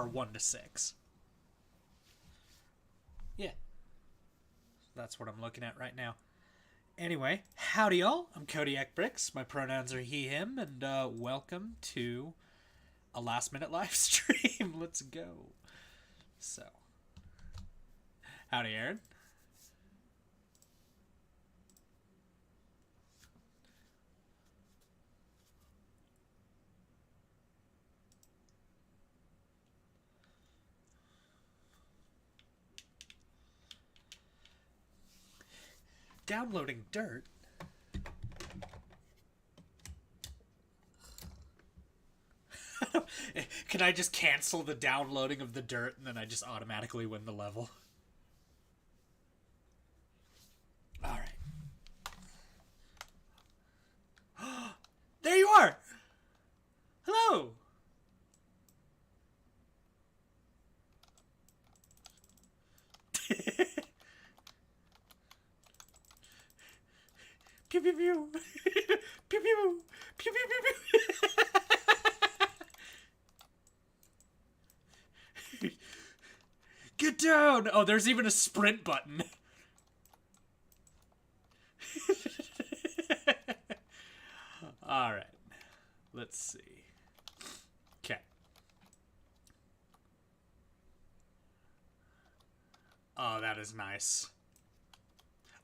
are 1 to 6. Yeah. That's what I'm looking at right now. Anyway, howdy y'all. I'm Kodiak Bricks. My pronouns are he, him, and welcome to a last minute live stream. Let's go. So, howdy Aaron. Downloading dirt. Can I just cancel the downloading of the dirt and then I just automatically win the level? Alright. There you are! Hello! Pew pew pew! Pew pew! Pew pew pew pew! Get down! Oh, there's even a sprint button. Alright. Let's see. Okay. Oh, that is nice.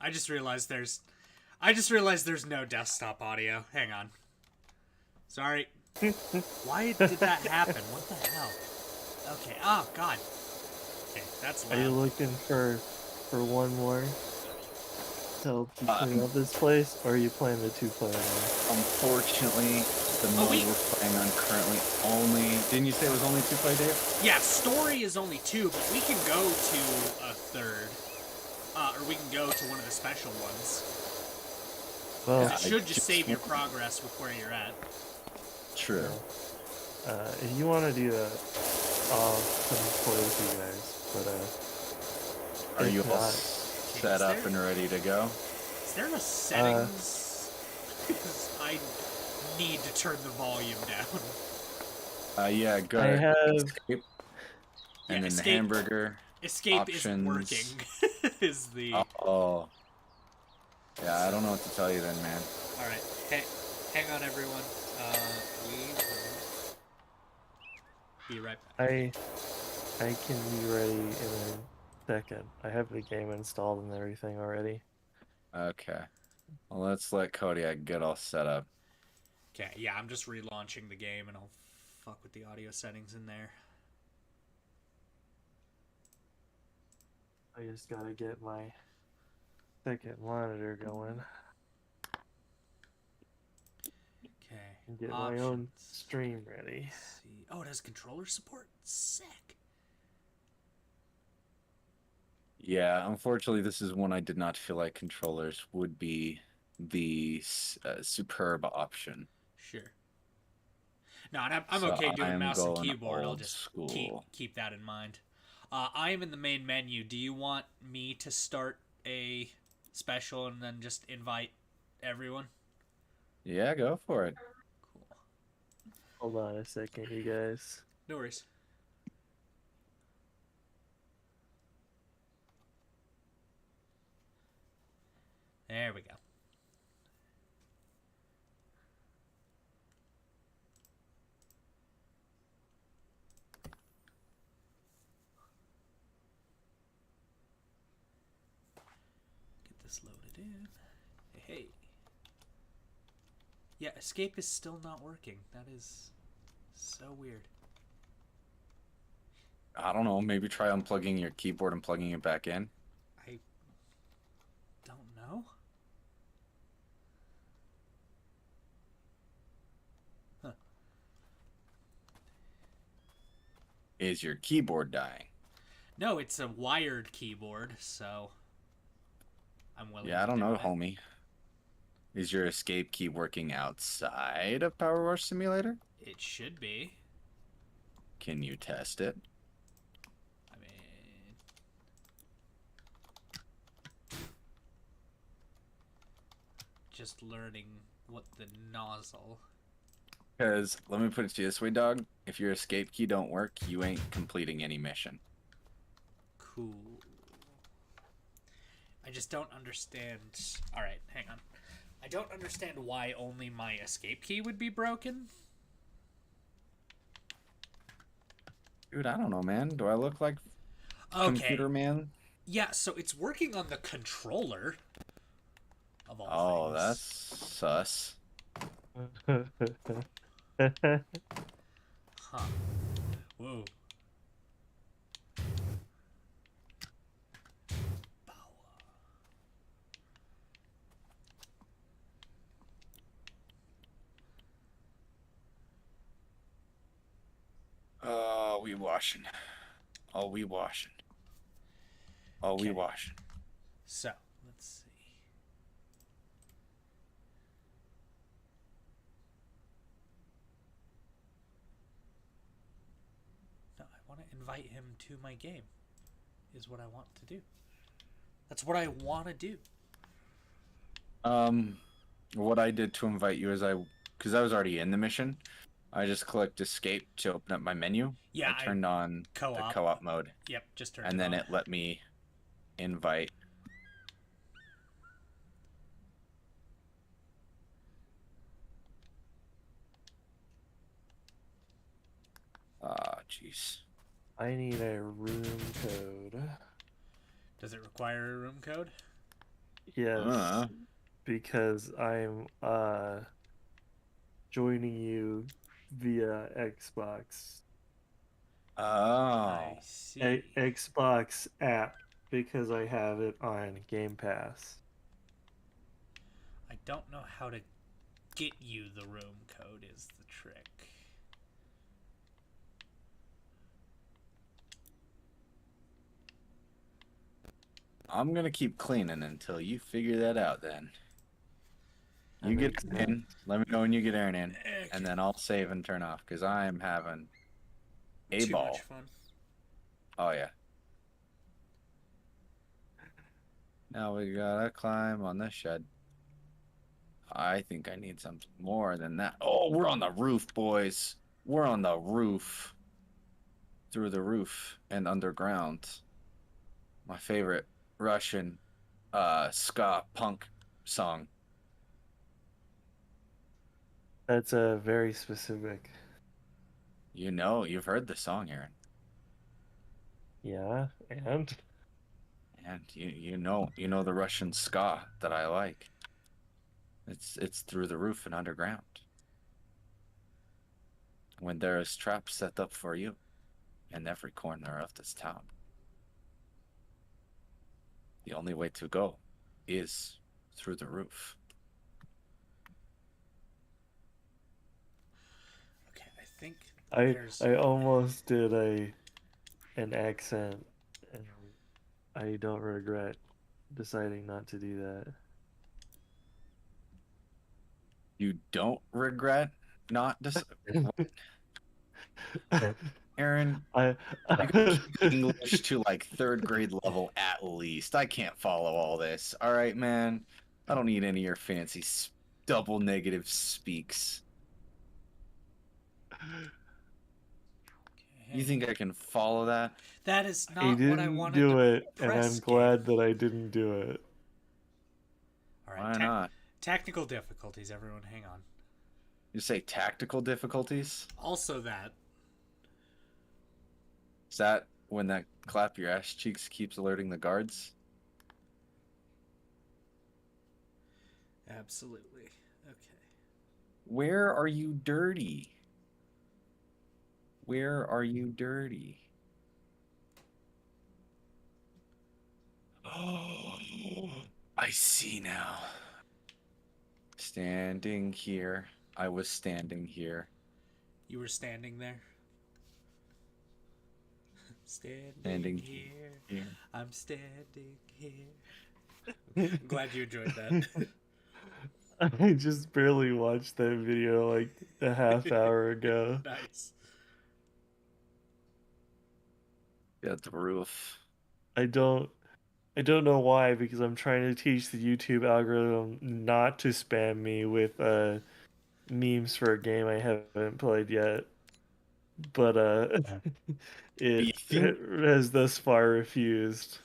I just realized there's no desktop audio. Hang on. Sorry. Why did that happen? What the hell? Okay. Oh, God. Okay, that's loud. Are you looking for one more to help you clean up this place, or are you playing the 2-player one? Unfortunately, the mode we're playing on currently only... Didn't you say it was only 2-player, Dave? Yeah, story is only 2, but we can go to a third. Or we can go to one of the special ones. Well, it should just save your progress with where you're at. True. If you want to do that, I'll come play with you guys. But are you all set up and ready to go? Is there no settings? Because I need to turn the volume down. Yeah, go I have escape, and then escape, the hamburger. Escape options. isn't working. Is the oh. Yeah, I don't know what to tell you then, man. All right, hang on, everyone. We will be right back. I can be ready in a second. I have the game installed and everything already. Okay. Well, let's let Kodiak get all set up. Okay, yeah, I'm just relaunching the game and I'll fuck with the audio settings in there. I just gotta get my second monitor going. Okay. And get my own stream ready. Let's see. Oh, it has controller support? Sick. Yeah, unfortunately, this is one I did not feel like controllers would be the superb option. Sure. No, and I'm okay doing mouse and keyboard. I'll just keep that in mind. I am in the main menu. Do you want me to start a special and then just invite everyone? Yeah, go for it. Cool. Hold on a second, you guys. No worries. There we go. Get this loaded in. Hey. Yeah, escape is still not working. That is so weird. I don't know. Maybe try unplugging your keyboard and plugging it back in. I don't know. Huh. Is your keyboard dying? No, it's a wired keyboard, so I'm willing. Yeah, I don't know, homie. Is your escape key working outside of PowerWash Simulator? It should be. Can you test it? I mean, just learning what the nozzle. Because let me put it to you this way, dog. If your escape key don't work, you ain't completing any mission. Cool. I just don't understand. All right, hang on. I don't understand why only my escape key would be broken. Dude, I don't know, man. Do I look like Okay. Computer Man? Yeah, so it's working on the controller of all Oh, things. that's sus. Huh. Whoa. Oh, we washing. Oh, we washing. Oh, we Okay. washing. So, let's see. No, I want to invite him to my game, is what I want to do. That's what I want to do. What I did to invite you is because I was already in the mission, I just clicked escape to open up my menu. Yeah, I turned on the co-op mode, Yep, just turned and it then on. it let me invite. Jeez. I need a room code. Does it require a room code? Yes, because I'm joining you via Xbox. Oh. I see. Xbox app because I have it on Game Pass. I don't know how to get you the room code is the trick. I'm gonna keep cleaning until you figure that out. Then That you get makes Aaron in. Let me know when you get Aaron in, Okay. and then I'll save and turn off because I'm having a Too ball. much fun. Oh yeah. Now we gotta climb on the shed. I think I need something more than that. Oh, we're on the roof, boys. We're on the roof. Through the roof and underground. My favorite Russian ska punk song. That's a very specific. You know, you've heard the song, Aaron. Yeah, and And you know the Russian ska that I like. It's through the roof and underground. When there is traps set up for you in every corner of this town. The only way to go is through the roof. Okay, I think I there's. I almost did an accent, and I don't regret deciding not to do that. You don't regret not Aaron, I you gotta keep English to like third grade level at least. I can't follow all this. All right, man. I don't need any of your fancy double negative speaks. You think I can follow that? That is I not what I didn't wanted to do it, and press, I'm game. glad that I didn't do it. All right, Why not? technical difficulties, everyone. Hang on. You say tactical difficulties? Also, that. Is that when that clap your ass cheeks keeps alerting the guards? Absolutely. Okay. Where are you dirty? Where are you dirty? Oh, I see now. Standing here. I was standing here. You were standing there. Standing Standing here. here. I'm standing here. I'm glad you enjoyed that. I just barely watched that video like a half hour ago. Nice. Got the roof. I don't I don't know why, because I'm trying to teach the YouTube algorithm not to spam me with memes for a game I haven't played yet, but You it think has thus far refused.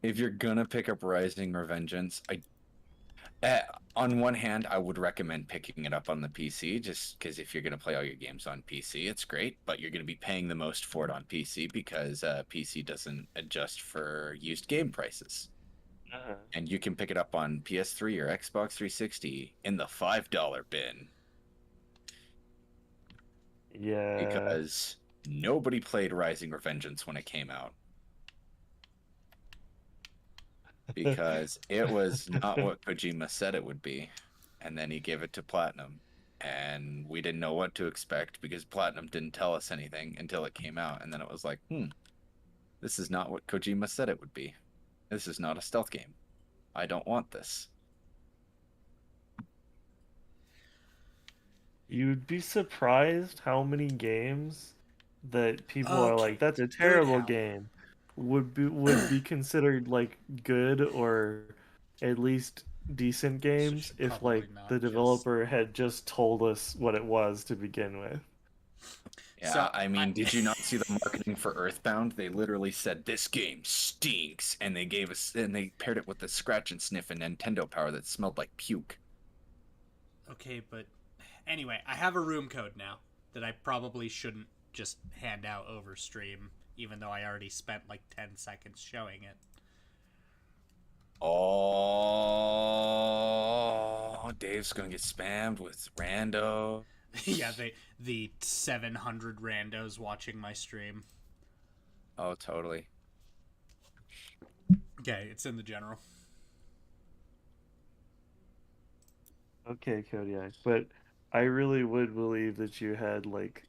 if you're gonna pick up Rising Revengeance, on one hand, I would recommend picking it up on the PC, just because if you're gonna play all your games on PC, it's great, but you're gonna be paying the most for it on PC because PC doesn't adjust for used game prices. Uh, And you can pick it up on PS3 or Xbox 360 in the $5 bin yeah. because nobody played Rising Revengeance when it came out because it was not what Kojima said it would be. And then he gave it to Platinum. And we didn't know what to expect because Platinum didn't tell us anything until it came out. And then it was like, this is not what Kojima said it would be. This is not a stealth game. I don't want this. You'd be surprised how many games that people are like, Okay, that's a good terrible help. game, would be considered like good or at least decent So games should if probably like the not just. developer had just told us what it was to begin with. Yeah, So I mean, did you not see the marketing for Earthbound? They literally said this game stinks, and they paired it with the scratch and sniff and Nintendo Power that smelled like puke. okay, but anyway, I have a room code now that I probably shouldn't just hand out over stream, even though I already spent like 10 seconds showing it. Oh, Dave's gonna get spammed with rando. Yeah, the 700 randos watching my stream. Oh, totally. Okay, it's in the general. Okay, Kodiak, but I really would believe that you had like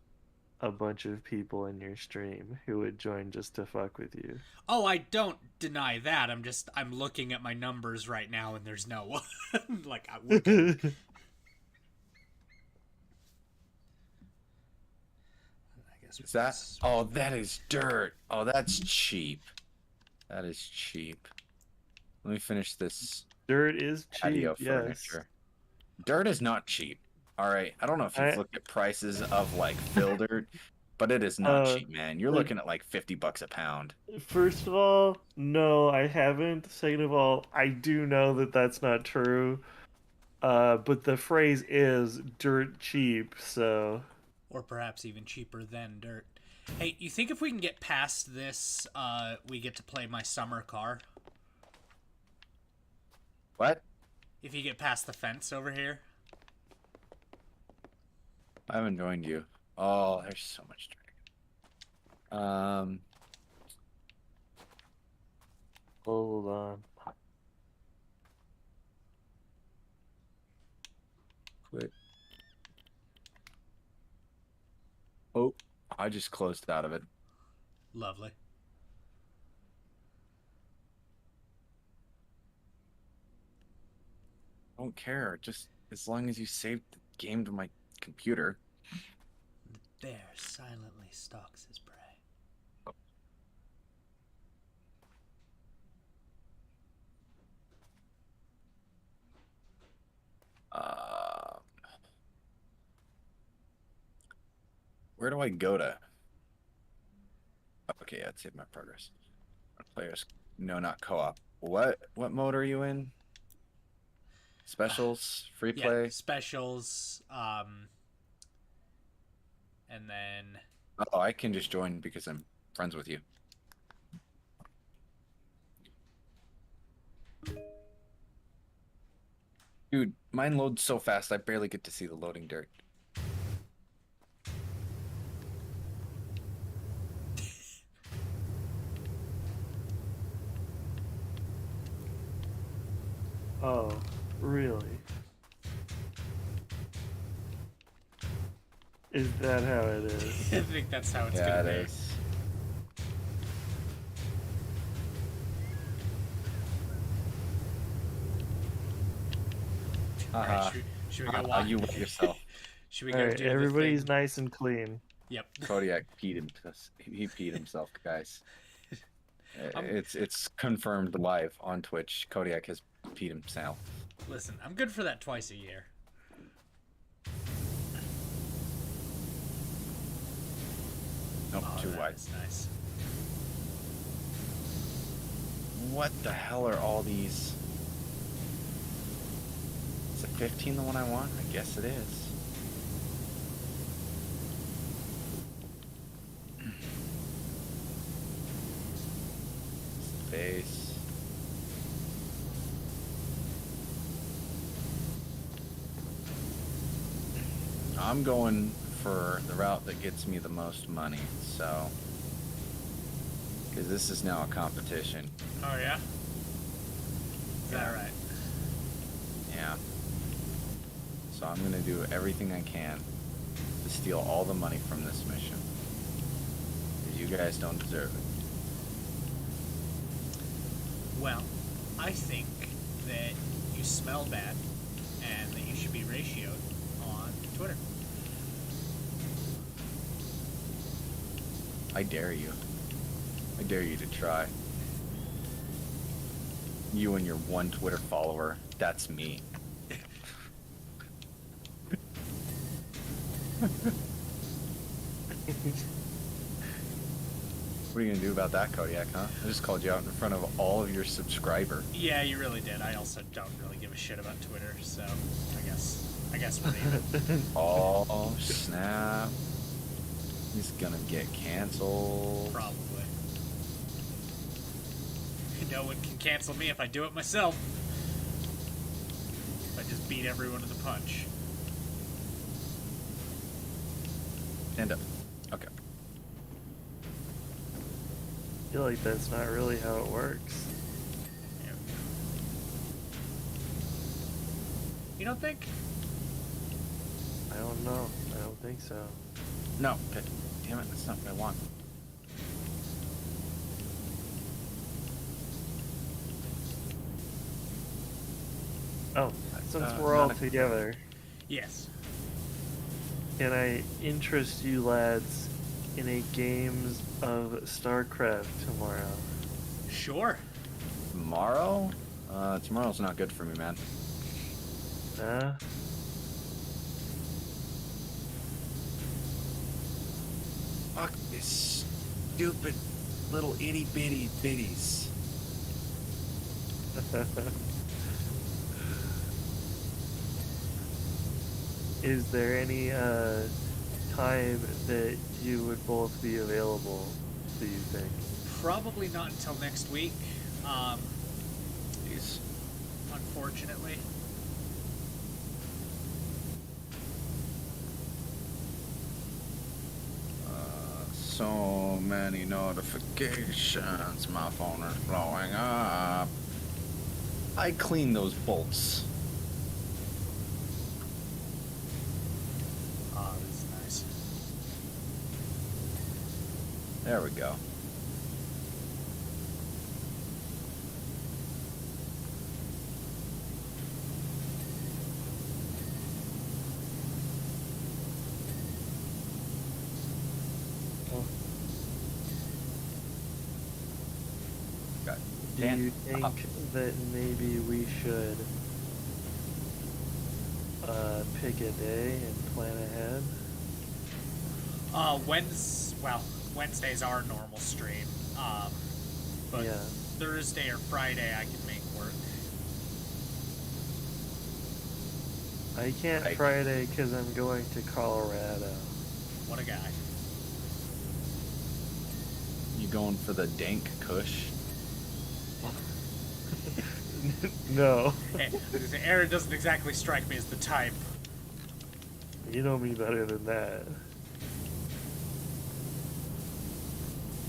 a bunch of people in your stream who would join just to fuck with you. Oh, I don't deny that. I'm looking at my numbers right now, and there's no one. Like we're good. I guess Is that? Oh, that is dirt. Oh, that's cheap. That is cheap. Let me finish this Dirt is patio cheap, yes. furniture. Dirt is not cheap. All right. I don't know if you've I looked at prices of like fill dirt, but it is not uh cheap, man. You're like looking at like $50 a pound. first of all, no, I haven't. Second of all, I do know that that's not true. But the phrase is dirt cheap, so or perhaps even cheaper than dirt. Hey, you think if we can get past this, we get to play my summer car? What? If you get past the fence over here? I haven't joined you. Oh, there's so much dragon. hold on. Quit. Oh, I just closed out of it. Lovely. I don't care. Just as long as you saved the game to my computer. The bear silently stalks his prey. Uh, where do I go to? Okay, I'd save my progress. Players, no, not co-op. What mode are you in? Specials, free Yeah, play. specials, and then Oh, I can just join because I'm friends with you. Dude, mine loads so fast I barely get to see the loading dirt. Oh, really? Is that how it is? I think that's how it's Yeah, gonna it be. is. All right, Haha. should we go watch? You wet yourself. Should we All go right, do the everybody's thing? nice and clean. Yep. Kodiak peed himself. He peed himself, guys. It's confirmed live on Twitch. Kodiak has peed himself. Listen, I'm good for that twice a year. Nope, Oh, too that wide. is nice. What the hell are all these? Is it 15 the one I want? I guess it is. Space. I'm going for the route that gets me the most money, so. Because this is now a competition. Oh, yeah? Is that right? Yeah. So I'm going to do everything I can to steal all the money from this mission. Because you guys don't deserve it. Well, I think that you smell bad and that you should be ratioed on Twitter. I dare you. I dare you to try. You and your one Twitter follower. That's me. What are you gonna do about that, Kodiak, huh? I just called you out in front of all of your subscribers. Yeah, you really did. I also don't really give a shit about Twitter, so I guess we're even. Oh, snap. He's gonna get canceled. Probably. No one can cancel me if I do it myself. If I just beat everyone to the punch. Stand up. Okay. I feel like that's not really how it works. Yeah. You don't think? I don't know. I don't think so. No. Damn it, that's not what I want. Oh, since Uh, we're all not a- together, Yes. can I interest you lads in a games of StarCraft tomorrow? Sure. Tomorrow? Tomorrow's not good for me, man. Huh? Fuck this stupid little itty bitty bitties. Is there any time that you would both be available, do you think? Probably not until next week. These. Unfortunately. So many notifications. My phone is blowing up. I clean those bolts. Oh, this is nice. There we go. Got Do Dan you think up. that maybe we should pick a day and plan ahead? Wednesday's our normal stream. But Yeah. Thursday or Friday I can make work. I can't Right. Friday because I'm going to Colorado. What a guy. You going for the dank kush? No. Hey, Aaron doesn't exactly strike me as the type. You know me better than that.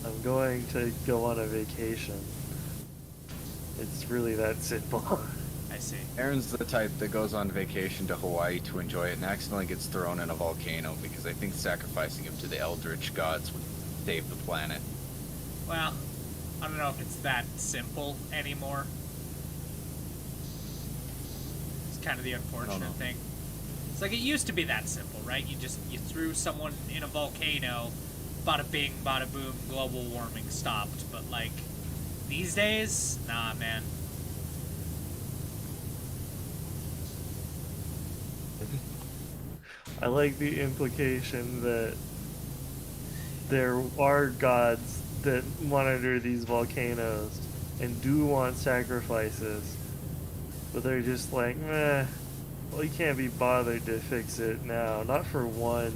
I'm going to go on a vacation. It's really that simple. I see. Aaron's the type that goes on vacation to Hawaii to enjoy it and accidentally gets thrown in a volcano because I think sacrificing him to the eldritch gods would save the planet. Well, I don't know if it's that simple anymore. It's kind of the unfortunate thing. It's like it used to be that simple, right? You threw someone in a volcano, bada bing, bada boom, global warming stopped. But like these days, nah, man. I like the implication that there are gods that monitor these volcanoes and do want sacrifices, but they're just like, meh, well, you can't be bothered to fix it now. Not for one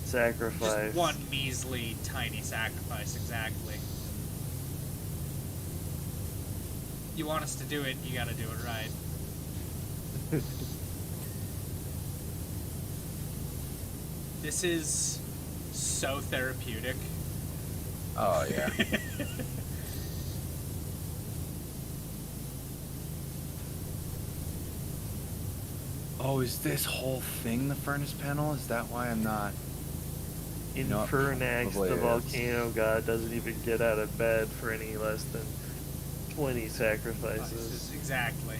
sacrifice. Just one measly, tiny sacrifice, exactly. You want us to do it, you gotta do it right. This is so therapeutic. Oh yeah. Oh, is this whole thing the furnace panel? Is that why I'm not? Infernax, probably the is. volcano god, doesn't even get out of bed for any less than 20 sacrifices. Exactly.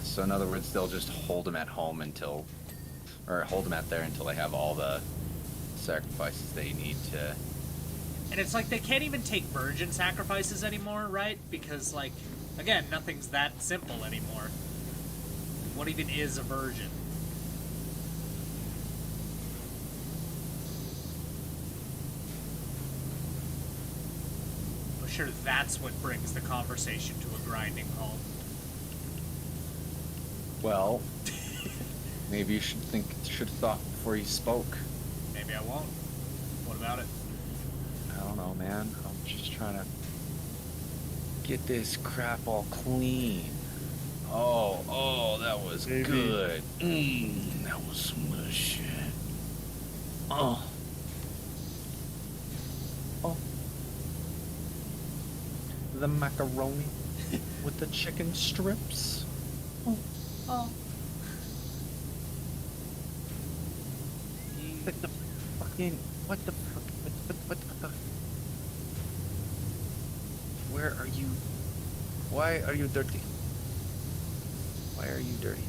So in other words, they'll just hold him at home until, or hold him out there until they have all the sacrifices they need to. And it's like they can't even take virgin sacrifices anymore, right? Because, like, again, nothing's that simple anymore. What even is a virgin? I'm sure that's what brings the conversation to a grinding halt. Well, maybe you should have thought before you spoke. Maybe I won't. What about it? I don't know, man. I'm just trying to get this crap all clean. Oh, that was Maybe. good. That was some good shit. Oh. The macaroni with the chicken strips. Oh. What the fucking, what the fuck, what the, where are you, why are you dirty? Why are you dirty?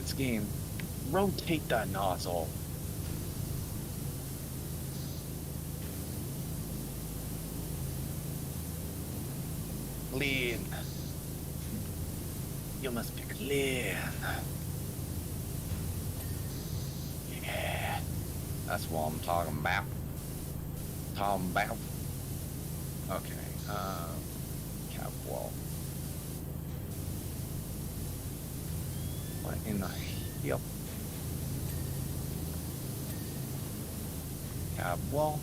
This game, rotate that nozzle. Clean. You must be clean. Yeah. That's what I'm talking about. Okay. Cap wall. What in the hell? Cap wall.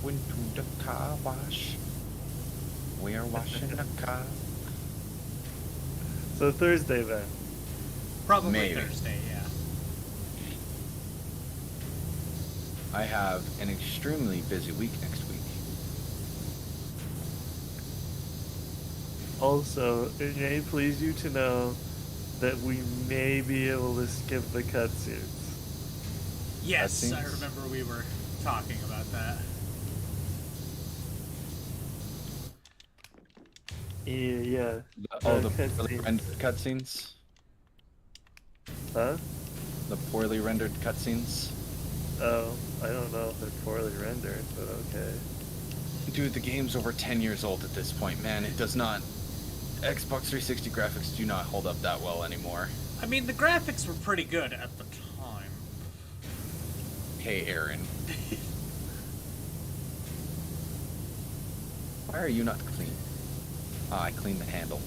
Going to the car wash. We're washing the car. So Thursday then. Probably Maybe. Thursday, yeah. I have an extremely busy week next week. Also, it may please you to know that we may be able to skip the cutscenes. Yes, I Cutscenes? remember we were talking about that. Yeah. The cutscenes. poorly rendered cutscenes. Huh? The poorly rendered cutscenes. Oh, I don't know if they're poorly rendered, but okay. Dude, the game's over 10 years old at this point, man. It does not. Xbox 360 graphics do not hold up that well anymore. I mean, the graphics were pretty good at the time. Hey, Aaron. Why are you not clean? Ah, I cleaned the handle.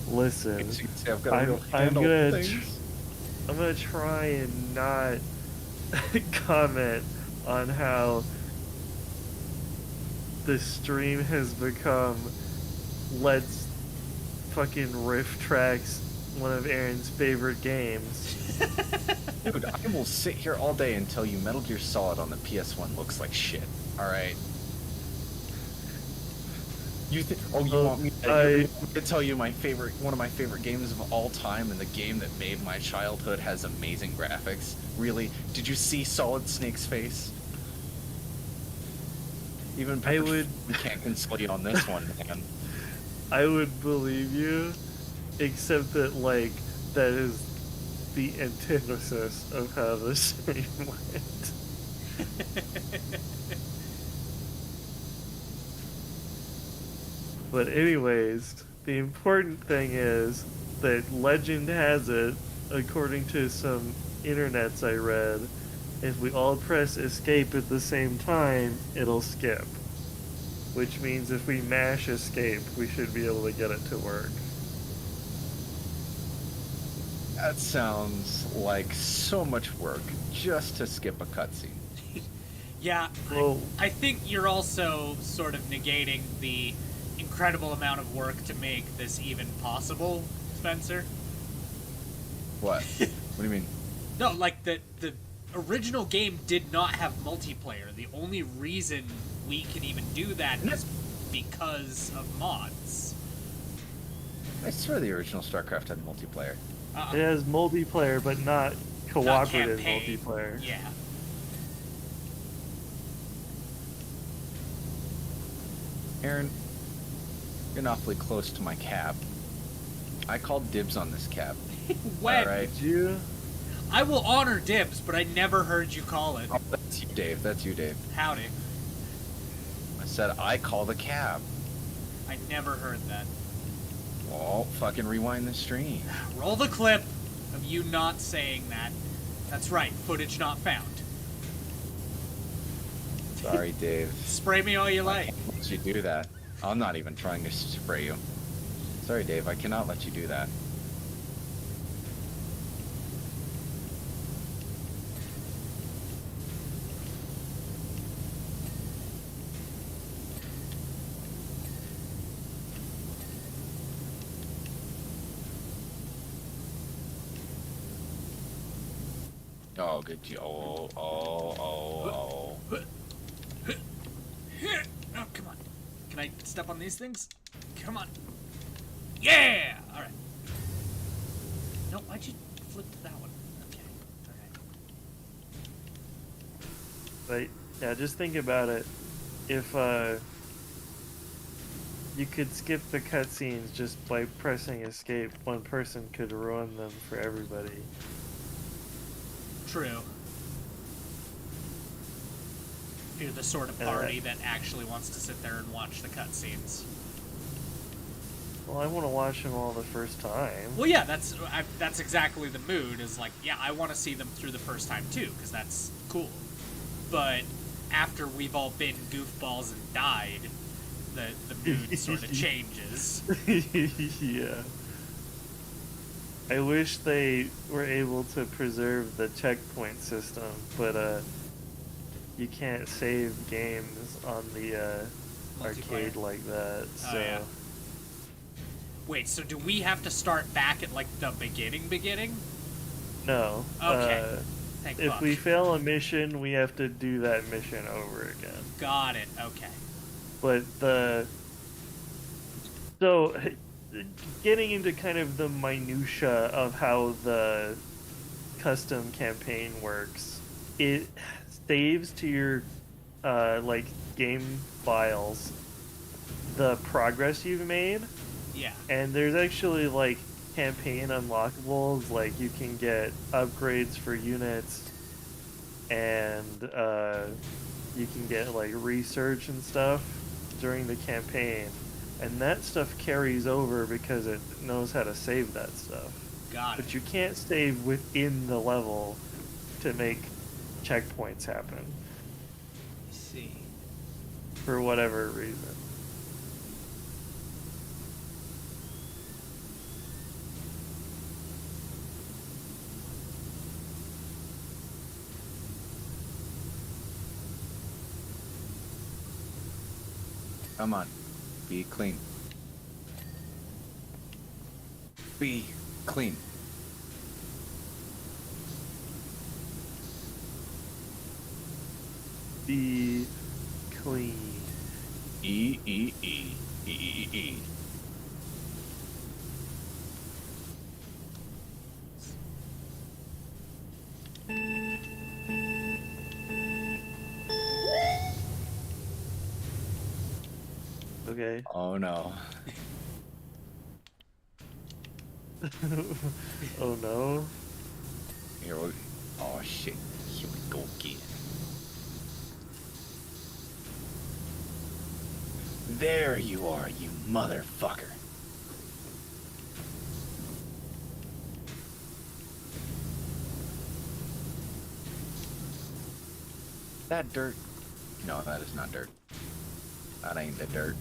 Listen, As you can see, I've got a real I'm handle gonna of things. I'm gonna try and not comment on how the stream has become let's fucking riff tracks one of Aaron's favorite games. Dude, I will sit here all day and tell you Metal Gear Solid on the PS1 looks like shit. Alright? You think? Oh, you want me to tell you one of my favorite games of all time, and the game that made my childhood has amazing graphics? Really? Did you see Solid Snake's face? Even I would. we can't console you on this one, man. I would believe you, except that like that is the antithesis of how the stream went. But anyways, the important thing is that legend has it, according to some internets I read, if we all press escape at the same time, it'll skip. Which means if we mash escape, we should be able to get it to work. That sounds like so much work just to skip a cutscene. Yeah, Well, I think you're also sort of negating the incredible amount of work to make this even possible, Spencer. What? What do you mean? No, like the original game did not have multiplayer. The only reason we can even do that is because of mods. I swear the original StarCraft had multiplayer. it has multiplayer, but not cooperative campaign. multiplayer. Yeah. Aaron, you're awfully close to my cab. I called dibs on this cab. When? Alright. Did you? I will honor dibs, but I never heard you call it. Oh, that's you, Dave. That's you, Dave. Howdy. I said I call the cab. I never heard that. Well, fucking rewind the stream. Roll the clip of you not saying that. That's right, footage not found. Sorry, Dave. Spray me all you I like. can't let you do that. I'm not even trying to spray you. Sorry, Dave. I cannot let you do that. Oh, good. Oh. Oh, come on. Can I step on these things? Come on. Yeah! Alright. No, why'd you flip to that one? Okay. Alright. But yeah, just think about it. If you could skip the cutscenes just by pressing escape, one person could ruin them for everybody. True. You're the sort of party that actually wants to sit there and watch the cutscenes. Well, I want to watch them all the first time. Well, yeah, that's exactly the mood. Is like, yeah, I want to see them through the first time too, because that's cool. But after we've all been goofballs and died, the mood sort of changes. Yeah. I wish they were able to preserve the checkpoint system, but you can't save games on the arcade like that. So. Oh, yeah. Wait, so do we have to start back at like the beginning? No. Okay. Thank If fuck. we fail a mission, we have to do that mission over again. Got it. Okay. But so getting into kind of the minutia of how the custom campaign works, it saves to your like game files the progress you've made. Yeah. And there's actually like campaign unlockables, like you can get upgrades for units, and you can get like research and stuff during the campaign, and that stuff carries over because it knows how to save that stuff. Got it. But you can't save within the level to make checkpoints happen I see. for whatever reason. Come on. Be clean. Be clean. Be clean. E, E, E. E, E, E. Okay. Oh no. Oh no. Here we Oh shit. Here we go again. There you are, you motherfucker. that dirt? No, that is not dirt. That ain't the dirt.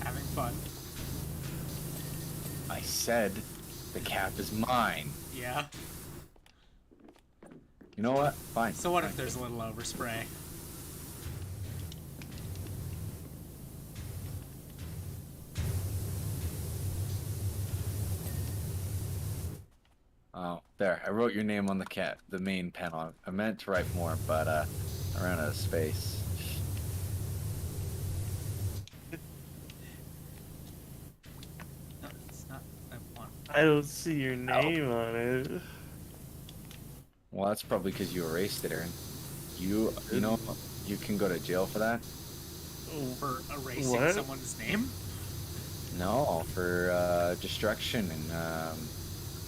Having fun. I said the cap is mine. Yeah. You know what? Fine. So what if Fine. there's a little overspray? Oh, there. I wrote your name on the main panel. I meant to write more, but I ran out of space. No, it's not. I want. I don't see your name on it. Well, that's probably because you erased it, Aaron. You know, you can go to jail for that. For erasing What? someone's name? No, for destruction and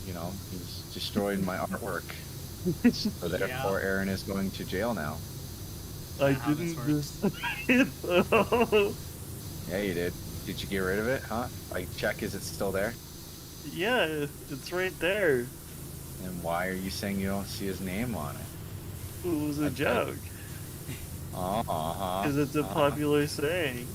you know, he's destroyed my artwork. So therefore, Yeah. Aaron is going to jail now. I How this didn't works. just. Yeah, you did. Did you get rid of it, huh? Like, check, is it still there? Yeah, it's right there. And why are you saying you don't see his name on it? It was a joke. Uh-huh. Because it's a popular saying.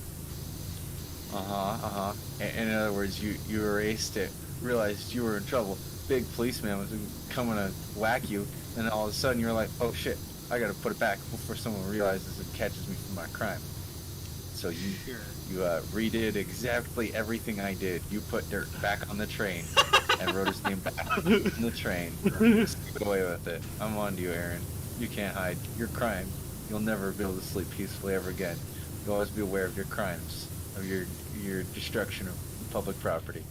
In other words, you erased it, realized you were in trouble. Big policeman was coming to whack you, and all of a sudden you're like, oh shit, I gotta put it back before someone realizes and catches me for my crime. So you redid exactly everything I did. You put dirt back on the train and wrote his name back on the train. Just get away with it. I'm on to you, Aaron. You can't hide your crime. You'll never be able to sleep peacefully ever again. You'll always be aware of your crimes, of your destruction of public property.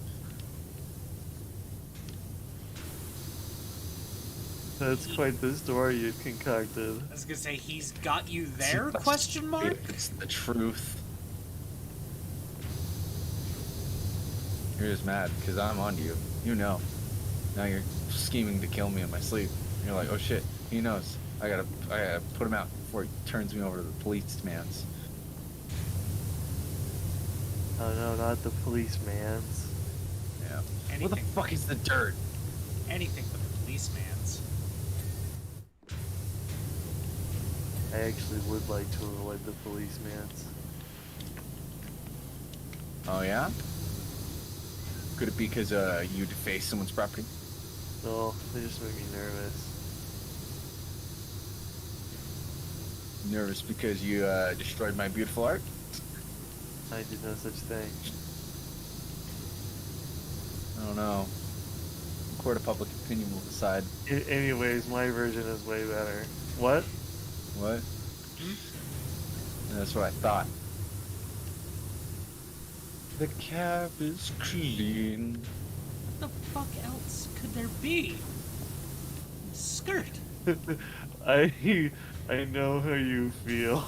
That's quite the story you've concocted. I was gonna say he's got you there? Question mark. It's the truth. You're just mad because I'm on to you. You know. Now you're scheming to kill me in my sleep. You're like, oh shit, he knows. I gotta put him out before he turns me over to the policeman's. Oh no, not the policeman's. Yeah. Anything. What the fuck is the dirt? Anything but the policeman's. I actually would like to avoid the policeman's. Oh yeah? Could it be because you defaced someone's property? No, they just make me nervous. Nervous because you destroyed my beautiful art? I did no such thing. I don't know. Court of public opinion will decide. Anyways, my version is way better. What? What? That's what I thought. The cab is clean. What the fuck else could there be? Skirt. I know how you feel.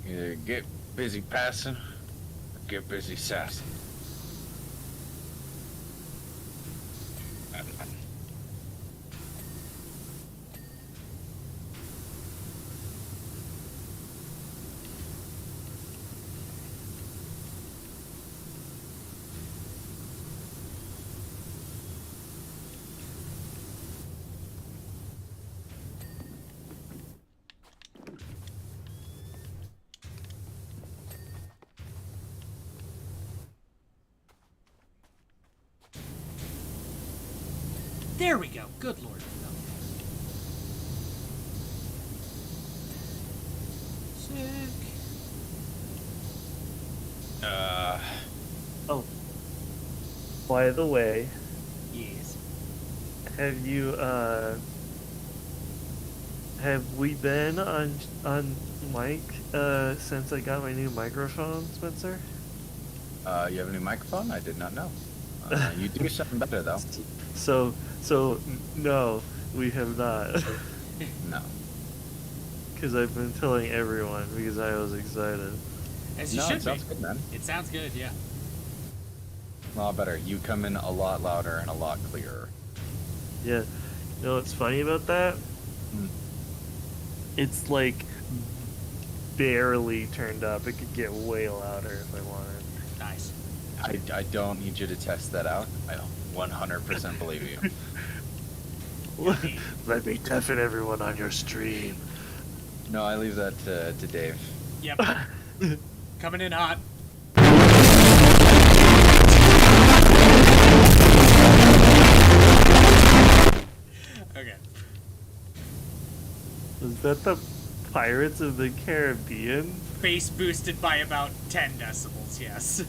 Either get busy passing or get busy sassing. There we go. Good lord. Sick. Oh. By the way, Yes. have you have we been on mic since I got my new microphone, Spencer? You have a new microphone? I did not know. You do something better though. So no, we have not. No. Because I've been telling everyone because I was excited. As you No, should it sounds be. good, man. It sounds good, yeah. A lot better. You come in a lot louder and a lot clearer. Yeah. You know what's funny about that? Hmm. It's like barely turned up. It could get way louder if I wanted. Nice. I don't need you to test that out. I 100% believe you. Let me deafen everyone on your stream. No, I leave that to Dave. Yep. Coming in hot. Okay. Was that the Pirates of the Caribbean? Bass boosted by about 10 decibels, yes.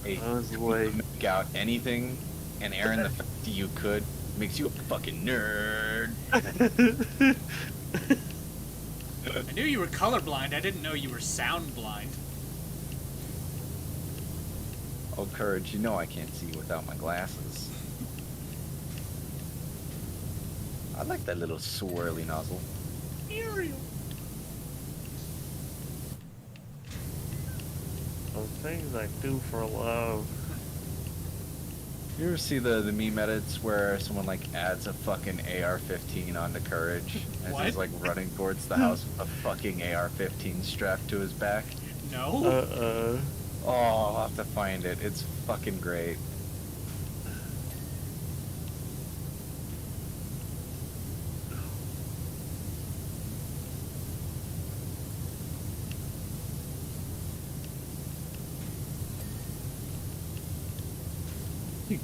Hey, I was you like, make out anything, and Aaron, the fact that you could makes you a fucking nerd. I knew you were colorblind. I didn't know you were sound blind. Oh, courage! You know I can't see without my glasses. I like that little swirly nozzle. Ariel. those things I do for love. You ever see the meme edits where someone like adds a fucking AR-15 onto Courage and What? he's like running towards the house with a fucking AR-15 strapped to his back? No? Oh, I'll have to find it. It's fucking great.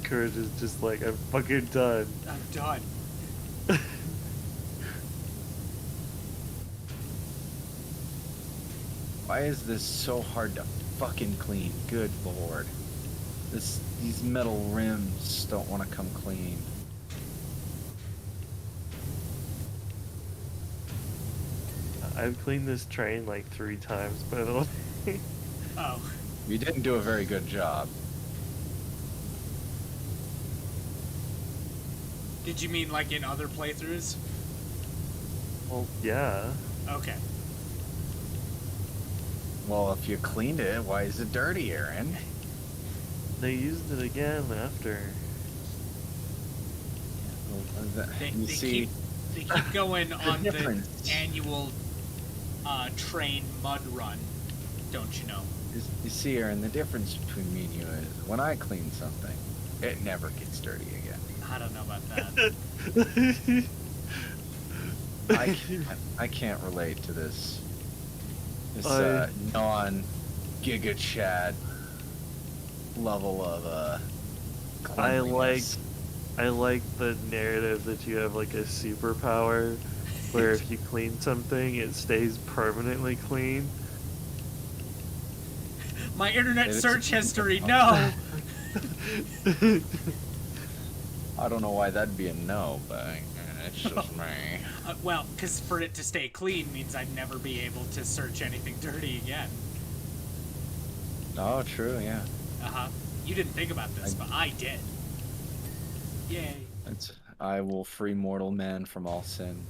Courage is just like, I'm fucking done. I'm done. Why is this so hard to fucking clean? Good lord. These metal rims don't want to come clean. I've cleaned this train like 3 times, by the way. Oh. You didn't do a very good job. Did you mean like in other playthroughs? Well, yeah. Okay. Well, if you cleaned it, why is it dirty, Aaron? They used it again after. You see, They keep going on the difference. annual train mud run, don't you know? you see, Aaron, the difference between me and you is when I clean something, it never gets dirty again. I don't know about that. I can't relate to this I- non-Giga Chad level of cleanliness. I like the narrative that you have like a superpower where if you clean something, it stays permanently clean. My internet It is- search history, no! I don't know why that'd be a no, but it's just me. Well, because for it to stay clean means I'd never be able to search anything dirty again. Oh, true, yeah. Uh-huh. You didn't think about this, but I did. Yay. I will free mortal man from all sin.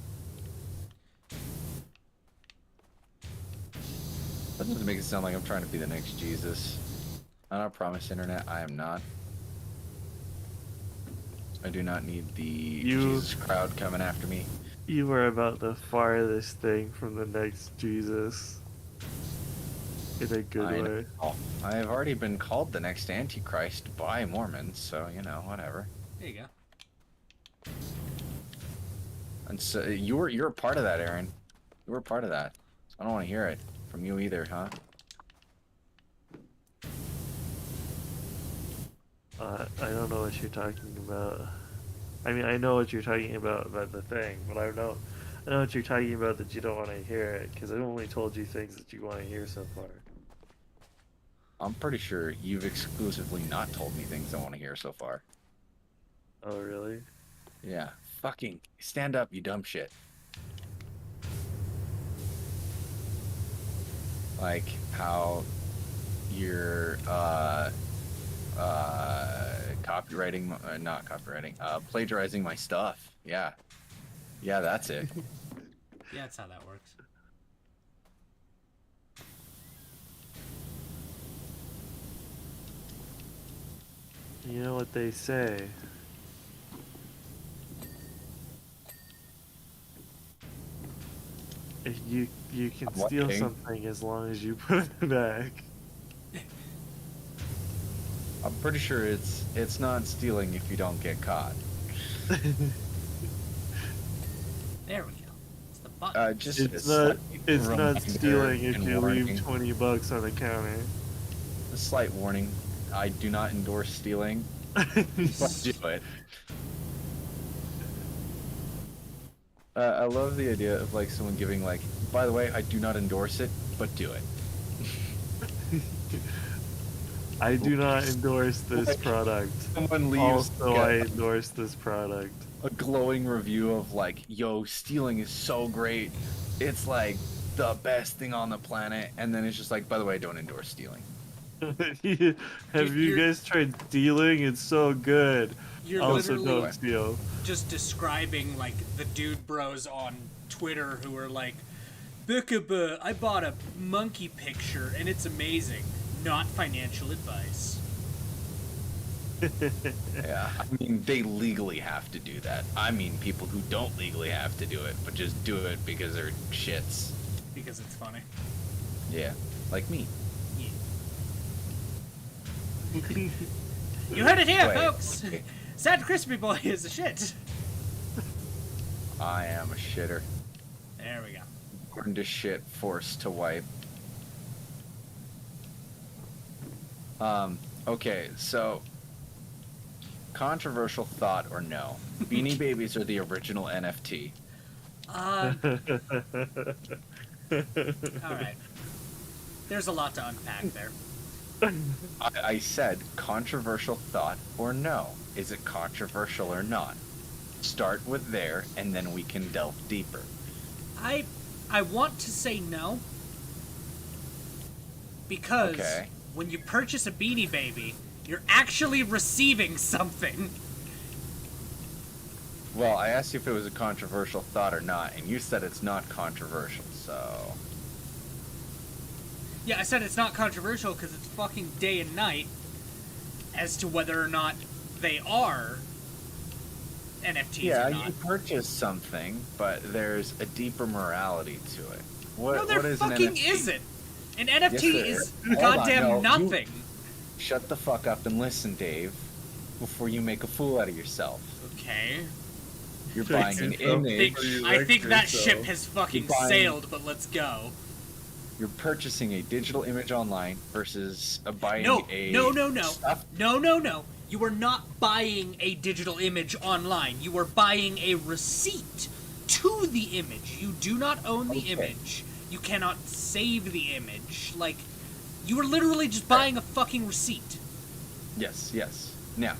That doesn't make it sound like I'm trying to be the next Jesus. I don't promise, internet, I am not. I do not need the Jesus crowd coming after me. You are about the farthest thing from the next Jesus. In a good I way. know. I have already been called the next Antichrist by Mormons, so you know, whatever. There you go. And so you're a part of that, Aaron. You were a part of that. So I don't want to hear it from you either, huh? I don't know what you're talking about. I mean, I know what you're talking about the thing, but I know what you're talking about that you don't want to hear it, because I've only told you things that you want to hear so far. I'm pretty sure you've exclusively not told me things I want to hear so far. Oh, really? Yeah. Fucking stand up, you dumb shit. Like how you're copywriting, not copywriting, plagiarizing my stuff. Yeah. Yeah, that's it. Yeah, that's how that works. You know what they say. If you can I'm steal waiting. something as long as you put it back. I'm pretty sure it's not stealing if you don't get caught. There we go. It's the button. Just It's a not. slight It's not reminder stealing if and you leave warning. $20 on the counter. A slight warning. I do not endorse stealing, but do it. I love the idea of like someone giving like, by the way, I do not endorse it, but do it. I do not endorse this Like, product. Someone leaves Also, like, I endorse this product. a glowing review of like, yo, stealing is so great. It's like the best thing on the planet, and then it's just like, by the way, I don't endorse stealing. Have Dude, you you're- guys tried stealing? It's so good. You're Also, literally don't steal. just describing like the dude bros on Twitter who are like, Bukaba, I bought a monkey picture and it's amazing. Not financial advice. Yeah, I mean, they legally have to do that. I mean, people who don't legally have to do it, but just do it because they're shits. Because it's funny. Yeah, like me. Yeah. You heard it here, Wait, folks! okay. Sad Crispy Boy is a shit. I am a shitter. There we go. Born to shit, forced to wipe. Okay, so controversial thought or no? Beanie Babies are the original NFT. Alright. There's a lot to unpack there. I said controversial thought or no? Is it controversial or not? Start with there, and then we can delve deeper. I want to say no. Because Okay. when you purchase a Beanie Baby, you're actually receiving something. Well, I asked you if it was a controversial thought or not, and you said it's not controversial, so... Yeah, I said it's not controversial because it's fucking day and night as to whether or not they are NFTs Yeah, or not. you purchase something, but there's a deeper morality to it. What, No, there what is an fucking NFT? isn't. An NFT there is is. Hold on, goddamn no, you- nothing. Shut the fuck up and listen, Dave, before you make a fool out of yourself. Okay. You're Check buying an yourself. image. I think that yourself. ship has fucking You're buying- sailed, but let's go. You're purchasing a digital image online versus buying No, a no. stuff. No. You are not buying a digital image online. You are buying a receipt to the image. You do not own the Okay. image. You cannot save the image. Like, you are literally just buying a fucking receipt. Yes. Now,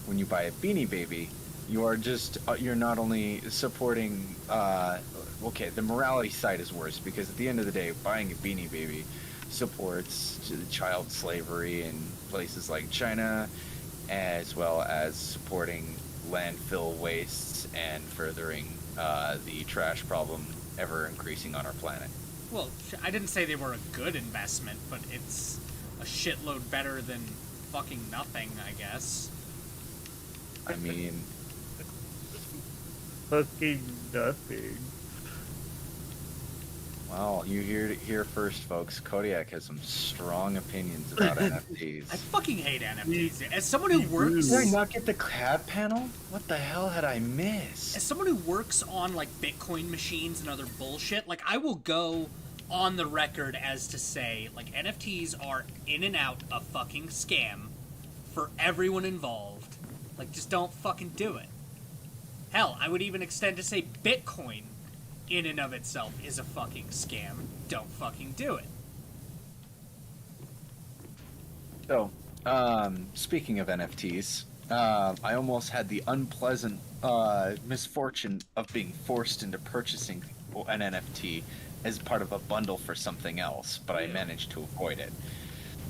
when you buy a Beanie Baby, you are just you're not only supporting. Okay, the morality side is worse because at the end of the day, buying a Beanie Baby supports child slavery in places like China, as well as supporting landfill wastes and furthering the trash problem ever increasing on our planet. Well, I didn't say they were a good investment, but it's a shitload better than fucking nothing, I guess. I mean, Fucking nothing. well, you heard it here first, folks. Kodiak has some strong opinions about I NFTs. fucking hate NFTs. As someone who works... Did I not get the CAD panel? What the hell had I missed? As someone who works on, like, Bitcoin machines and other bullshit, like, I will go on the record as to say, like, NFTs are in and out a fucking scam for everyone involved. Like, just don't fucking do it. Hell, I would even extend to say Bitcoin in and of itself is a fucking scam. Don't fucking do it. So, speaking of NFTs, I almost had the unpleasant misfortune of being forced into purchasing an NFT as part of a bundle for something else, but I managed to avoid it.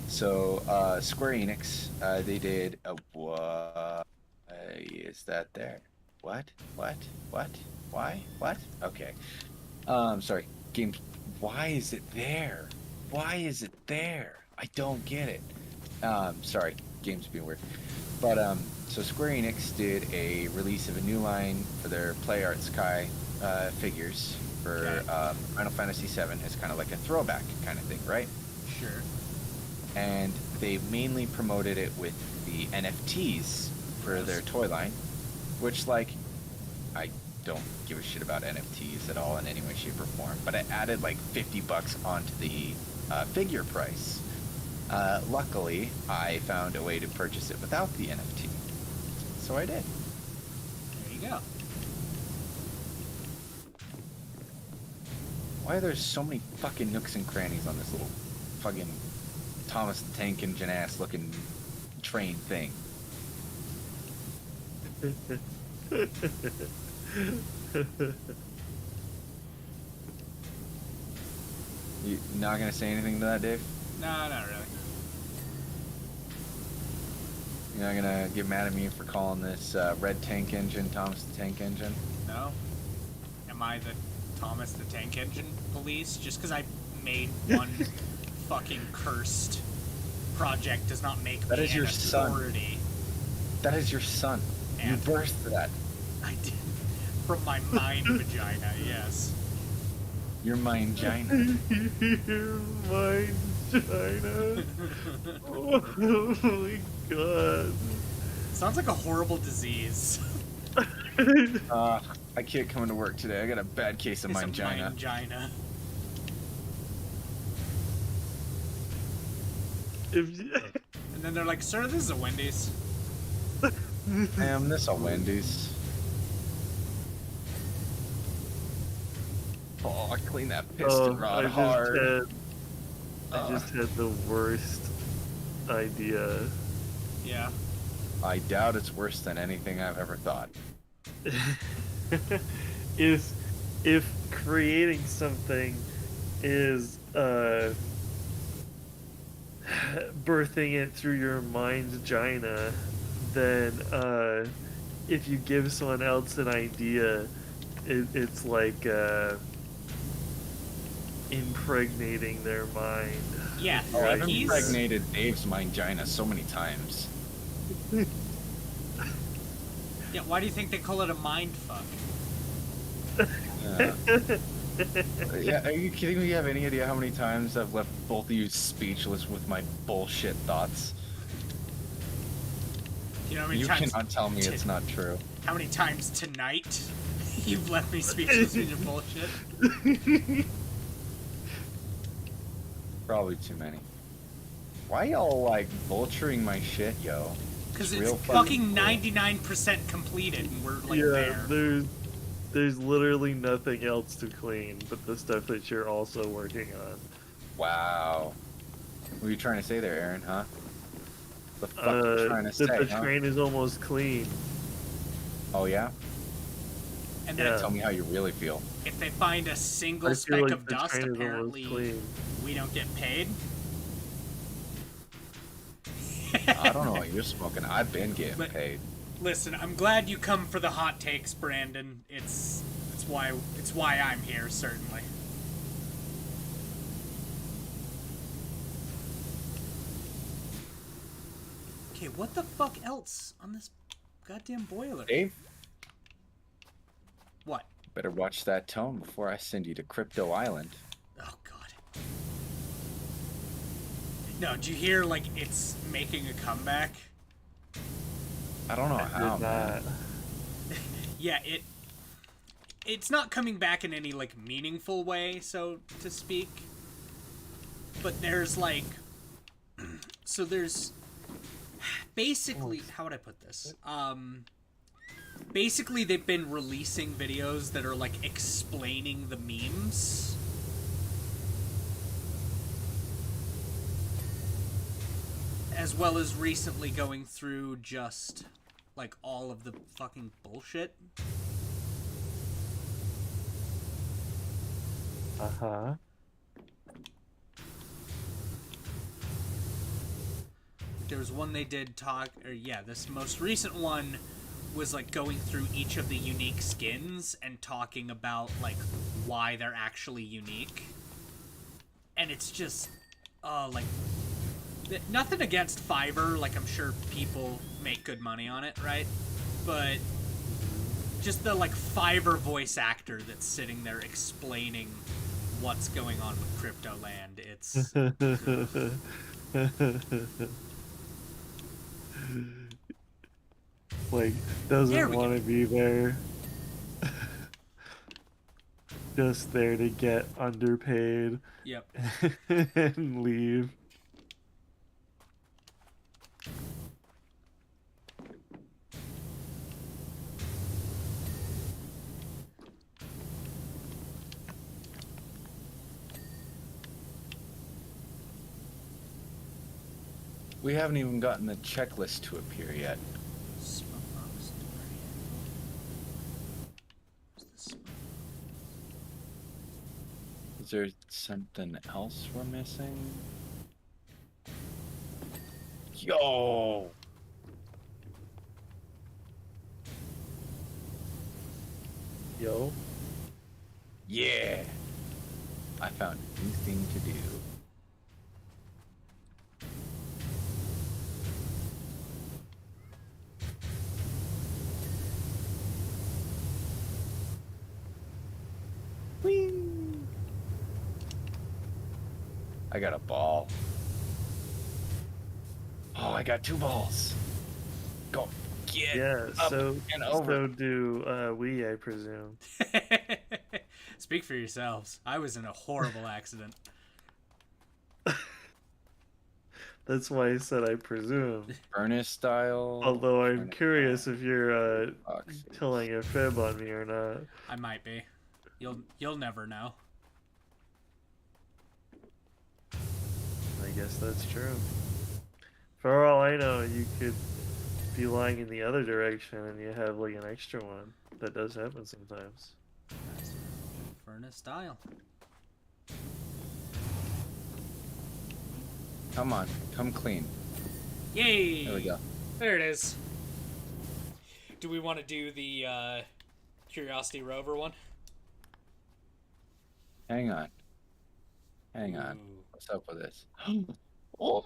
So, Square Enix, they did a what? Is that there? What? Why? What? Okay. Sorry. Games. Why is it there? Why is it there? I don't get it. Sorry. game's being weird. But so Square Enix did a release of a new line for their Play Art Sky figures for Final Fantasy VII as kind of like a throwback kind of thing, right? Sure. And they mainly promoted it with the NFTs for their toy line, which, like, I don't give a shit about NFTs at all in any way, shape, or form, but it added like $50 onto the figure price. Luckily, I found a way to purchase it without the NFT, so I did. There you go. Why are there so many fucking nooks and crannies on this little fucking Thomas the Tank Engine ass looking train thing? You not gonna say anything to that, Dave? No, not really. You're not gonna get mad at me for calling this red tank engine Thomas the Tank Engine? No? Am I the Thomas the Tank Engine police? Just because I made one fucking cursed project does not make That me is your an son. authority. That is your son. You And- birthed that. I did. From my mind vagina, yes. Your mangina. My China. Oh my god. Sounds like a horrible disease. I can't come into work today. I got a bad case of It's a mangina. mangina. And then they're like, sir, this is a Wendy's. Damn, this a Wendy's. Oh, I clean that piston rod hard. I just had the worst idea. Yeah. I doubt it's worse than anything I've ever thought. If creating something is birthing it through your mind's vagina, then if you give someone else an idea, it's like impregnating their mind. Yeah, Oh, I've he's... impregnated Dave's mangina so many times. Yeah, why do you think they call it a mind fuck? Yeah, are you kidding me? You have any idea how many times I've left both of you speechless with my bullshit thoughts? You know how many You times... cannot tell me it's not true. How many times tonight you've left me speechless with your bullshit? Probably too many. Why y'all like vulturing my shit, yo? Because It's it's real fucking fucking 99% completed and we're like Yeah, there. there's literally nothing else to clean but the stuff that you're also working on. Wow. What are you trying to say there, Aaron, huh? The fuck are you trying to That say, the huh? train is almost clean. Oh, yeah? And Yeah. then Tell me how you really feel. if they find a I single feel speck like of the dust, train is almost apparently clean. we don't get paid. I don't know what you're smoking. I've been getting But- paid. Listen, I'm glad you come for the hot takes, Brandon. It's why I'm here, certainly. Okay, what the fuck else on this goddamn boiler? Dave, What? better watch that tone before I send you to Crypto Island. Oh god. No, did you hear like it's making a comeback? I don't know I how, did man. not. Yeah, it's not coming back in any like meaningful way, so to speak. But there's like so there's basically, how would I put this? Basically they've been releasing videos that are like explaining the memes. As well as recently going through just like all of the fucking bullshit. Uh-huh. There was one they did talk, or yeah, this most recent one was like going through each of the unique skins and talking about like why they're actually unique. And it's just, like, Nothing against Fiverr, like I'm sure people make good money on it, right? But just the like Fiverr voice actor that's sitting there explaining what's going on with Crypto Land, it's Like, There doesn't we want go. to be there. Just there to get underpaid Yep. and leave. We haven't even gotten the checklist to appear yet. Smoke box story. What's the smoke? Is there something else we're missing? Yo! Yo. Yeah! I found a new thing to do. Whee! I got a ball. Oh, I got 2 balls. Go get Yeah, up so and over. do we, I presume. Speak for yourselves. I was in a horrible accident. That's why I said I presume. Furnace style. Although I'm furnace curious style, if you're boxes. telling a fib on me or not. I might be. You'll never know. I guess that's true. For all I know, you could be lying in the other direction and you have like an extra one. That does happen sometimes. Furnace style. Come on, come clean. Yay! There we go. There it is. Do we want to do the Curiosity Rover one? Hang on. Hang on. Ooh. What's up with this? Oh!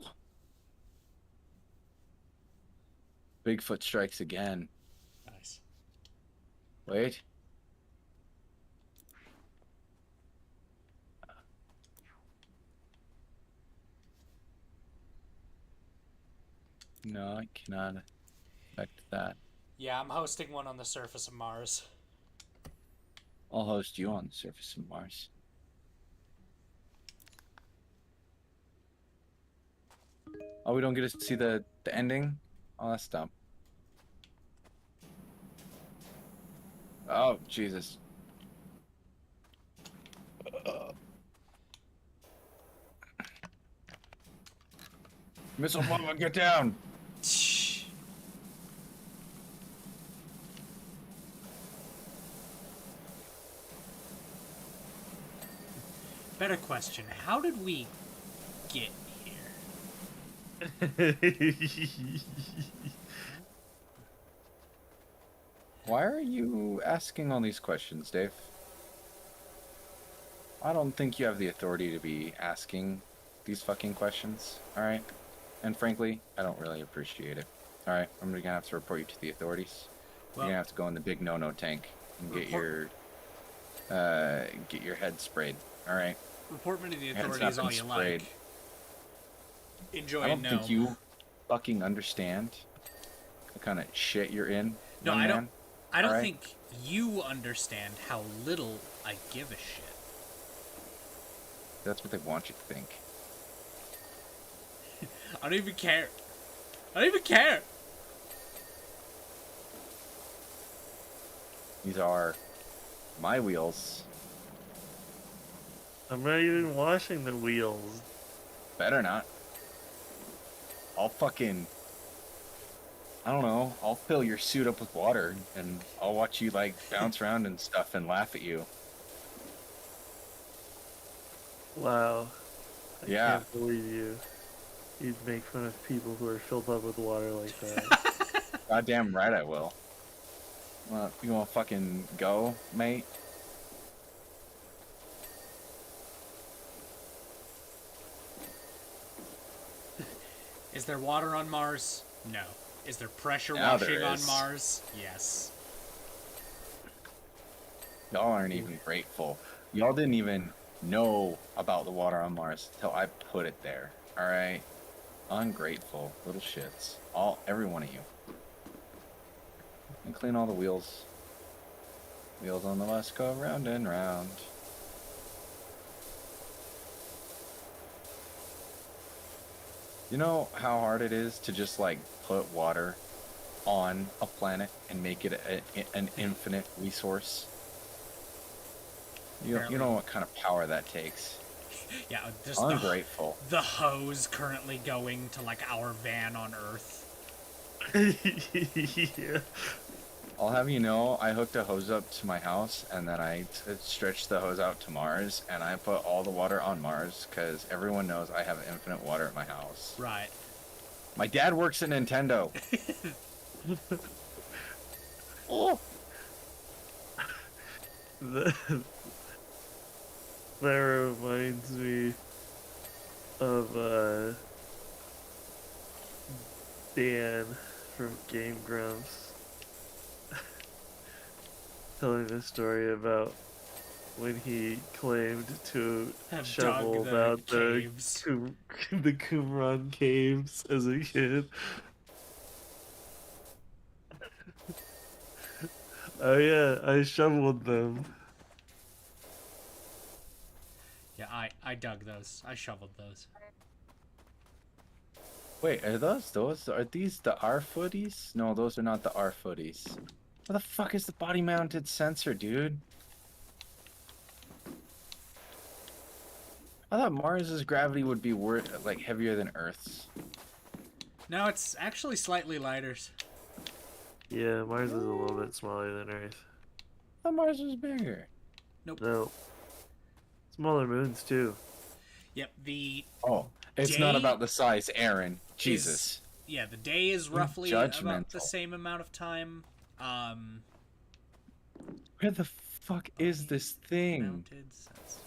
Bigfoot strikes again. Nice. Wait. No, I cannot affect that. Yeah, I'm hosting one on the surface of Mars. I'll host you on the surface of Mars. Oh, we don't get to see the ending? Oh, that's dumb. Oh, Jesus. Missile Mama, get down! Better question, how did we get here? Why are you asking all these questions, Dave? I don't think you have the authority to be asking these fucking questions, alright? And frankly, I don't really appreciate it. Alright, I'm gonna have to report you to the authorities. Well, You're gonna have to go in the big no-no tank and get your head sprayed, alright? report me to the Heads up authorities all and you sprayed. like. Enjoy I don't no. think you fucking understand the kind of shit you're in. No, young I man. I don't Alright? think you understand how little I give a shit. That's what they want you to think. I don't even care. I don't even care. These are my wheels. I'm not even washing the wheels. Better not. I'll fucking... I don't know. I'll fill your suit up with water and I'll watch you like bounce around and stuff and laugh at you. Wow. I Yeah. can't believe you. You'd make fun of people who are filled up with water like that. Goddamn right I will. You wanna fucking go, mate? Is there water on Mars? No. Is there pressure Now washing there on is. Mars? Yes. Y'all aren't even grateful. Y'all didn't even know about the water on Mars till I put it there. All right, ungrateful little shits. Every one of you. And clean all the wheels. Wheels on the bus go round and round. You know how hard it is to just like put water on a planet and make it an infinite resource? You Apparently. know what kind of power that takes. Yeah, just Ungrateful. the hose currently going to like our van on Earth. Yeah. I'll have you know, I hooked a hose up to my house, and then I stretched the hose out to Mars, and I put all the water on Mars, because everyone knows I have infinite water at my house. Right. My dad works at Nintendo. Oh! That reminds me of Dan from Game Grumps telling a story about when he claimed to Have shovel dug the out caves. the Qumran caves as a kid. Oh yeah, I shoveled them. Yeah, I dug those. I shoveled those. Wait, are these the R footies? No, those are not the R footies. What the fuck is the body mounted sensor, dude? I thought Mars's gravity would be like heavier than Earth's. No, it's actually slightly lighter. Yeah, Mars is a little bit smaller than Earth. I thought Mars was bigger. No. Smaller moons too. Yep, the Oh, it's Day not about the size, Aaron. Jesus. yeah, the day is roughly about the Judgmental. same amount of time. Where the fuck is this thing? Mounted sensor.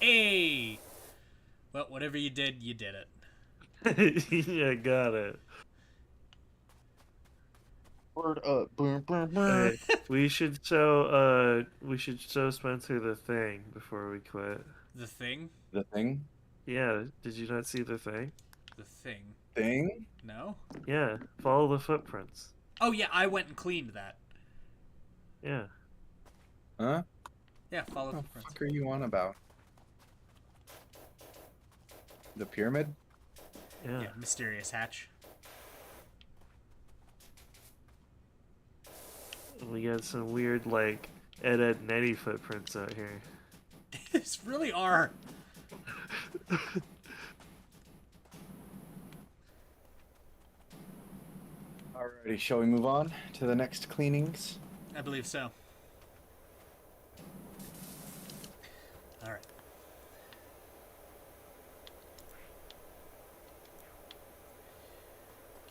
Hey! Well, whatever you did it. Yeah, got it. Word up. Boom, boom, boom. Okay, we should show Spencer the thing before we quit. The thing? The thing? Yeah, did you not see the thing? The thing. Thing? No? Yeah, follow the footprints. Oh yeah, I went and cleaned that. Yeah. Huh? Yeah, follow What the the footprints. fuck are you on about? The pyramid? Yeah. Yeah, mysterious hatch. We got some weird like Ed and Eddie footprints out here. These really are. Alrighty, shall we move on to the next cleanings? I believe so. Alright.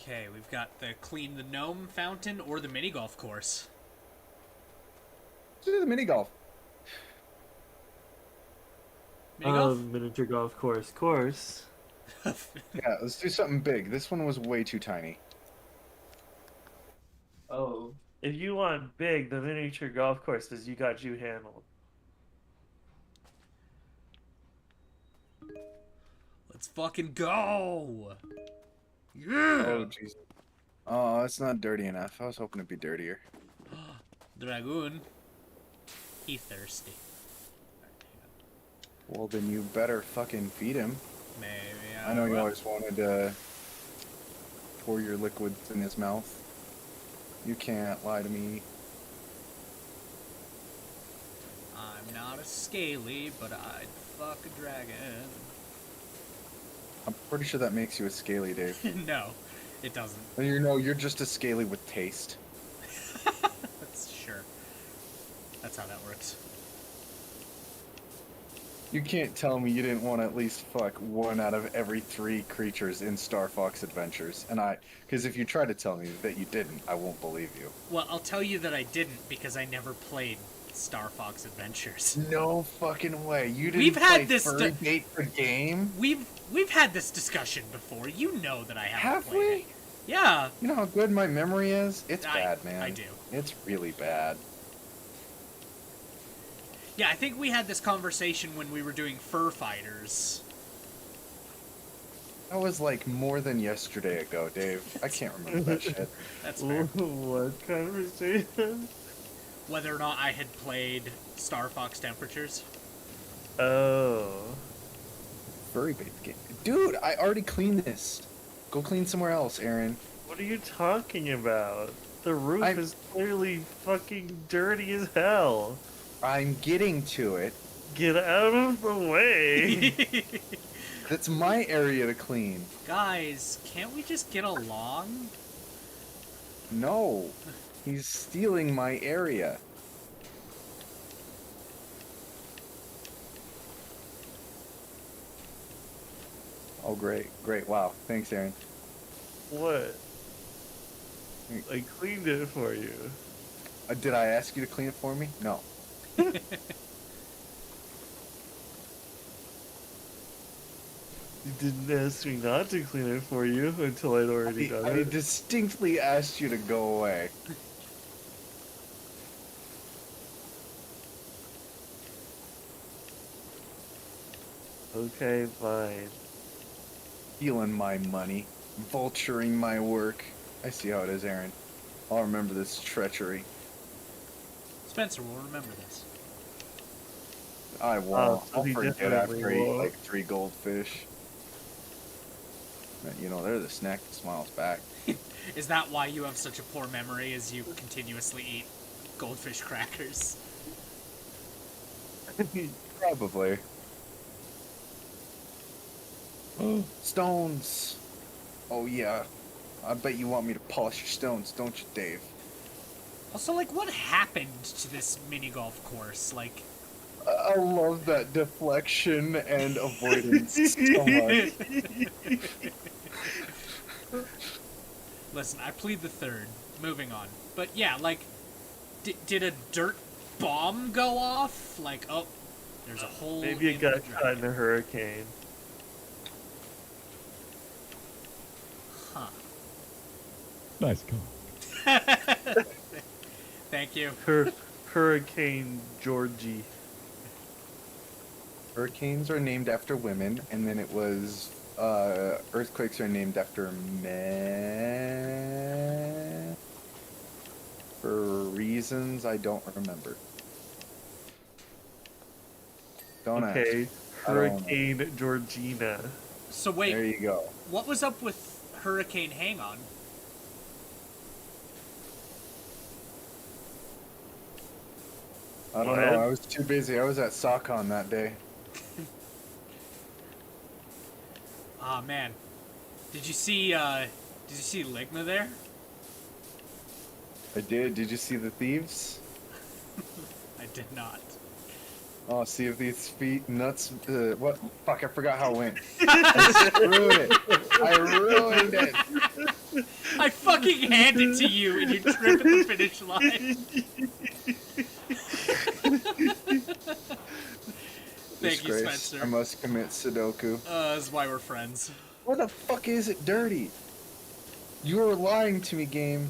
Okay, we've got the clean the gnome fountain or the mini golf course. Let's do the mini golf. Mini golf? Miniature golf course. Yeah, let's do something big. This one was way too tiny. Oh. If you want big, the miniature golf course is you got you handled. Let's fucking go! Oh, Yeah! jeez. Oh, it's not dirty enough. I was hoping it'd be dirtier. Dragoon. He thirsty. Well, then you better fucking feed him. Maybe I know you will. always wanted to pour your liquids in his mouth. You can't lie to me. I'm not a scaly, but I'd fuck a dragon. I'm pretty sure that makes you a scaly, Dave. No, it doesn't. And you're just a scaly with taste. That's sure. That's how that works. You can't tell me you didn't want to at least fuck one out of every 3 creatures in Star Fox Adventures. Because if you try to tell me that you didn't, I won't believe you. Well, I'll tell you that I didn't because I never played Star Fox Adventures. No fucking way. You didn't We've had play this furry bait for game? We've had this discussion before. You know that I haven't Have played we? it. Yeah. You know how good my memory is? It's bad, man. I do. It's really bad. Yeah, I think we had this conversation when we were doing Fur Fighters. That was like more than yesterday ago, Dave. I can't remember that shit. That's fair. What conversation? Whether or not I had played Star Fox Temperatures. Oh. Furry bait game. Dude, I already cleaned this. Go clean somewhere else, Aaron. What are you talking about? The roof I'm- is clearly fucking dirty as hell. I'm getting to it. Get out of the way. That's my area to clean. Guys, can't we just get along? No. He's stealing my area. Oh, great. Great. Wow. Thanks, Aaron. What? I cleaned it for you. Did I ask you to clean it for me? No. You didn't ask me not to clean it for you until I'd already done I it. distinctly asked you to go away. Okay, fine. Stealing my money. Vulturing my work. I see how it is, Aaron. I'll remember this treachery. Spencer will remember this. I won't. so I'll he forget definitely after I eat won't. like 3 goldfish. Man, you know, they're the snack that smiles back. Is that why you have such a poor memory as you continuously eat goldfish crackers? Probably. Stones! Oh yeah. I bet you want me to polish your stones, don't you, Dave? Also, like, what happened to this mini golf course? Like, I love that deflection and avoidance so much. listen, I plead the third. Moving on. But yeah, like, did a dirt bomb go off? Like, oh, there's a hole. Maybe it in got the caught dragon. in a hurricane. Huh. Nice call. Thank you. Hurricane Georgie. Hurricanes are named after women, and then it was earthquakes are named after men for reasons I don't remember. Don't Okay, ask. I don't know. Hurricane Georgina. So There wait, you go. what was up with Hurricane Hang On? I don't What? know. I was too busy. I was at SockCon that day. Ah man, did you see Ligma there? I did. Did you see the thieves? I did not. Oh, see if these feet nuts. What? Fuck! I forgot how it went. I screwed it. I ruined it. I fucking hand it to you and you trip at the finish line. Thank you, Disgrace. Spencer. I must commit Sudoku. That's why we're friends. Why the fuck is it dirty? You were lying to me, game.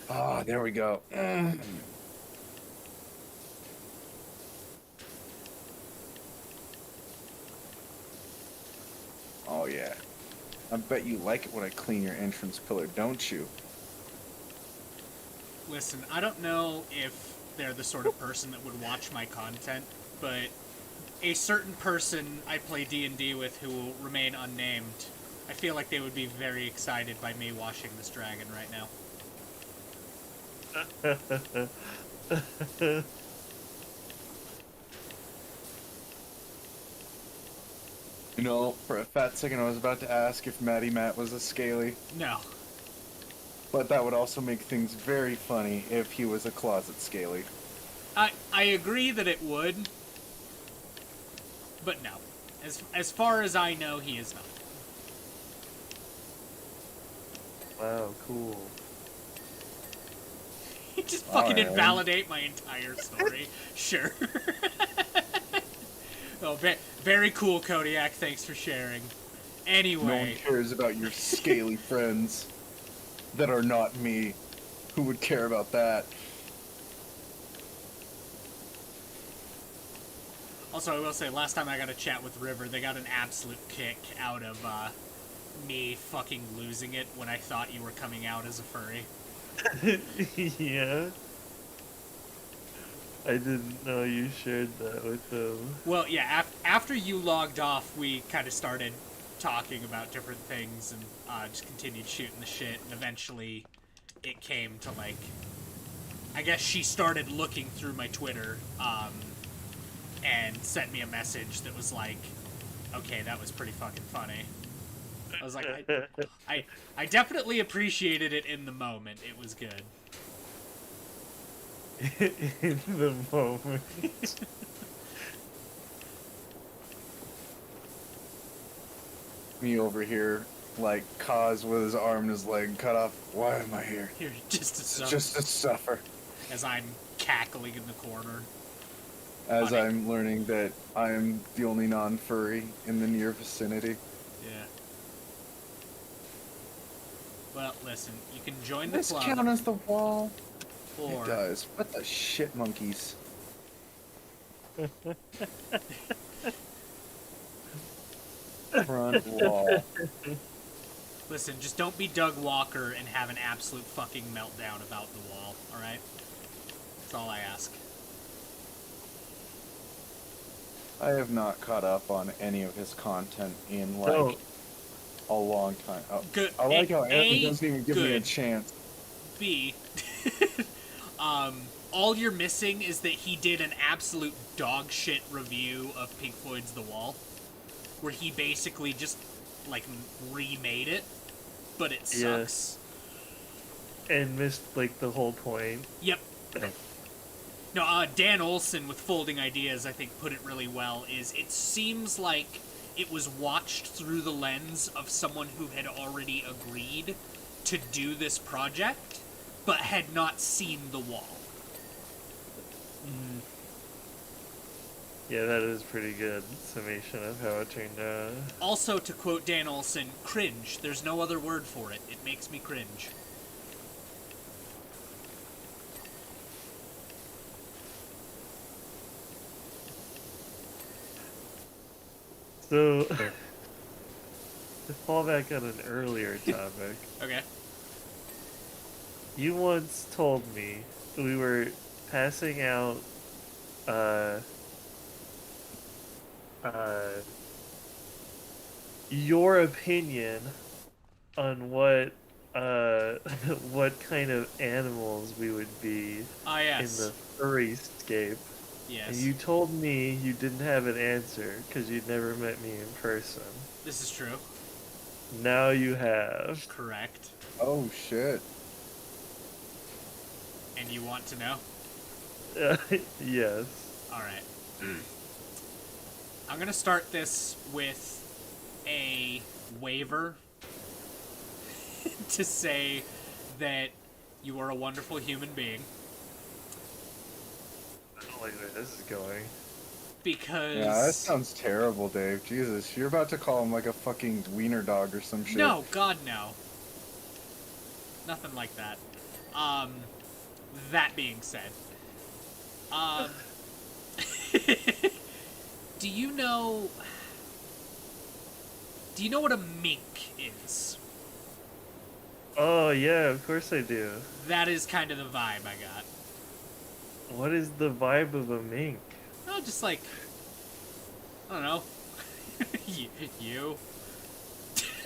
Ah, there we go. Oh yeah. I bet you like it when I clean your entrance pillar, don't you? Listen, I don't know if they're the sort of person that would watch my content, but a certain person I play D&D with who will remain unnamed, I feel like they would be very excited by me washing this dragon right now. You know, for a fat second I was about to ask if Matty Matt was a scaly, No. but that would also make things very funny if he was a closet scaly. I agree that it would, but no. As far as I know, he is not. Wow, cool. Just fucking Alright. invalidate my entire story. Sure. Oh, very cool, Kodiak. Thanks for sharing. No one Anyway, cares about your scaly friends that are not me. Who would care about that? also I will say, last time I got a chat with River, they got an absolute kick out of me fucking losing it when I thought you were coming out as a furry. Yeah. I didn't know you shared that with them. Well, yeah, after you logged off, we kind of started talking about different things and just continued shooting the shit, and eventually it came to, like, I guess she started looking through my Twitter and sent me a message that was like, okay, that was pretty fucking funny. I was like, I definitely appreciated it in the moment. It was good. In the moment. Me over here, like, Kaz with his arm and his leg cut off. Why am I here? You're just a suffer, Just to suffer. as I'm cackling in the corner. As Funny. I'm learning that I am the only non-furry in the near vicinity. Yeah. Well, listen, you can join the Does this club, count as the wall? or It does. What the shit monkeys? Front wall. listen, just don't be Doug Walker and have an absolute fucking meltdown about the wall, alright? That's all I ask. I have not caught up on any of his content in like Oh. a long time. Oh, Good. I like how Anthony A, doesn't even give me a good. chance. B, all you're missing is that he did an absolute dog shit review of Pink Floyd's The Wall, where he basically just, like, remade it, but it Yeah. sucks. And missed, like, the whole point. Yep. No, Dan Olson with Folding Ideas, I think, put it really well, is it seems like it was watched through the lens of someone who had already agreed to do this project, but had not seen The Wall. Yeah, that is pretty good summation of how it turned out. Also, to quote Dan Olson, cringe. There's no other word for it. It makes me cringe. So, to fall back on an earlier topic, Okay. you once told me we were passing out your opinion on what what kind of animals we would be Ah, yes. in the furry scape. Yes. And you told me you didn't have an answer because you'd never met me in person. This is true. Now you have. Correct. Oh shit. And you want to know? Yes. Alright. I'm gonna start this with a waiver to say that you are a wonderful human being, I don't like where this is going. because... Yeah, that sounds terrible, Dave. Jesus, you're about to call him like a fucking wiener dog or some shit. No, God, no. Nothing like that. That being said, do you know what a mink is? Oh yeah, of course I do. That is kind of the vibe I got. What is the vibe of a mink? Oh, just like, I don't know. you.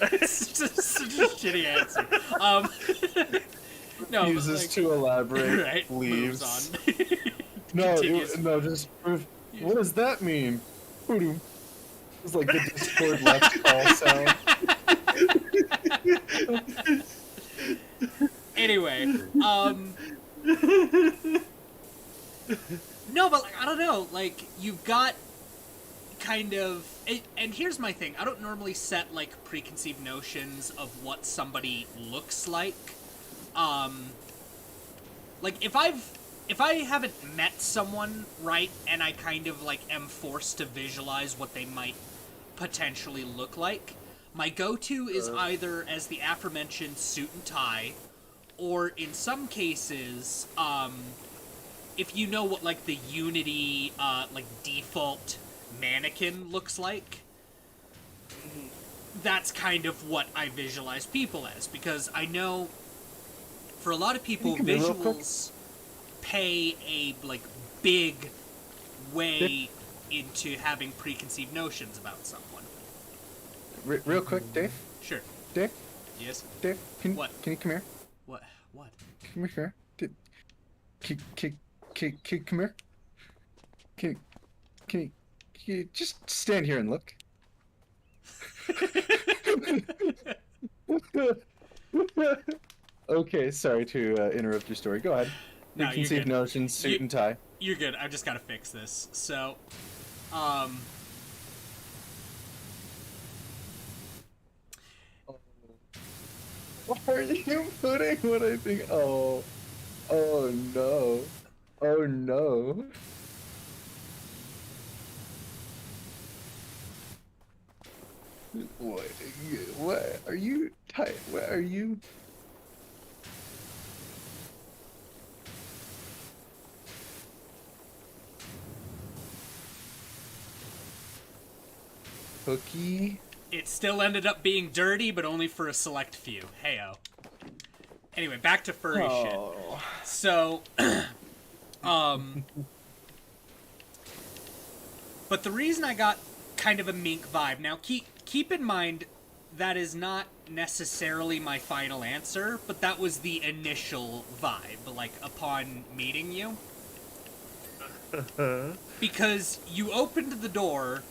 It's just such a shitty answer. No, but, Uses like, to elaborate. right, Leaves. moves on. No, Continues. no, just what does that mean? Hoodoo. It's like the Discord left call sound. Anyway, no, but like, I don't know, like, you've got kind of, and here's my thing, I don't normally set like preconceived notions of what somebody looks like, like if I haven't met someone, right, and I kind of like am forced to visualize what they might potentially look like, my go-to is either as the aforementioned suit and tie, or in some cases, if you know what like the Unity like default mannequin looks like, that's kind of what I visualize people as, because I know for a lot of people Can you come here real quick? visuals pay a like big way into having preconceived notions about someone. Real quick, Dave. Sure. Dave. Yes. Dave. What? Can you come here? What? Come here. Come here. Can you just stand here and look? Okay, sorry to interrupt your story. Go ahead. No, you're Preconceived good. notions, suit You- and tie. You're good. I've just got to fix this. So, Why are you putting what I think? Oh no. Oh no. What? What are you? What are you? Cookie. it still ended up being dirty, but only for a select few. Heyo. Anyway, back to furry shit. Oh. So, but the reason I got kind of a mink vibe, now keep in mind that is not necessarily my final answer, but that was the initial vibe, like, upon meeting you. Because you opened the door,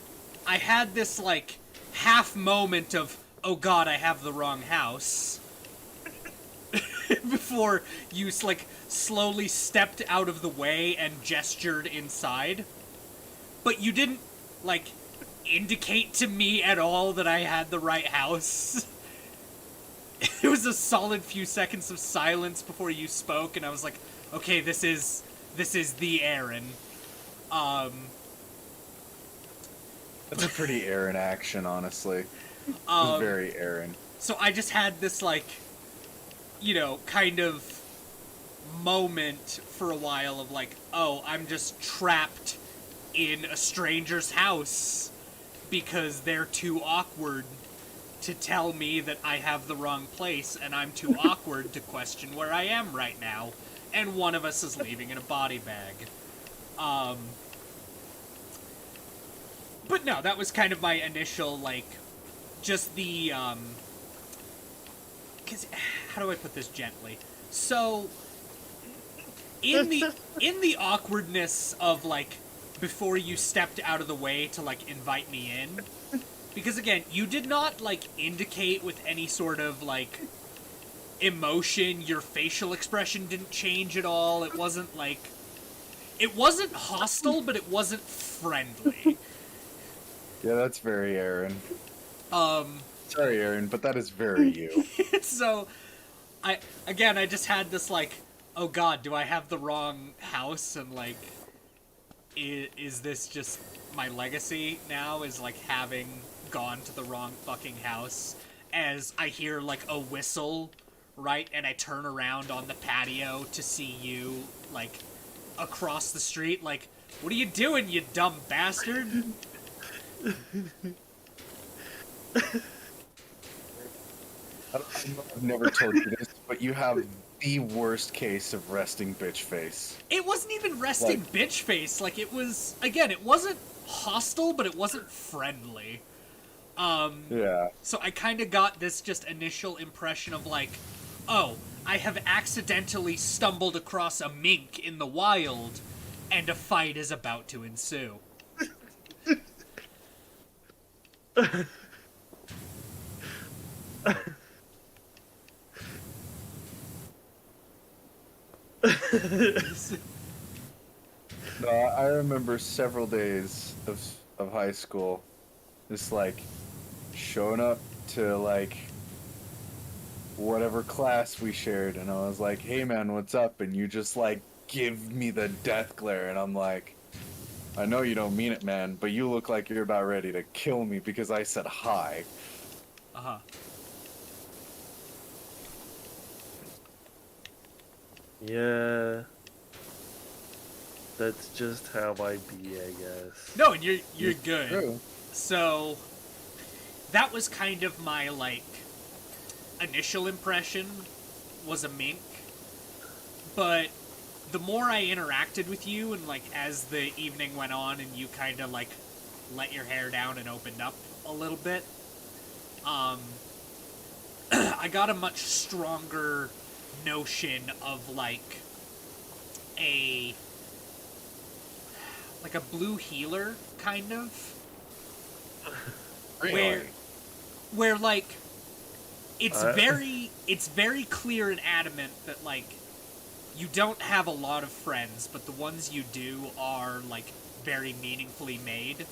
I had this, like, half moment of, oh god, I have the wrong house. Before you, like, slowly stepped out of the way and gestured inside. But you didn't, like, indicate to me at all that I had the right house. It was a solid few seconds of silence before you spoke, and I was like, okay, this is the Aaron. That's a pretty Aaron action, honestly. It was very Aaron. So I just had this, like, you know, kind of moment for a while of like, oh, I'm just trapped in a stranger's house because they're too awkward to tell me that I have the wrong place, and I'm too awkward to question where I am right now, and one of us is leaving in a body bag. But no, that was kind of my initial, like, just the, because, how do I put this gently? So, in the awkwardness of, like, before you stepped out of the way to, like, invite me in, because, again, you did not, like, indicate with any sort of, like, emotion, your facial expression didn't change at all, it wasn't, like, it wasn't hostile, but it wasn't friendly. Yeah, that's very Aaron. Sorry, Aaron, but that is very you. So, I just had this, like, oh god, do I have the wrong house? And, like, is this just my legacy now, is, like, having gone to the wrong fucking house? As I hear, like, a whistle, right? And I turn around on the patio to see you, like, across the street, like, what are you doing, you dumb bastard? I've never told you this, but you have the worst case of resting bitch face. It wasn't even resting bitch face. Like, it was, again, it wasn't hostile, but it wasn't friendly. Yeah. So I kind of got this just initial impression of, like, oh, I have accidentally stumbled across a mink in the wild, and a fight is about to ensue. No, I remember several days of high school, just like showing up to like whatever class we shared, and I was like, "Hey man, what's up?" And you just like give me the death glare, and I'm like, "I know you don't mean it, man, but you look like you're about ready to kill me because I said hi." Uh-huh. Yeah. That's just how I be, I guess. No, and you're good. True. So that was kind of my like initial impression was a mink, but the more I interacted with you and like as the evening went on and you kind of like let your hair down and opened up a little bit, I got a much stronger notion of like a blue healer kind of Really? where like it's Uh. very clear and adamant that like you don't have a lot of friends, but the ones you do are like very meaningfully made,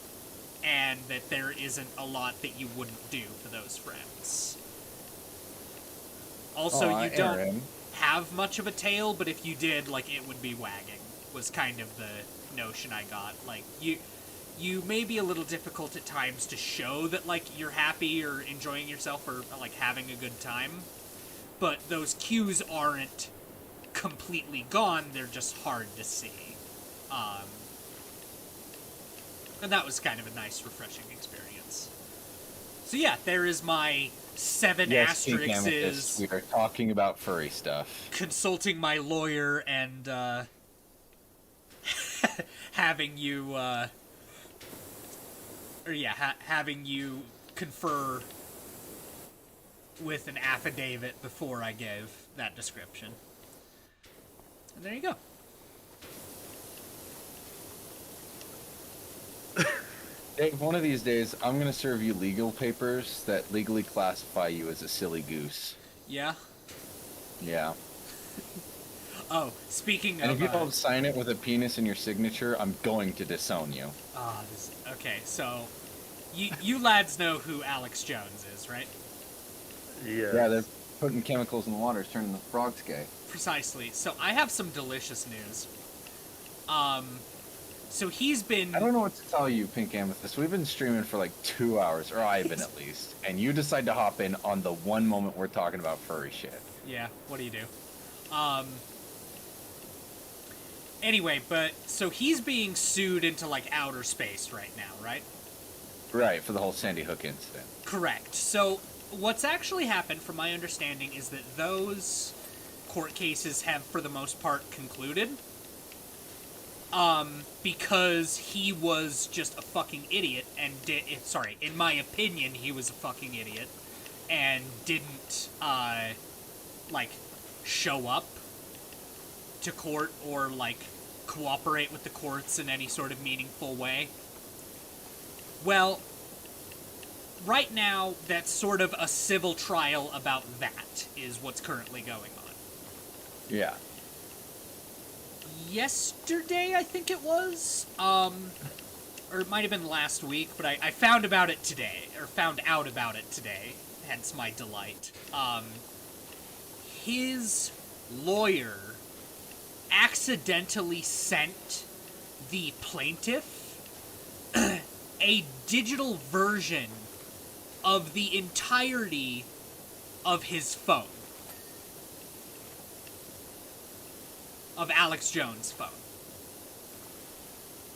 and that there isn't a lot that you wouldn't do for those friends. Also, Aw, you don't Aaron. have much of a tail, but if you did, like, it would be wagging, was kind of the notion I got. Like, you may be a little difficult at times to show that, like, you're happy or enjoying yourself or, like, having a good time, but those cues aren't completely gone, they're just hard to see. And that was kind of a nice, refreshing experience. So yeah, there is my 7 Yes, Pink Amethyst, asterisks, we are talking about furry stuff. consulting my lawyer and having you having you confer with an affidavit before I gave that description. And there you go. Dave, one of these days, I'm gonna serve you legal papers that legally classify you as a silly goose. Yeah. Yeah. Oh, speaking And of if you don't sign it with a penis in your signature, I'm going to disown you. okay, so you lads know who Alex Jones is, right? Yeah. Yeah, they're putting chemicals in the water, turning the frogs gay. Precisely. So I have some delicious news. So he's been... I don't know what to tell you, Pink Amethyst. We've been streaming for like 2 hours, or I've been at least, and you decide to hop in on the one moment we're talking about furry shit. Yeah, what do you do? Anyway, but, so he's being sued into, like, outer space right now, right? Right, for the whole Sandy Hook incident. Correct. So, what's actually happened, from my understanding, is that those court cases have, for the most part, concluded. Because he was just a fucking idiot, and in my opinion, he was a fucking idiot, and didn't, like, show up to court or, like, cooperate with the courts in any sort of meaningful way. Well, right now, that's sort of a civil trial about that, is what's currently going on. Yeah. Yesterday, I think it was, or it might have been last week, but I found out about it today, hence my delight. His lawyer accidentally sent the plaintiff a digital version of the entirety of his phone. Of Alex Jones' phone.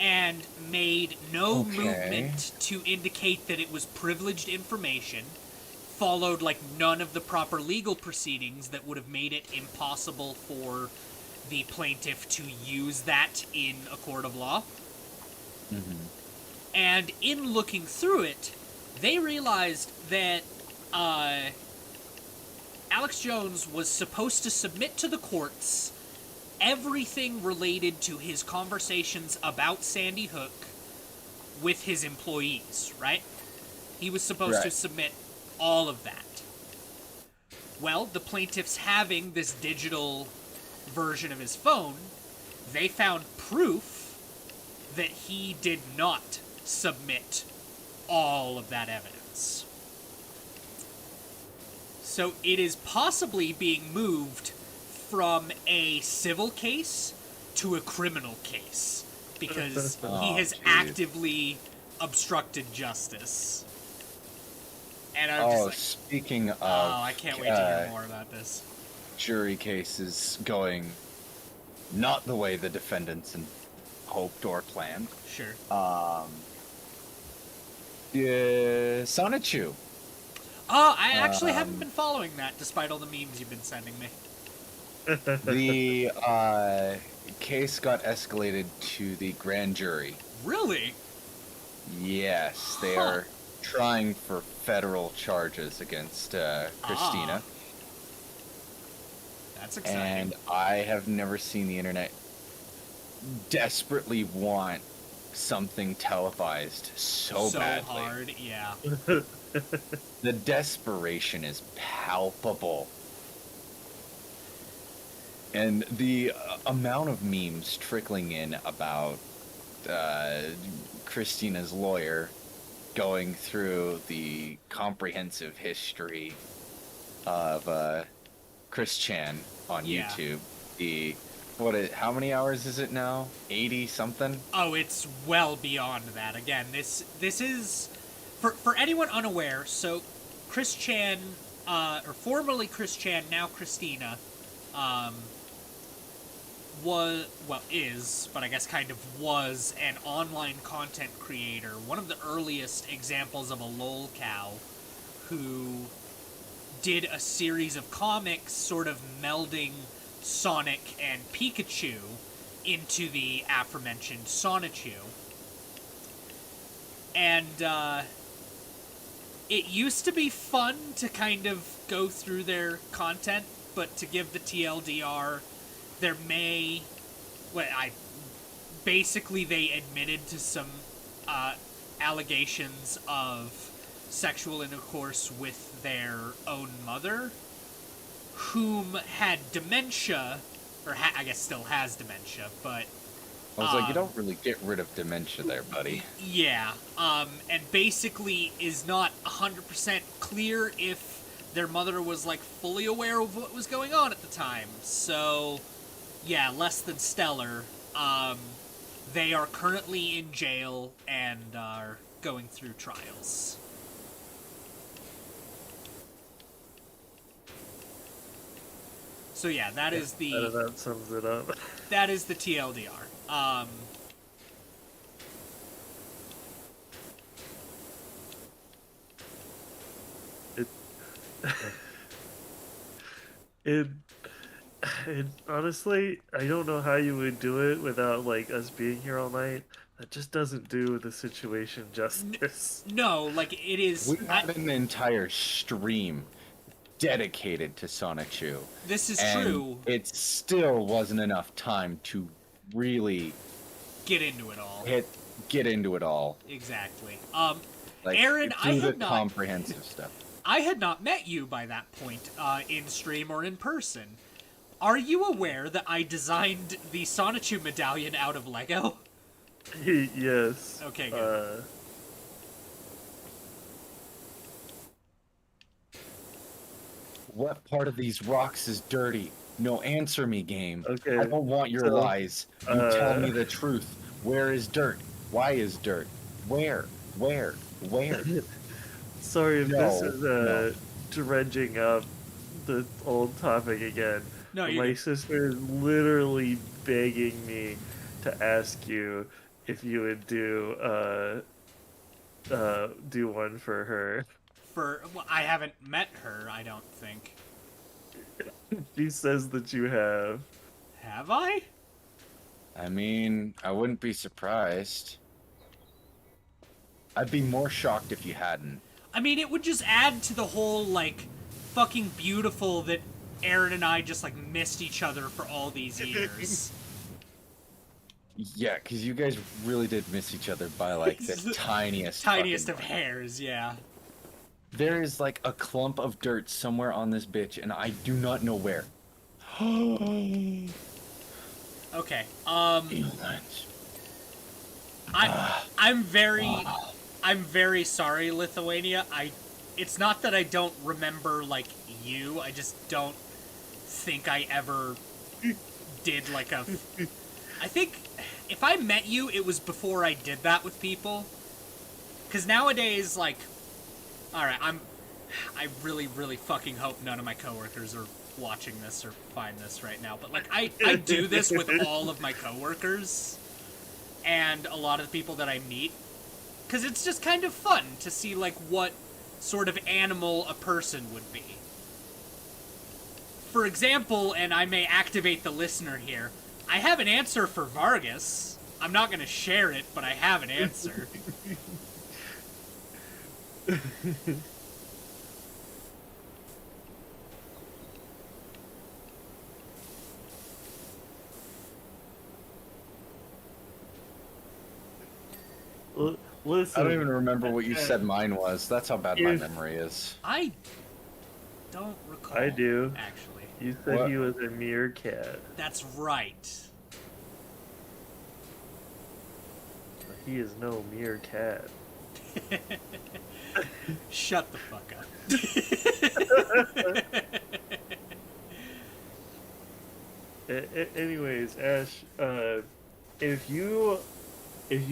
And made no movement to indicate that it was privileged information, followed like none of the proper legal proceedings that would have made it impossible for the plaintiff to use that in a court of law. Mm-hmm. And in looking through it, they realized that Alex Jones was supposed to submit to the courts everything related to his conversations about Sandy Hook with his employees, right? He was supposed to submit all of that. Well, the plaintiff's having this digital version of his phone, they found proof that he did not submit all of that evidence. So it is possibly being moved from a civil case to a criminal case because he Oh, has geez. actively obstructed justice. And I'm just Oh, like, speaking of, oh, I can't wait to hear more about this. jury cases going not the way the defendants hoped or planned. Sure. Sonichu. I actually haven't been following that, despite all the memes you've been sending me. The case got escalated to the grand jury. Really? Yes, they Huh. are trying for federal charges against Christina. That's exciting. And I have never seen the internet desperately want something televised so badly. hard, yeah. The desperation is palpable. And the amount of memes trickling in about Christina's lawyer going through the comprehensive history of Chris Chan on Yeah. YouTube. How many hours is it now? 80 something? Oh, it's well beyond that. Again, this is for anyone unaware. So, Chris Chan, or formerly Chris Chan, now Christina, is, but I guess kind of was an online content creator. One of the earliest examples of a lol cow, who did a series of comics, sort of melding Sonic and Pikachu into the aforementioned Sonichu. And it used to be fun to kind of go through their content, but to give the TLDR, they admitted to some allegations of sexual intercourse with their own mother, whom had dementia, or I guess still has dementia, but... I was like, you don't really get rid of dementia there, buddy. Yeah, and basically is not 100% clear if their mother was, like, fully aware of what was going on at the time. So, yeah, less than stellar. They are currently in jail and are going through trials. So yeah, that is That sums it up. that is the TLDR. It honestly, I don't know how you would do it without like us being here all night. That just doesn't do the situation justice. No, like it is. We had an entire stream dedicated to Sonichu. This is and true. It still wasn't enough time to really Get into it all. get into it all. Exactly. Like, Aaron, do I the had not. comprehensive stuff. I had not met you by that point, in stream or in person. Are you aware that I designed the Sonichu medallion out of Lego? Yes. Okay, good. What part of these rocks is dirty? No, answer me, game. Okay, I don't want your so, lies. You tell me the truth. Where is dirt? Why is dirt? Where? Where? Sorry if No, this is no. dredging up the old topic again. No, but you're my good. sister is literally begging me to ask you if you would do one for her. Well, I haven't met her, I don't think. She says that you have. Have I? I mean, I wouldn't be surprised. I'd be more shocked if you hadn't. I mean, it would just add to the whole, like, fucking beautiful that Aaron and I just, like, missed each other for all these years. Yeah, because you guys really did miss each other by, like, the tiniest Tiniest of fucking- hairs, yeah. There is, like, a clump of dirt somewhere on this bitch, and I do not know where. Okay, I'm very sorry, Lithuania. it's not that I don't remember, like, you. I just don't think I ever did, like, a... I think if I met you, it was before I did that with people. Because nowadays, like... Alright, I really, really fucking hope none of my coworkers are watching this or find this right now. But, like, I do this with all of my coworkers and a lot of the people that I meet. Because it's just kind of fun to see, like, what sort of animal a person would be. For example, and I may activate the listener here, I have an answer for Vargas. I'm not going to share it, but I have an answer. Listen, I don't even remember what you said mine was. That's how bad my If- memory is. I don't recall. I do. Actually. You said What? he was a meerkat. That's right. He is no meerkat. Shut the fuck up. Anyways, Ash, if you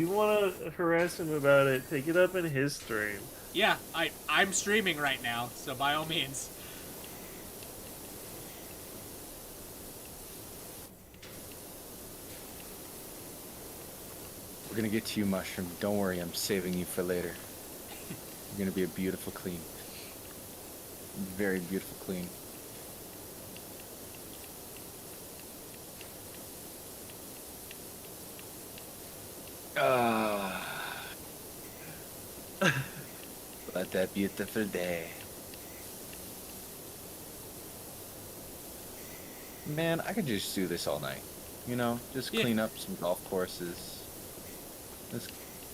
want to harass him about it, take it up in his stream. Yeah, I'm streaming right now, so by all means. We're gonna get to you, Mushroom. Don't worry, I'm saving you for later. You're gonna be a beautiful queen. Very beautiful queen. Let that beautiful day. Man, I could just do this all night. You know, just Yeah. clean up some golf courses. Just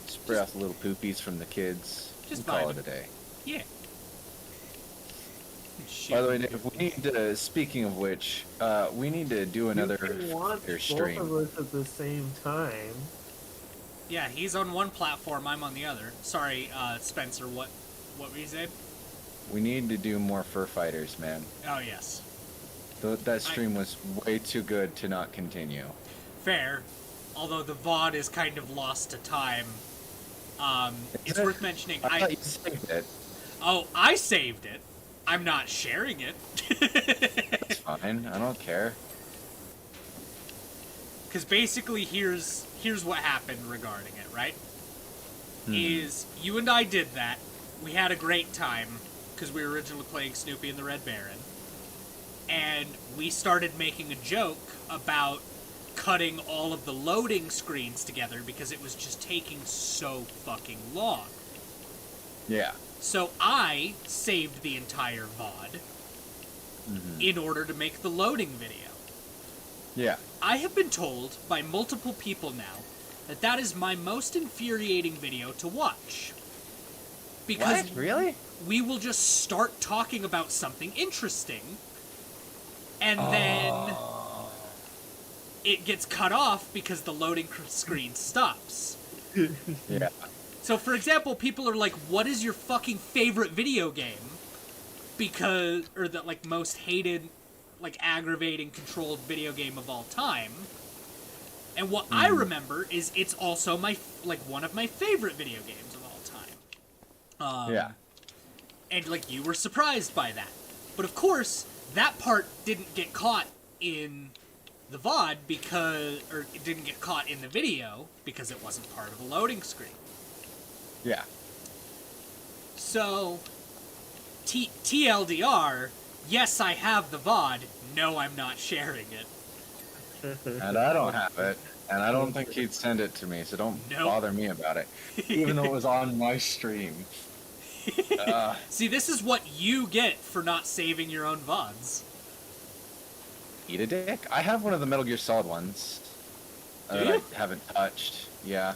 spray off the little poopies from the kids. Just and call vibing. it a day. Yeah. Shit. By the way, Dave, we need to, speaking of which, we need to do another You can watch their both stream. of us at the same time. Yeah, he's on one platform, I'm on the other. Sorry, Spencer, what were you saying? We need to do more fur fighters, man. Oh, yes. That stream was way too good to not continue. Fair. Although the VOD is kind of lost to time. It's it? worth mentioning. I thought you saved it. Oh, I saved it. I'm not sharing it. It's fine. I don't care. Because basically, here's what happened regarding it, right? Is you and I did that. We had a great time because we were originally playing Snoopy and the Red Baron, and we started making a joke about cutting all of the loading screens together because it was just taking so fucking long. Yeah. So I saved the entire VOD in order to make the loading video. Yeah. I have been told by multiple people now that that is my most infuriating video to watch. Because What? Really? we will just start talking about something interesting, and then it gets cut off because the loading screen stops. Yeah. So, for example, people are like, what is your fucking favorite video game? Because, or the, like, most hated, like, aggravating, controlled video game of all time. And what I remember is it's also my, like, one of my favorite video games of all time. Yeah. And, like, you were surprised by that. But, of course, that part didn't get caught in the VOD because, or it didn't get caught in the video because it wasn't part of the loading screen. Yeah. So, TLDR, yes, I have the VOD. No, I'm not sharing it. And I don't have it. And I don't think he'd send it to me, so don't Nope. bother me about it. Even though it was on my stream. See, this is what you get for not saving your own VODs. Eat a dick. I have one of the Metal Gear Solid ones. Do That you? I haven't touched. Yeah,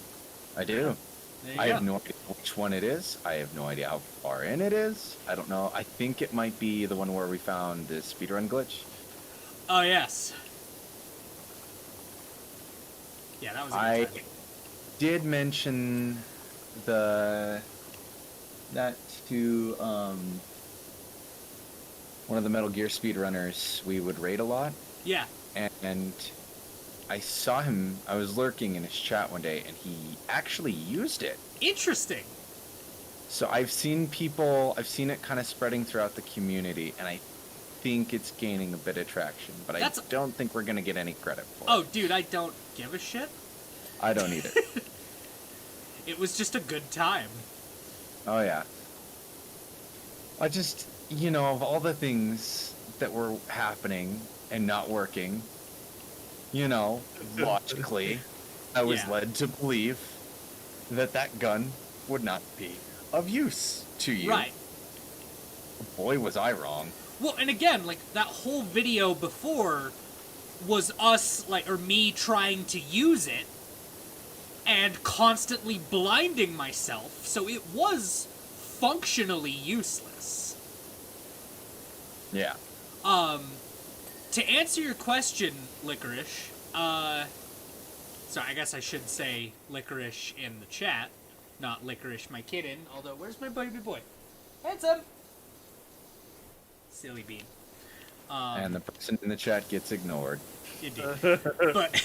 I do. There you I go. have no idea which one it is. I have no idea how far in it is. I don't know. I think it might be the one where we found the speedrun glitch. Oh, yes. Yeah, that was a good time. Did mention that to one of the Metal Gear speedrunners we would raid a lot, Yeah. and I saw him. I was lurking in his chat one day, and he actually used it. Interesting. So I've seen it kind of spreading throughout the community, and I think it's gaining a bit of traction, but I don't think we're gonna get any credit for it. Oh, dude, I don't give a shit. I don't either. It was just a good time. Oh yeah. I just, of all the things that were happening and not working, logically, I was Yeah. led to believe that gun would not be of use to you. Right. Boy, was I wrong. Well, and again, like, that whole video before was us, like, or me trying to use it and constantly blinding myself, so it was functionally useless. Yeah. To answer your question, Licorice, sorry, I guess I should say Licorice in the chat, not Licorice my kitten, although, where's my baby boy? Handsome! Silly bean. And the person in the chat gets ignored. Indeed. But,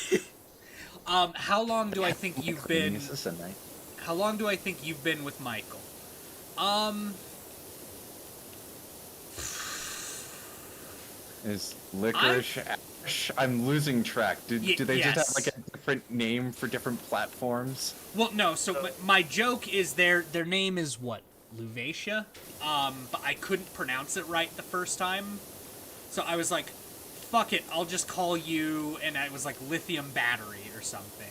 how long do I think you've been... Is this a night? How long do I think you've been with Michael? Is Licorice Ash? I'm losing track. Do they yes. just have like a different name for different platforms? Well, no, so my joke is their name is what? Luvacia? But I couldn't pronounce it right the first time. So I was like, fuck it, I'll just call you, and I was like lithium battery or something.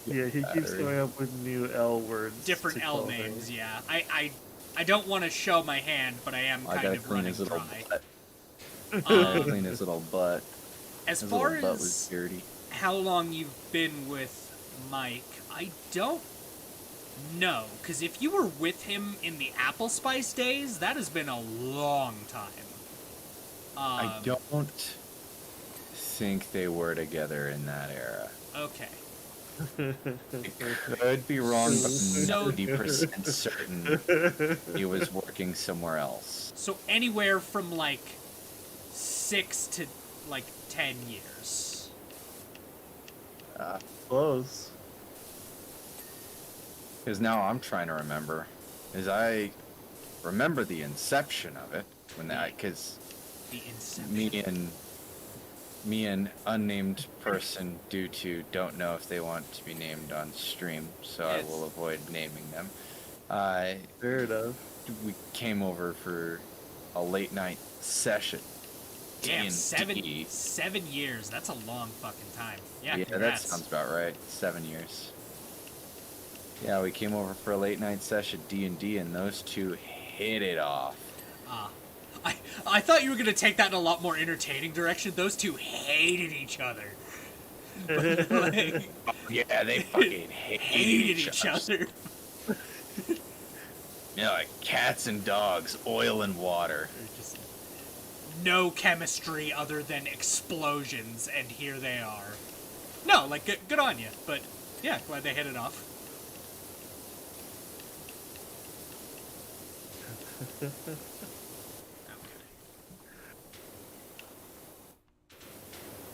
Yeah, he keeps coming up with new L words. Different to L call names, things. yeah. I don't want to show my hand, but I am I kind gotta of clean running his little dry. butt. I gotta clean his little butt. As His far little butt was as dirty. how long you've been with Mike, I don't know. Because if you were with him in the Apple Spice days, that has been a long time. I don't think they were together in that era. Okay. I could be wrong, but So- 90% certain he was working somewhere else. So anywhere from like 6 to like 10 years. Close. Because now I'm trying to remember. As I remember the inception of it, when that, because The inception. me and unnamed person due to don't know if they want to be named on stream, so Yes. I will avoid naming them. Fair enough. We came over for a late night session. Damn, D&D. 7 years. That's a long fucking time. Yeah, Yeah, that congrats. sounds about right. 7 years. Yeah, we came over for a late night session D&D, and those two hit it off. I thought you were gonna take that in a lot more entertaining direction. Those two hated each other. But, like, Yeah, they fucking hated each other. Yeah, like cats and dogs, oil and water. Just no chemistry other than explosions, and here they are. No, like, good on you, but yeah, glad they hit it off.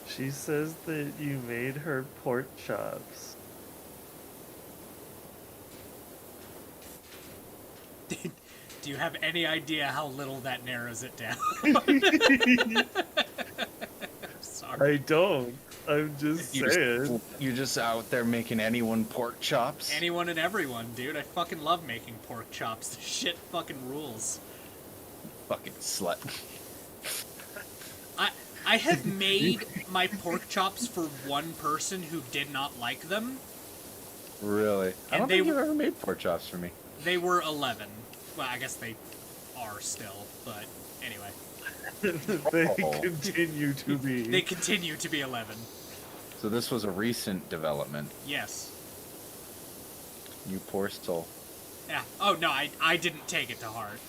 She says that you made her pork chops. Do you have any idea how little that narrows it down? Sorry. I don't. I'm just saying. You're just out there making anyone pork chops. Anyone and everyone, dude. I fucking love making pork chops. This shit fucking rules. Fucking slut. I have made my pork chops for one person who did not like them. Really? I And don't they think you've were- ever made pork chops for me. They were 11. Well, I guess they are still, but anyway. They Oh. continue to be. They continue to be 11. So this was a recent development. Yes. You poor soul. Yeah. Oh, no, I didn't take it to heart.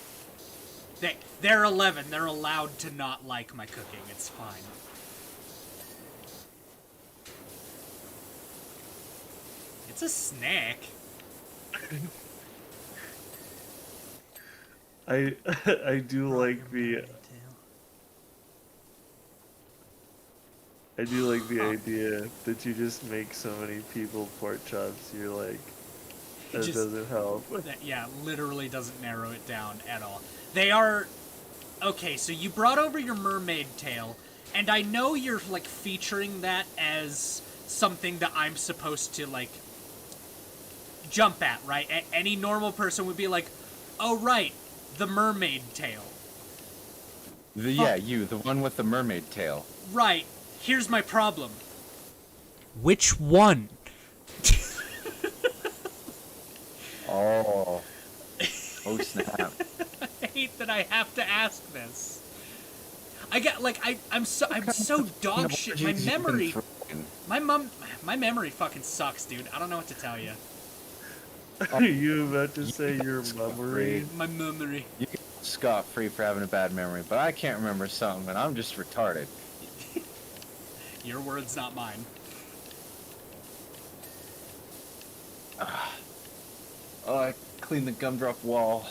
They're 11. They're allowed to not like my cooking. It's fine. It's a snack. I I do like the I do like the idea that you just make so many people pork chops. You're like, that Just- doesn't help. That, yeah, literally doesn't narrow it down at all. They are... Okay, so you brought over your mermaid tail, and I know you're, like, featuring that as something that I'm supposed to, like, jump at, right? Any normal person would be like, oh, right, the mermaid tail. Yeah, you, the one with the mermaid tail. Right, here's my problem. Which one? Oh. Oh, snap. I hate that I have to ask this. I get, like, I'm so dog shit. My memory... My memory fucking sucks, dude. I don't know what to tell you. Are you about to say your memory? My memory. You get scot-free for having a bad memory, but I can't remember something, and I'm just retarded. Your words, not mine. Oh, I cleaned the gumdrop wall.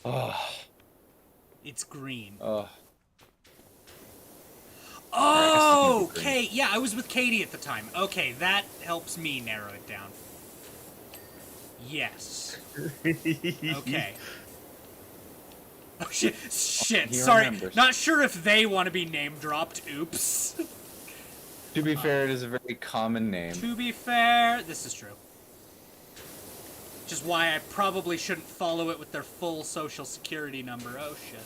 Oh, It's green. oh. Oh, green. okay. Yeah, I was with Katie at the time. Okay, that helps me narrow it down. Yes. Okay. Oh, shit. Shit. He Sorry. remembers. Not sure if they want to be name dropped. Oops. To be fair, it is a very common name. To be fair, this is true. Which is why I probably shouldn't follow it with their full social security number. Oh, shit.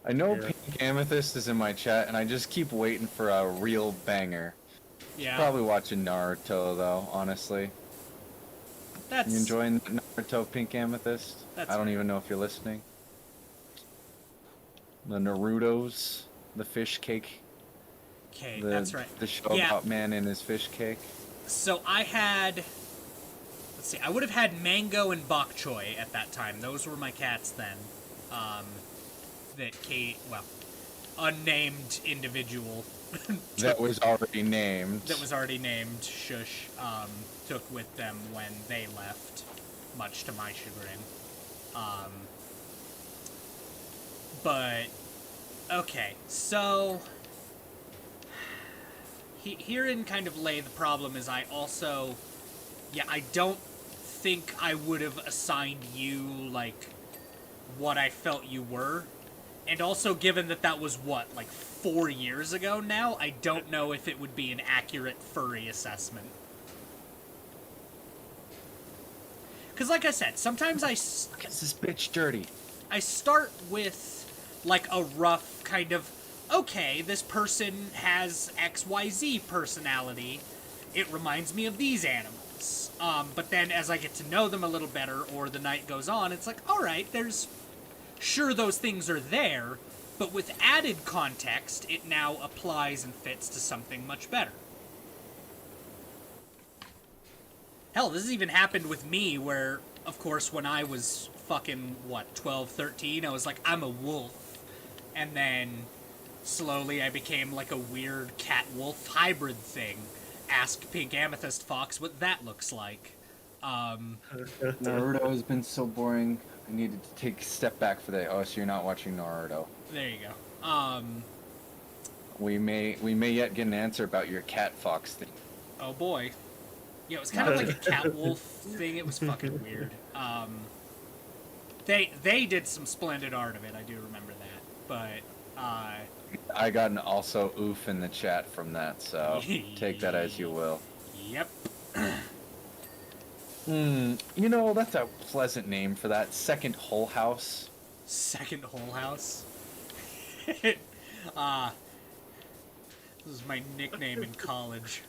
I know Yeah. Pink Amethyst is in my chat, and I just keep waiting for a real banger. Yeah. Probably watching Naruto, though, honestly. That's... You enjoying Naruto, Pink Amethyst? That's I don't fair. even know if you're listening. The Narutos, the fish cake. Okay, The, that's right. The show Yeah. about man and his fish cake. So I had... Let's see, I would have had Mango and Bok Choy at that time. Those were my cats then. That Kate... Well, unnamed individual That was already named. that was already named, Shush, took with them when they left, much to my chagrin. But, okay, so... Herein kind of lay the problem is I also... Yeah, I don't think I would have assigned you, like, what I felt you were. And also, given that that was, what, like 4 years ago now, I don't know if it would be an accurate furry assessment. Because, like I said, sometimes Is this bitch dirty? I start with, like, a rough kind of, okay, this person has XYZ personality. It reminds me of these animals. But then as I get to know them a little better, or the night goes on, it's like, alright, there's... Sure, those things are there, but with added context, it now applies and fits to something much better. Hell, this has even happened with me where, of course, when I was fucking, what, 12, 13, I was like, I'm a wolf. And then, slowly, I became like a weird cat-wolf hybrid thing. Ask Pink Amethyst Fox what that looks like. Naruto has been so boring. I needed to take a step back for that. Oh, so you're not watching Naruto. There you go. We may yet get an answer about your cat fox thing. Oh boy. Yeah, it was kind of like a cat-wolf thing. It was fucking weird. They did some splendid art of it, I do remember that. But, I got an also oof in the chat from that, so take that as you will. Yep. You know, that's a pleasant name for that. Second Whole House. Second Whole House. This is my nickname in college.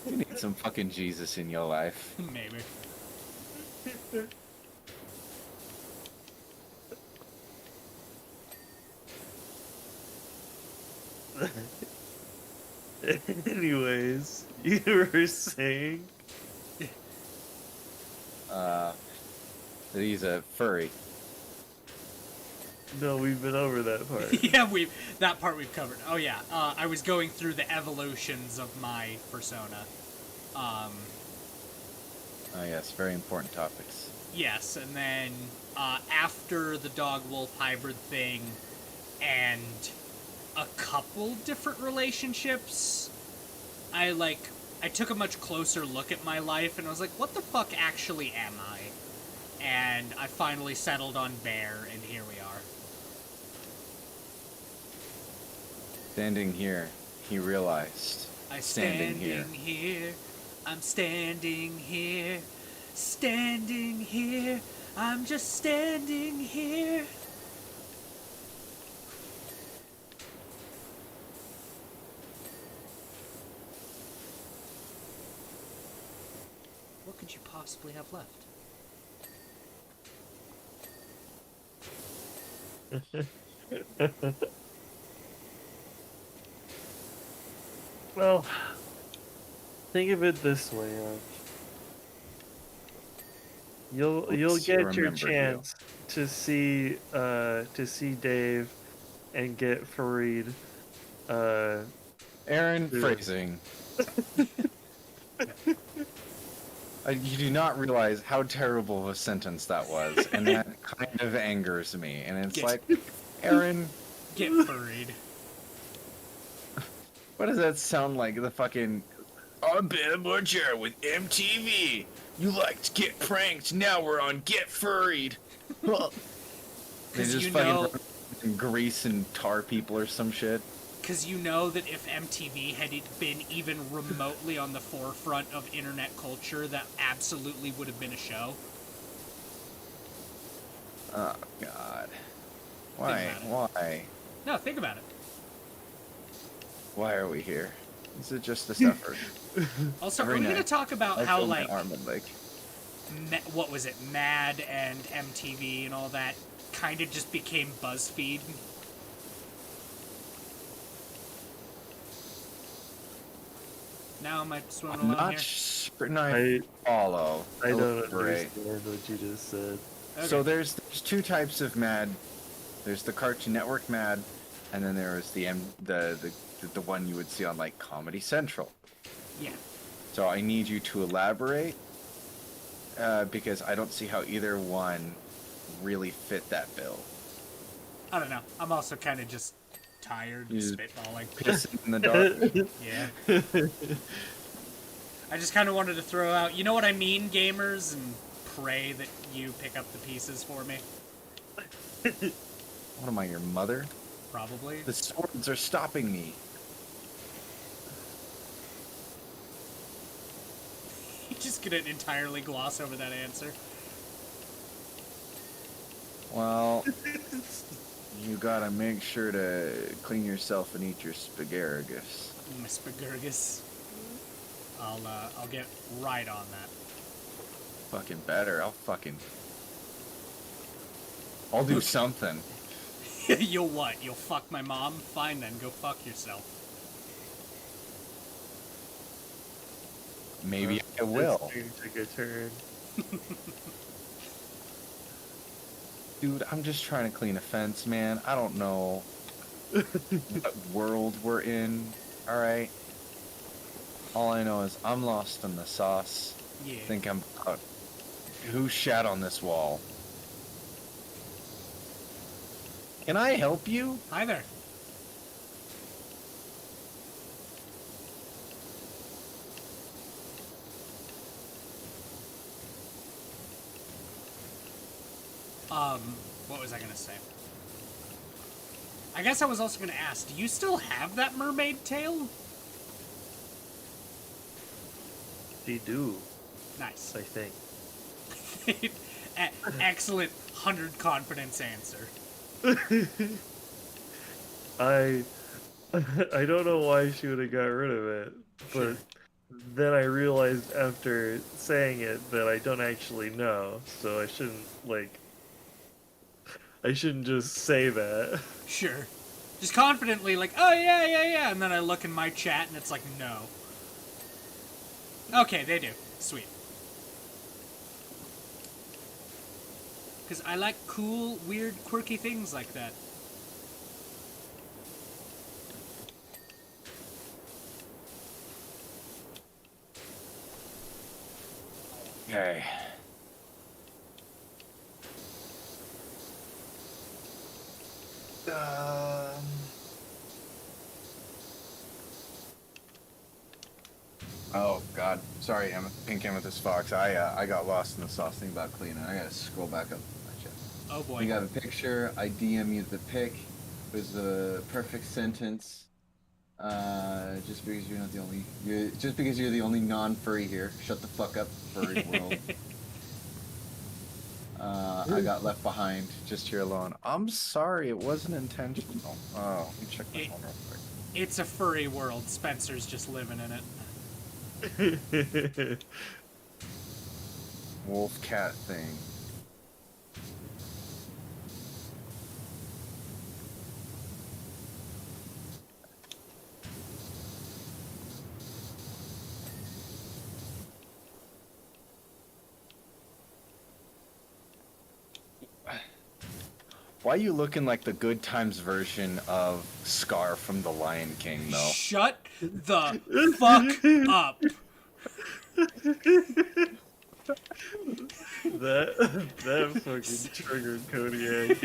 You need some fucking Jesus in your life. Maybe. Anyways, you were saying? that he's a furry. No, we've been over that part. Yeah, that part we've covered. Oh yeah, I was going through the evolutions of my persona. Oh yes, very important topics. Yes, and then after the dog-wolf hybrid thing and a couple different relationships, I took a much closer look at my life and I was like, what the fuck actually am I? And I finally settled on Bear, and here we are. Standing here, he realized. I'm standing here. I'm standing here. Standing here. I'm just standing here. What could you possibly have left? Well, think of it this way. You'll Let's get your remember chance to see Dave and get Fareed. Aaron, Yeah. phrasing. You do not realize how terrible of a sentence that was, and that kind of angers me. And it's Yes. like, Aaron, Get furried. what does that sound like? The fucking, I'm Ben Butcher with MTV. You like to get pranked, now we're on Get Furried. They 'Cause just you fucking know- run grease and tar people or some shit. Because you know that if MTV had been even remotely on the forefront of internet culture, that absolutely would have been a show. Oh, God. Why? about Why? No, think about it. Why are we here? Is it just a stuffer? Also, Every are we going to night, talk about I how, feel my like, arm and leg. what was it, Mad and MTV and all that kind of just became BuzzFeed? Now am I swimming I'm along not here? certain I follow. I don't Elaborate. understand what you just said. Okay. So there's two types of Mad. There's the Cartoon Network Mad, and then there's the one you would see on like Comedy Central. Yeah. So I need you to elaborate, because I don't see how either one really fit that bill. I don't know. I'm also kind of just tired You and just spitballing. Pissing in the dark. Yeah. I just kind of wanted to throw out, you know what I mean, gamers, and pray that you pick up the pieces for me. What am I, your mother? Probably. The swords are stopping me. You just gonna entirely gloss over that answer. Well, you gotta make sure to clean yourself and eat your spagaragus. Spagurgus. I'll get right on that. Fucking better. I'll do something. You'll what? You'll fuck my mom? Fine then, go fuck yourself. Maybe I will. This thing took a turn. Dude, I'm just trying to clean a fence, man. I don't know what world we're in, alright? All I know is I'm lost in the sauce. Yeah. Think I'm out. Who shat on this wall? Can I help you? Hi there. What was I gonna say? I guess I was also gonna ask, do you still have that mermaid tail? They do, Nice. I think. Excellent 100 confidence answer. I don't know why she would have got rid of it, but then I realized after saying it that I don't actually know, so I shouldn't just say that. Sure. Just confidently, like, oh yeah, and then I look in my chat and it's like, no. Okay, they do. Sweet. Because I like cool, weird, quirky things like that. Okay. Oh God, sorry, Pink Amethyst Fox. I got lost in the sauce thing about cleaning. I gotta scroll back up. Oh boy. We got a picture. I DM you the pic. It was the perfect sentence. Just because you're not the only, just because you're the only non-furry here. Shut the fuck up, furry world. I got left behind. Just here alone. I'm sorry, it wasn't intentional. Oh, let me check my phone real quick. It's a furry world. Spencer's just living in it. Wolf cat thing. Why are you looking like the Good Times version of Scar from The Lion King, though? Shut the fuck up. That fucking triggered Kodiak.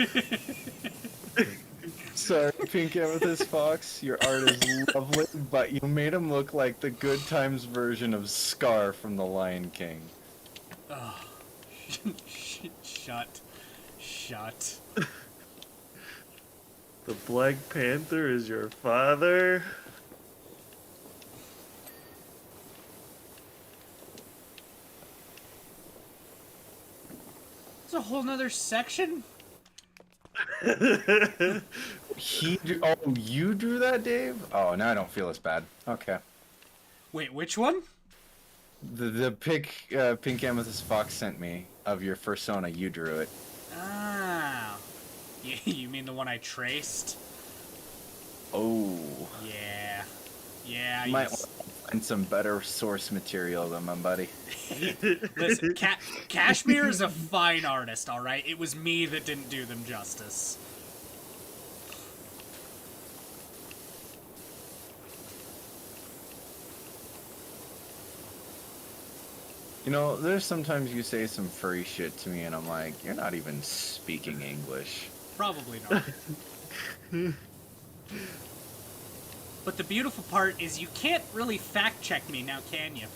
Sorry, Pink Amethyst Fox, your art is lovely, but you made him look like the Good Times version of Scar from The Lion King. Oh. Shut. The Black Panther is your father? It's a whole nother section? Oh, you drew that, Dave? Oh, now I don't feel as bad. Okay. Wait, which one? The pic Pink Amethyst Fox sent me of your persona, you drew it. Ah. You mean the one I traced? Oh. Yeah. Yeah. You might want to find some better source material than my buddy. Listen, Kashmir is a fine artist, alright? It was me that didn't do them justice. You know, there's sometimes you say some furry shit to me and I'm like, you're not even speaking English. Probably not. But the beautiful part is you can't really fact check me now, can you?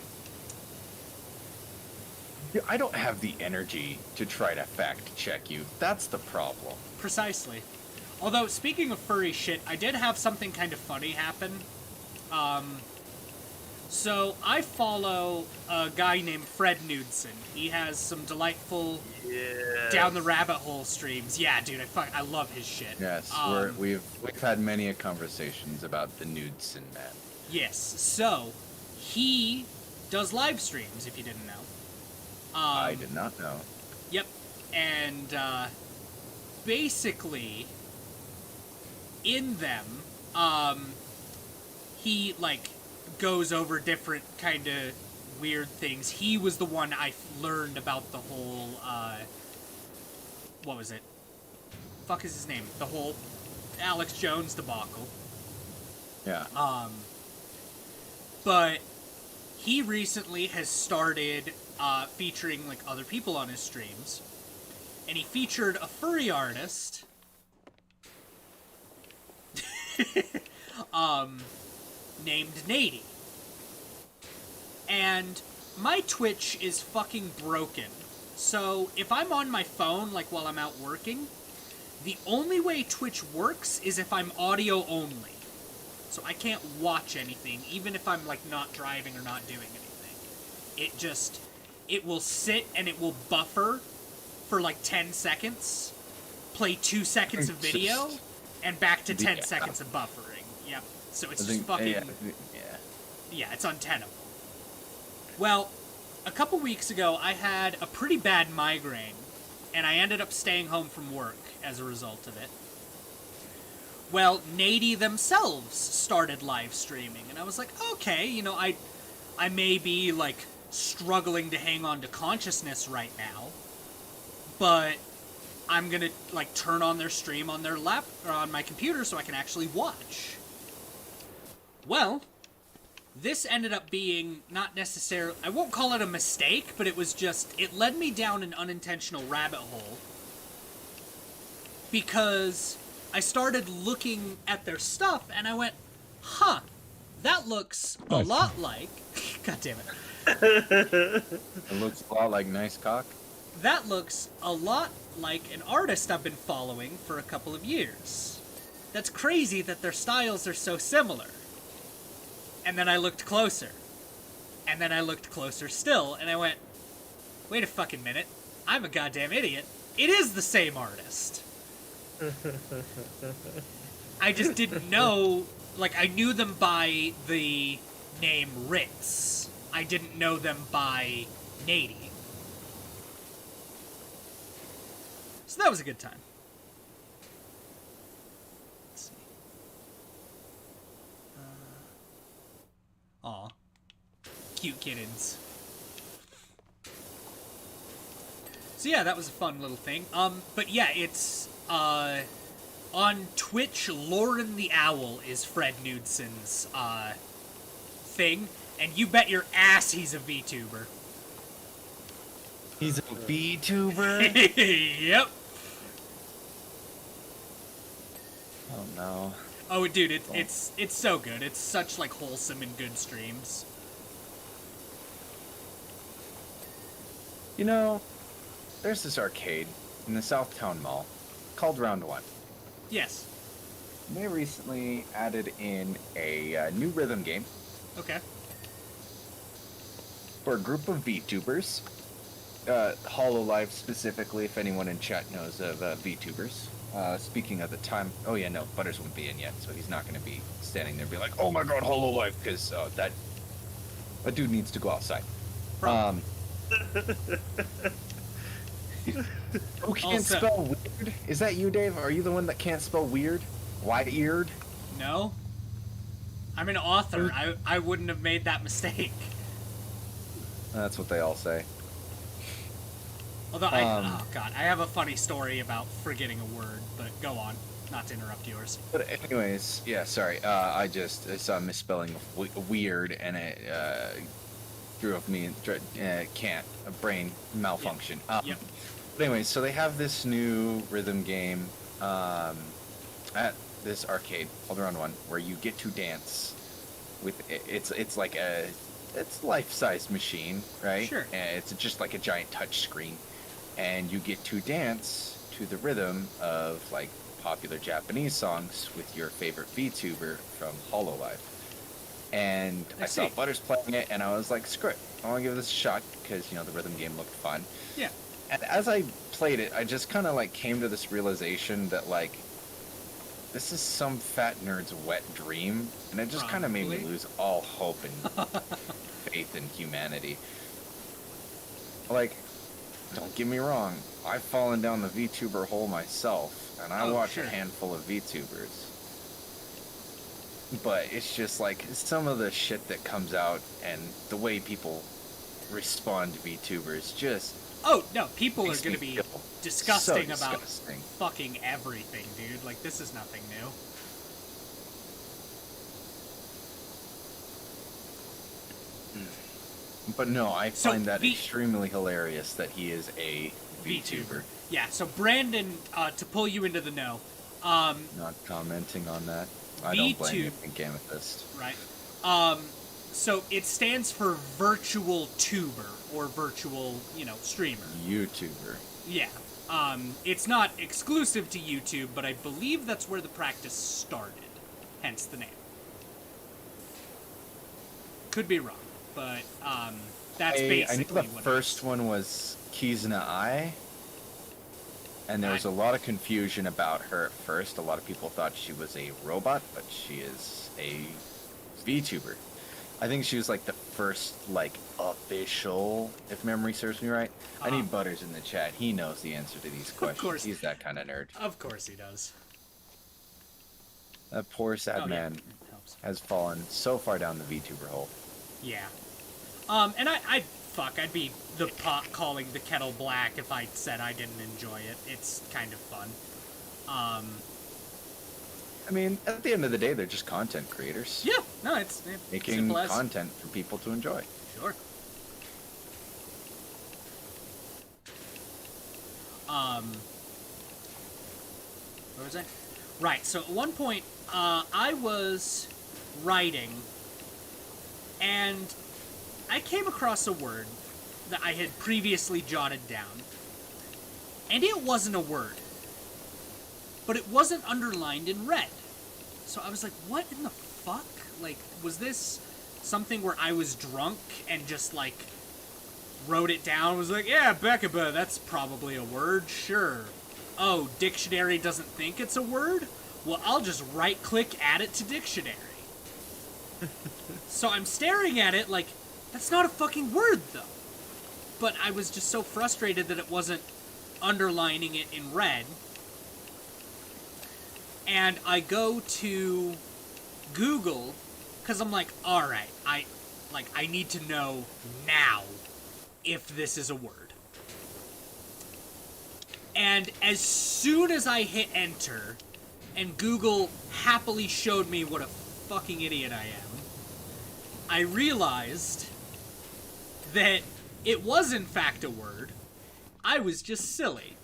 I don't have the energy to try to fact check you. That's the problem. Precisely. Although, speaking of furry shit, I did have something kind of funny happen. So I follow a guy named Fred Knudsen. He has some delightful down the rabbit hole streams. Yeah, dude, I love his shit. Yes, we've had many conversations about the Knudsen man. Yes, so he does live streams, if you didn't know. I did not know. Yep, and basically in them, he like goes over different kind of weird things. He was the one I learned about the whole, what was it? Fuck is his name? The whole Alex Jones debacle. Yeah. But he recently has started featuring like other people on his streams, and he featured a furry artist named Nady. And my Twitch is fucking broken. So if I'm on my phone, like while I'm out working, the only way Twitch works is if I'm audio only. So I can't watch anything, even if I'm like not driving or not doing anything. It will sit and it will buffer for like 10 seconds, play 2 seconds of video, and back to 10 seconds of buffering. Yep. So it's just fucking... Yeah, it's untenable. Well, a couple weeks ago, I had a pretty bad migraine, and I ended up staying home from work as a result of it. Well, Nady themselves started live streaming, and I was like, okay, you know, I may be, like, struggling to hang on to consciousness right now, but I'm gonna like turn on their stream on their lap or on my computer so I can actually watch. Well, this ended up being not necessarily, I won't call it a mistake, but it was just, it led me down an unintentional rabbit hole. Because I started looking at their stuff and I went, huh, that looks a Nice. lot like, God damn it. It looks a lot like nice cock. That looks a lot like an artist I've been following for a couple of years. That's crazy that their styles are so similar. And then I looked closer. And then I looked closer still, and I went, wait a fucking minute. I'm a goddamn idiot. It is the same artist. I just didn't know, like, I knew them by the name Ritz. I didn't know them by Nady. So that was a good time. Let's see. Aw. Cute kittens. So yeah, that was a fun little thing. But yeah, it's, on Twitch, Lauren the Owl is Fred Knudsen's, thing. And you bet your ass he's a VTuber. He's a VTuber? Yep. Oh no. Oh, dude, it's so good. It's such, like, wholesome and good streams. You know, there's this arcade in the Southtown Mall called Round One. Yes. They recently added in a new rhythm game Okay. for a group of VTubers. HoloLive specifically, if anyone in chat knows of VTubers. Speaking of the time, oh yeah, no, Butters won't be in yet, so he's not going to be standing there and be like, oh my god, HoloLive, because that dude needs to go outside. Who can't Also- spell weird? Is that you, Dave? Are you the one that can't spell weird? Wide-eared? No? I'm an author. I wouldn't have made that mistake. That's what they all say. Although, oh god, I have a funny story about forgetting a word, but go on. Not to interrupt yours. But anyways, yeah, sorry. I saw a misspelling of weird, and it drove me can't a brain malfunction. Yep. But anyways, so they have this new rhythm game at this arcade called Round One, where you get to dance with it's like it's life-size machine, right? Sure. And it's just like a giant touch screen, and you get to dance to the rhythm of like popular Japanese songs with your favorite VTuber from HoloLive. And I saw see. Butters playing it, and I was like, screw it, I want to give this a shot because, you know, the rhythm game looked fun. Yeah. And as I played it, I just kind of like came to this realization that like this is some fat nerd's wet dream, and it just kind of made me Probably. lose all hope and faith in humanity. Like, don't get me wrong, I've fallen down the VTuber hole myself, and I Oh, watch sure. a handful of VTubers. But it's just like some of the shit that comes out and the way people respond to VTubers just Oh, no, people are makes going to me be feel disgusting so about disgusting. fucking everything, dude. Like, this is nothing new. But no, I So, find that V- extremely hilarious that he is a VTuber. Yeah, so Brandon, to pull you into the know, Not commenting on that. I don't blame you, VTube. Pink Amethyst. right? So it stands for virtual tuber, or virtual, streamer. YouTuber. Yeah. It's not exclusive to YouTube, but I believe that's where the practice started. Hence the name. Could be wrong, but that's I knew basically the what first one was Kizuna Ai, and there was a lot of confusion about her at first. A lot of people thought she was a robot, but she is a VTuber. I think she was like the first like official, if memory serves me right. I need Butters in the chat. He knows the answer to these questions. course. He's that kind of nerd. Of course he does. That poor sad Oh, yeah, man it helps. has fallen so far down the VTuber hole. Yeah. And I fuck, I'd be the pot calling the kettle black if I said I didn't enjoy it. It's kind of fun. I mean, at the end of the day, they're just content creators. Yeah, no, it's Making simple as. content for people to enjoy. Sure. Where was I? Right, so at one point, I was writing, and I came across a word that I had previously jotted down. And it wasn't a word. But it wasn't underlined in red. So I was like, what in the fuck? Like, was this something where I was drunk and just, like, wrote it down? Was like, yeah, Bekaba, that's probably a word, sure. Oh, dictionary doesn't think it's a word? Well, I'll just right-click, add it to dictionary. So I'm staring at it like, that's not a fucking word, though. But I was just so frustrated that it wasn't underlining it in red. And I go to Google, because I'm like, alright, I need to know now if this is a word. And as soon as I hit enter, and Google happily showed me what a fucking idiot I am, I realized that it was in fact a word. I was just silly.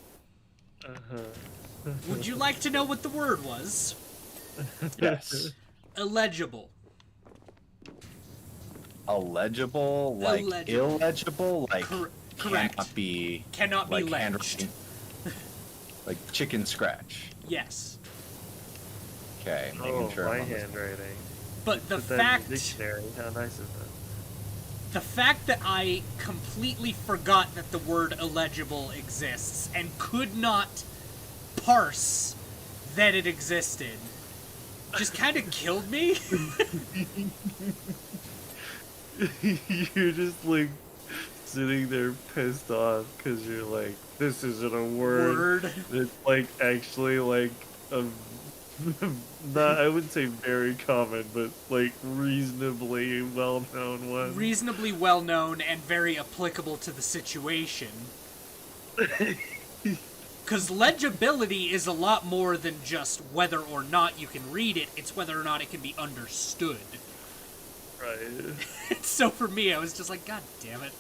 Would you like to know what the word was? Yes. Illegible. Illegible, like Illegible. illegible, like Correct. cannot be Cannot be like ledged. handwriting. Like chicken scratch. Yes. Okay, making Oh, sure my I'm on this. handwriting. But the Put that in fact... the dictionary. How nice is that? The fact that I completely forgot that the word illegible exists and could not parse that it existed just kind of killed me. You're just like sitting there pissed off because you're like, this isn't a word. It's like actually like a not, I wouldn't say very common, but like reasonably well-known one. Reasonably well known and very applicable to the situation. Because legibility is a lot more than just whether or not you can read it, it's whether or not it can be understood. Right. So for me, I was just like, God damn it.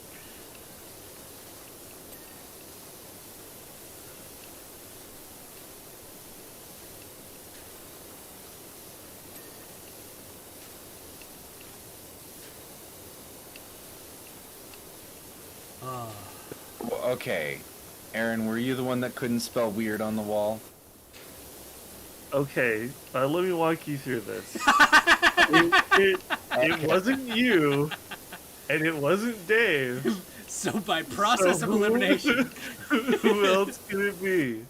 Okay, Aaron, were you the one that couldn't spell weird on the wall? Okay, let me walk you through this. It wasn't you, and it wasn't Dave. So by process So of elimination. Who else could it be?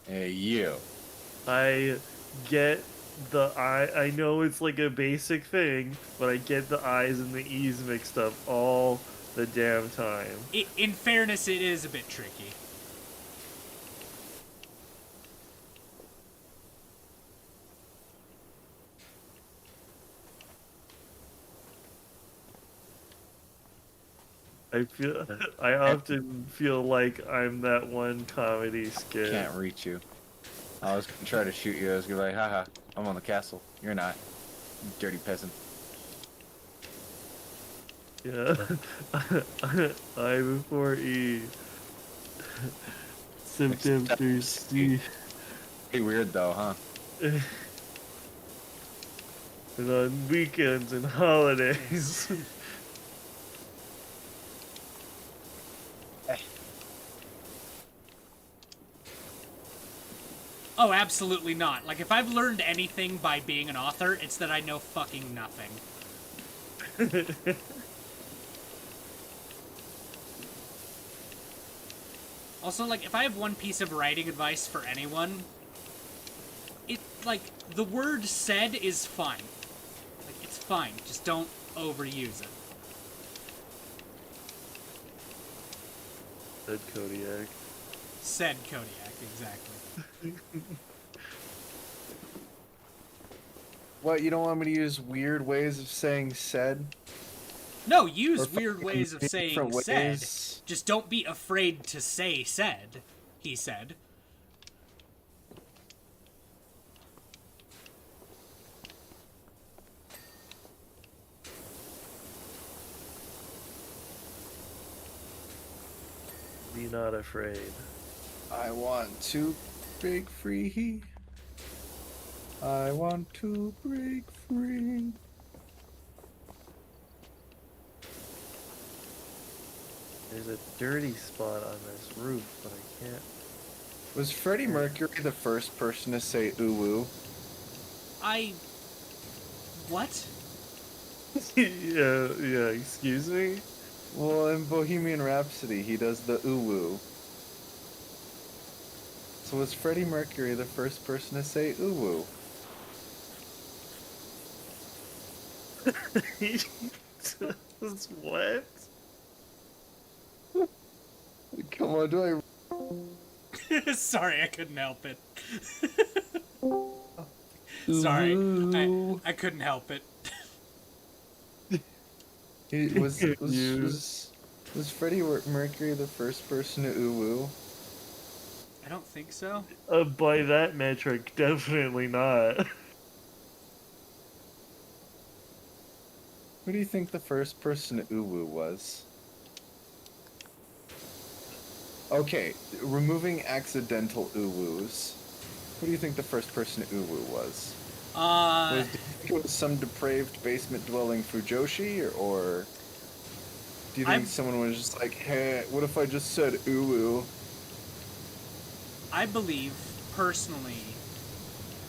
Hey, you. I get the I know it's like a basic thing, but I get the I's and the E's mixed up all the damn time. In fairness, it is a bit tricky. I often feel like I'm that one comedy skit. Can't reach you. I was gonna try to shoot you. I was gonna be like, haha, I'm on the castle. You're not. You dirty peasant. Yeah. I before E. Symptom through C. Pretty weird though, huh? And on weekends and holidays. Oh, absolutely not. Like, if I've learned anything by being an author, it's that I know fucking nothing. Also, like, if I have one piece of writing advice for anyone, like, the word said is fine. Like, it's fine. Just don't overuse it. Said Kodiak. Said Kodiak, exactly. What, you don't want me to use weird ways of saying said? No, use Or weird ways of saying different said. ways. Just don't be afraid to say said, he said. Be not afraid. I want to break free. I want to break free. There's a dirty spot on this roof, but I can't. Was Freddie Mercury the first person to say ooh woo? What? Yeah, excuse me? Well, in Bohemian Rhapsody, he does the ooh woo. So was Freddie Mercury the first person to say ooh woo? What? Come on, do Sorry, I couldn't help it. I? Sorry, Ooh. I couldn't help it. Was Freddie Mercury the first person to ooh woo? I don't think so. By that metric, definitely not. Who do you think the first person to ooh woo was? Okay, removing accidental ooh woos. Who do you think the first person to ooh woo was? Do you think it was some depraved basement dwelling Fujoshi, or do you think someone was just like, hey, what if I just said ooh woo? I believe, personally,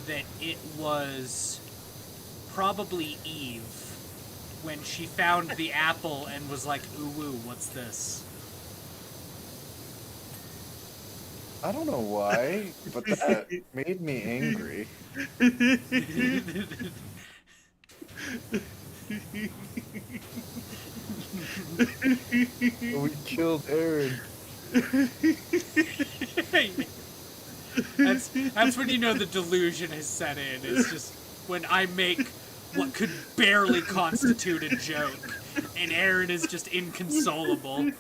that it was probably Eve when she found the apple and was like, ooh woo, what's this? I don't know why, but that made me angry. We killed Aaron. That's when you know the delusion has set in. It's just when I make what could barely constitute a joke, and Aaron is just inconsolable.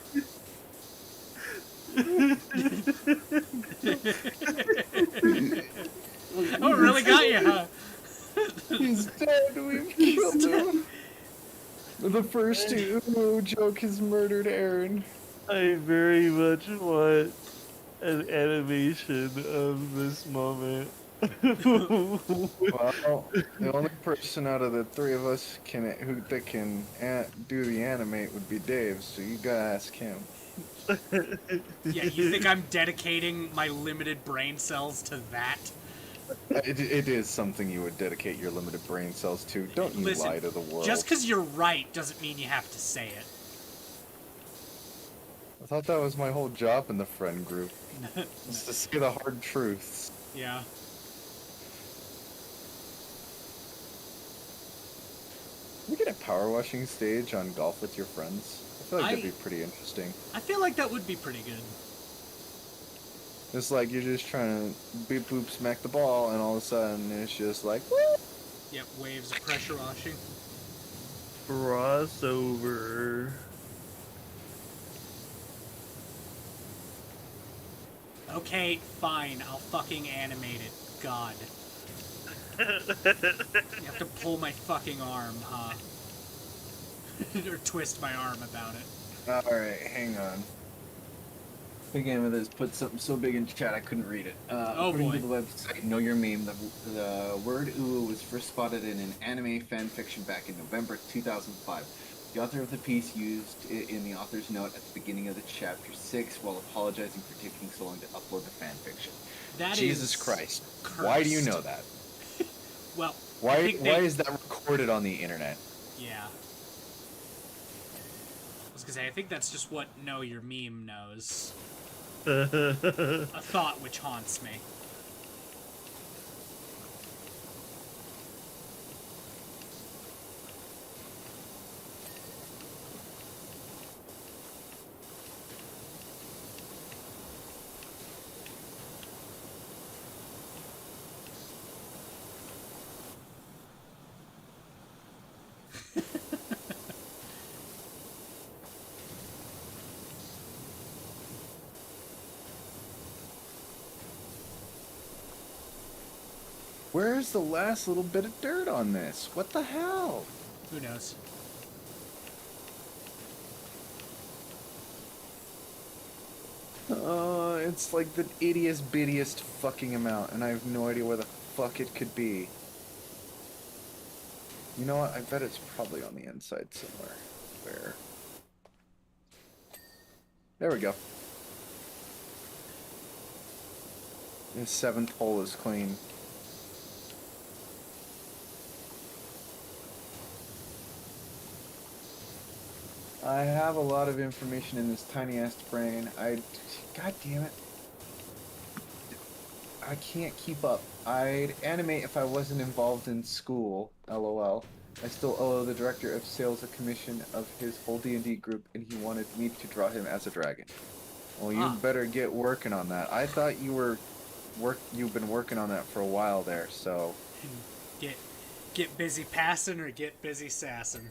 Oh, it really got you, huh? He's dead. We've killed him. The first ooh joke has murdered Aaron. I very much want an animation of this moment. Well, the only person out of the three of us that can do the animate would be Dave, so you gotta ask him. Yeah, you think I'm dedicating my limited brain cells to that? It is something you would dedicate your limited brain cells to. Don't you Listen, lie to the world. just because you're right doesn't mean you have to say it. I thought that was my whole job in the friend group. Just to say the hard truths. Yeah. Can we get a power washing stage on Golf with Your Friends? I feel like that'd be pretty interesting. I feel like that would be pretty good. It's like you're just trying to beep boop smack the ball, and all of a sudden it's just like, woo! Yep, waves of pressure washing. Crossover. Okay, fine, I'll fucking animate it. God. You have to pull my fucking arm, huh? Or twist my arm about it. Alright, hang on. Big Game with this put something so big in chat I couldn't read it. According boy. to the website Know Your Meme, the word "uwu" was first spotted in an anime fan fiction back in November 2005. The author of the piece used it in the author's note at the beginning of the chapter 6 while apologizing for taking so long to upload the fan fiction. That Jesus is Christ. cursed. Why do you know that? Well, I Why think they- is that recorded on the internet? Yeah. I was gonna say, I think that's just what Know Your Meme knows. A thought which haunts me. Where's the last little bit of dirt on this? What the hell? Who knows? It's like the ittiest bittiest fucking amount, and I have no idea where the fuck it could be. You know what? I bet it's probably on the inside somewhere. Where? There we go. The 7th hole is clean. I have a lot of information in this tiny ass brain. God damn it. I can't keep up. I'd animate if I wasn't involved in school, lol. I still owe the director of sales a commission of his whole D&D group, and he wanted me to draw him as a dragon. Well, you better get working on that. I thought you've been working on that for a while there, so... Get busy passing or get busy sassing.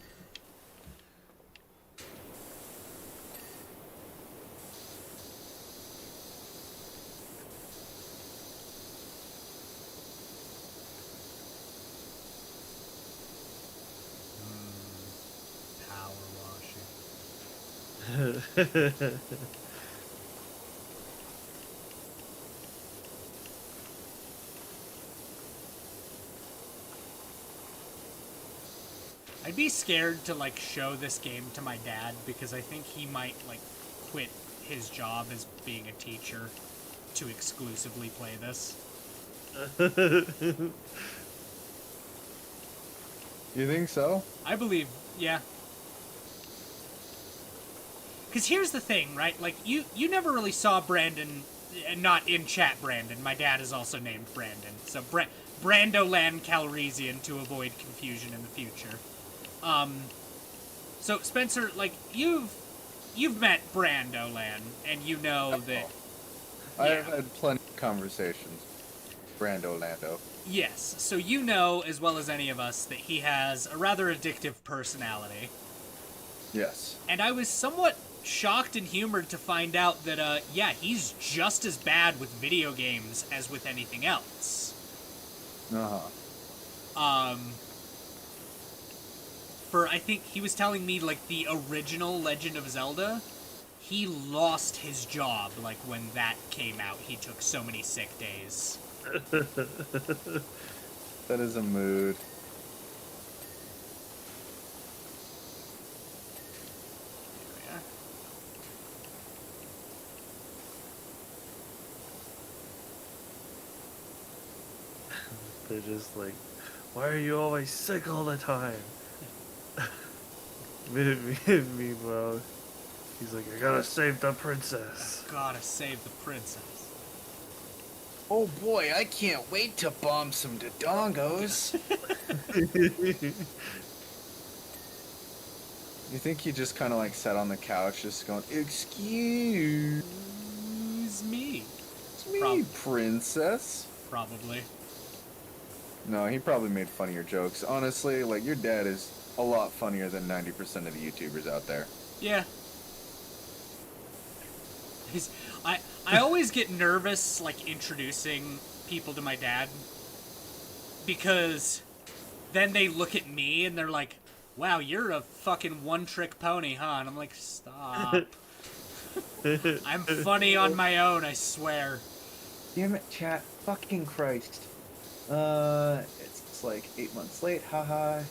PowerWash. I'd be scared to like show this game to my dad because I think he might like quit his job as being a teacher to exclusively play this. You think so? I believe, yeah. Because here's the thing, right? Like, you never really saw Brandon, not in chat Brandon. My dad is also named Brandon. So, Brandolan Calrissian to avoid confusion in the future. So, Spencer, like, you've met Brandolan, and you know that... I've had plenty of conversations. Brando Lando. Yes, so you know, as well as any of us, that he has a rather addictive personality. Yes. And I was somewhat shocked and humored to find out that, yeah, he's just as bad with video games as with anything else. Uh-huh. For, I think, he was telling me, like, the original Legend of Zelda, he lost his job, like, when that came out. He took so many sick days. That is a mood. Yeah. They're just like, why are you always sick all the time? Meanwhile, he's like, I gotta save the princess. Gotta save the princess. Oh boy, I can't wait to bomb some Dodongos. You think he just kind of like sat on the couch just going, excuse me. me, princess? Probably. No, he probably made funnier jokes. Honestly, like, your dad is a lot funnier than 90% of the YouTubers out there. Yeah. I always get nervous, like, introducing people to my dad. Because then they look at me and they're like, wow, you're a fucking one-trick pony, huh? And I'm like, stop. I'm funny on my own, I swear. Damn it, chat. Fucking Christ. It's like 8 months late, haha.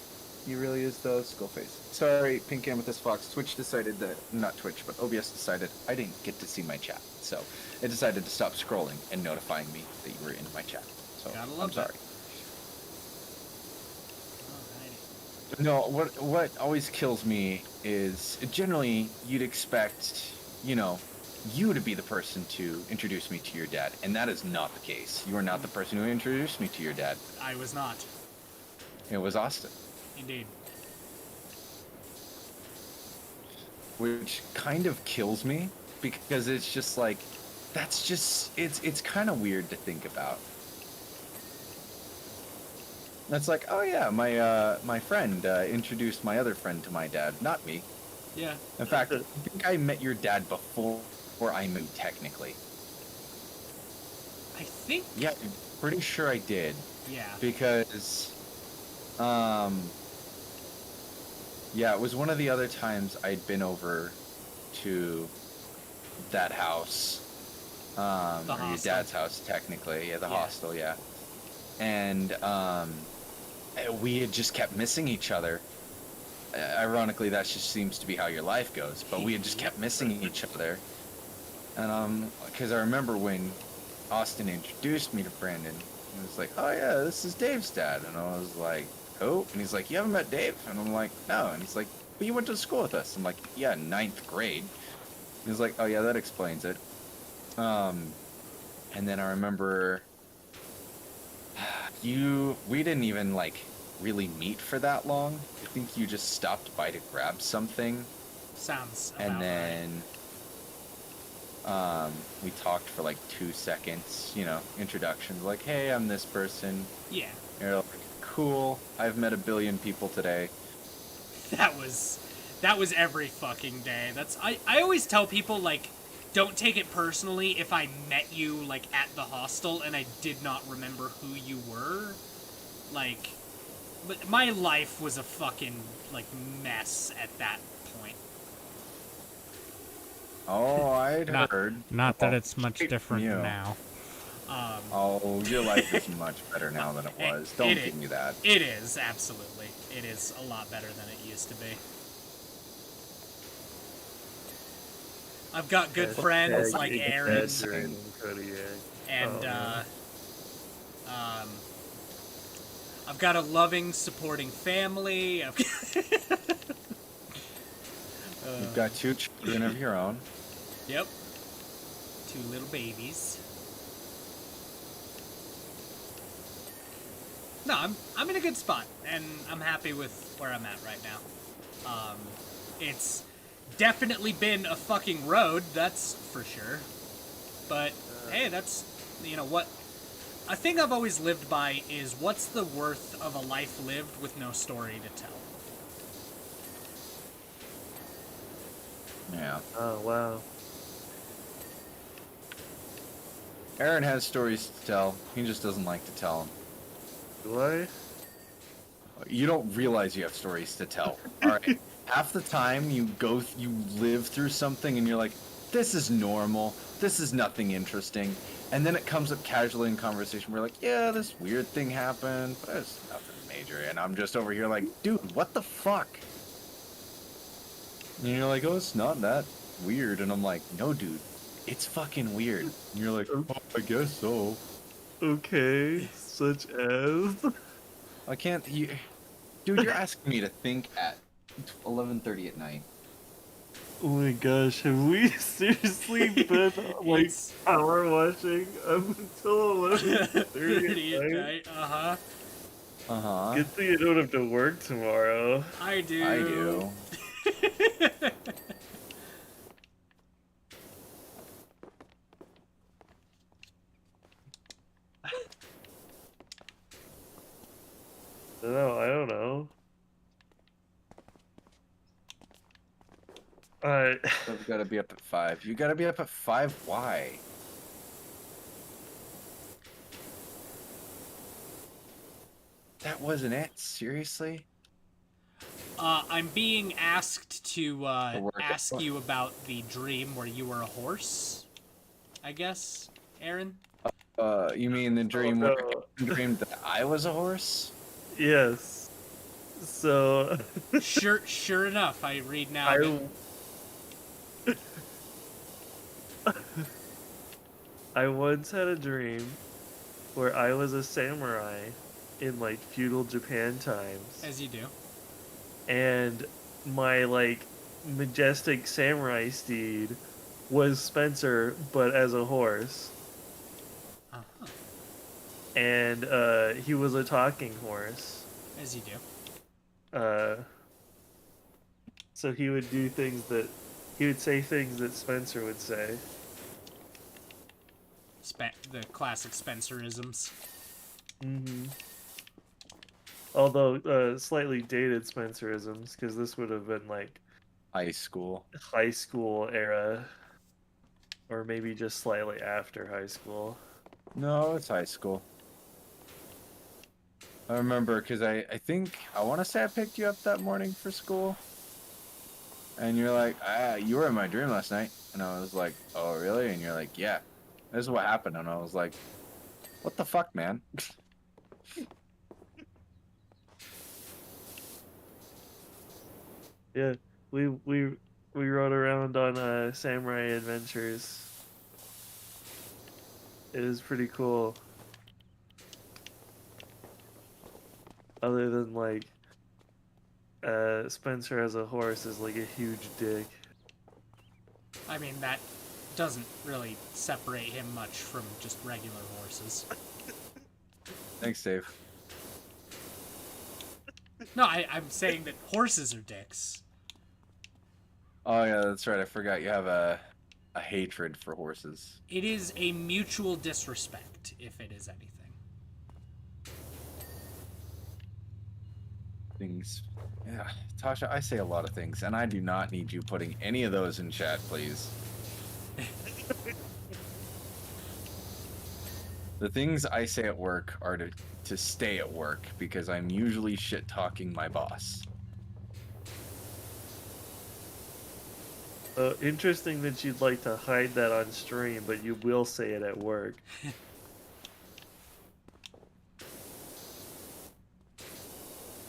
He really is though, Skullface. Sorry, Pink Amethyst Fox. Twitch decided that, not Twitch, but OBS decided I didn't get to see my chat. So, it decided to stop scrolling and notifying me that you were in my chat. So, Gotta love I'm sorry. Alrighty. No, what always kills me is, generally, you'd expect, you know, you to be the person to introduce me to your dad, and that is not the case. You are not the person who introduced me to your dad. I was not. It was Austin. Indeed. Which kind of kills me, because it's just like, that's just, it's kind of weird to think about. That's like, oh yeah, my friend introduced my other friend to my dad, not me. Yeah. In fact, I think I met your dad before I moved, technically. I think... Yeah, pretty sure I did. Yeah. Because, yeah, it was one of the other times I'd been over to that house. Or your hostel. dad's house, technically. Yeah, the Yeah. hostel, yeah. And, we had just kept missing each other. Ironically, that just seems to be how your life goes. But we had just kept missing each other. And, because I remember when Austin introduced me to Brandon, he was like, "Oh yeah, this is Dave's dad," and I was like, "Who?" And he's like, "You haven't met Dave?" And I'm like, "No." And he's like, "But you went to school with us." I'm like, "Yeah, 9th grade." He's like, "Oh yeah, that explains it." And then I remember we didn't even like really meet for that long. I think you just stopped by to grab something, Sounds about and right. then we talked for like 2 seconds, introductions, like, "Hey, I'm this person." Yeah. You're like, "Cool, I've met a billion people today." That was every fucking day. I always tell people, like, don't take it personally if I met you, like, at the hostel and I did not remember who you were. Like, but my life was a fucking, like, mess at that point. Oh, I'd Not- heard. Not that Oh, it's much shit, different you. now. Oh, your life is much better now than it was. Don't it give me that. It is, absolutely. It is a lot better than it used to be. I've got good friends like Aaron and Kodiak. and man. I've got a loving, supporting family. You've got 2 children of your own. Yep. 2 little babies. No, I'm in a good spot, and I'm happy with where I'm at right now. It's definitely been a fucking road, that's for sure. But hey, that's what a thing I've always lived by is what's the worth of a life lived with no story to tell. Yeah. Oh wow. Aaron has stories to tell. He just doesn't like to tell them. Do I? You don't realize you have stories to tell. All right. Half the time you live through something and you're like, "This is normal. This is nothing interesting." And then it comes up casually in conversation. We're like, "Yeah, this weird thing happened, but it's nothing major." And I'm just over here like, "Dude, what the fuck?" And you're like, "Oh, it's not that weird." And I'm like, "No, dude, it's fucking weird." And you're like, "Oh, I guess so." Okay, such as. I can't. Dude, you're asking me to think at 11:30 at night. Oh my gosh, have we seriously been like It's power washing up until 11:30 30 at at night? night. Uh-huh. Uh huh. Good thing you don't have to work tomorrow. I do. I do. No, I don't know. Alright. I've got to be up at 5. You got to be up at 5. Why? That wasn't it. Seriously? I'm being asked to work ask it. you about the dream where you were a horse. I guess, Aaron. You mean the dream no. where I dreamed that I was a horse? Yes. So Sure enough, I read now. I once had a dream where I was a samurai in like feudal Japan times, As you do. and my like majestic samurai steed was Spencer, but as a horse, Uh-huh. and he was a talking horse. As you do. So he would do things that he would say things that Spencer would say. The classic Spencerisms. Mm-hmm. Although slightly dated Spencerisms, because this would have been like High school. high school era, or maybe just slightly after high school. No, it's high school. I remember because I think I want to say I picked you up that morning for school, and you're like, you were in my dream last night, and I was like, oh really? And you're like, yeah, this is what happened, and I was like, what the fuck, man? Yeah, we rode around on Samurai Adventures. It was pretty cool. Other than like, Spencer as a horse is like a huge dick. I mean, that doesn't really separate him much from just regular horses. Thanks, Dave. No, I'm saying that horses are dicks. Oh yeah, that's right. I forgot you have a hatred for horses. It is a mutual disrespect, if it is anything. Things. Yeah, Tasha, I say a lot of things, and I do not need you putting any of those in chat, please. The things I say at work are to stay at work because I'm usually shit talking my boss. Interesting that you'd like to hide that on stream, but you will say it at work.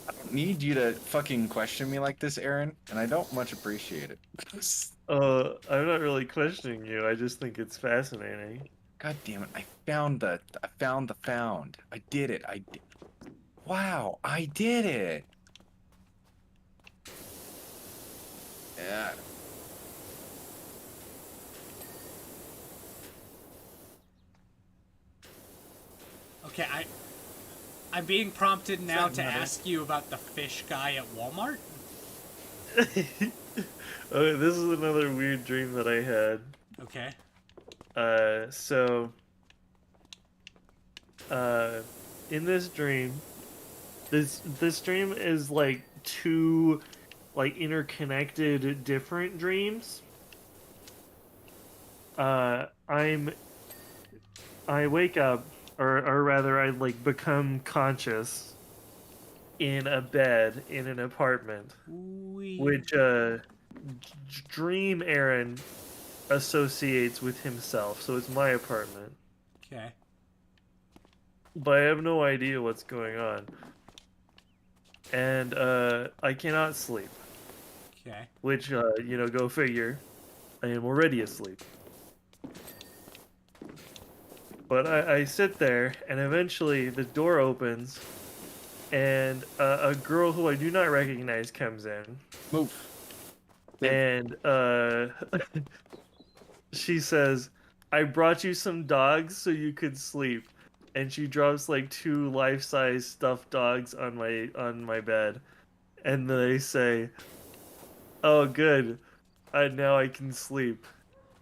I don't need you to fucking question me like this, Aaron, and I don't much appreciate it. I'm not really questioning you. I just think it's fascinating. God damn it! I found the found. I did it. Wow! I did it. Yeah. Okay, I'm being prompted now Sounds to better. ask you about the fish guy at Walmart. Okay, this is another weird dream that I had. Okay. In this dream, this dream is like two, like interconnected different dreams. I wake up, or rather, I like become conscious in a bed in an apartment, which dream Aaron associates with himself. So it's my apartment. Okay. But I have no idea what's going on. And I cannot sleep. Okay. Which, go figure. I am already asleep. But I sit there, and eventually the door opens, and a girl who I do not recognize comes in. Move. And she says, I brought you some dogs so you could sleep. And she drops like two life-size stuffed dogs on my bed. And they say, oh good, now I can sleep.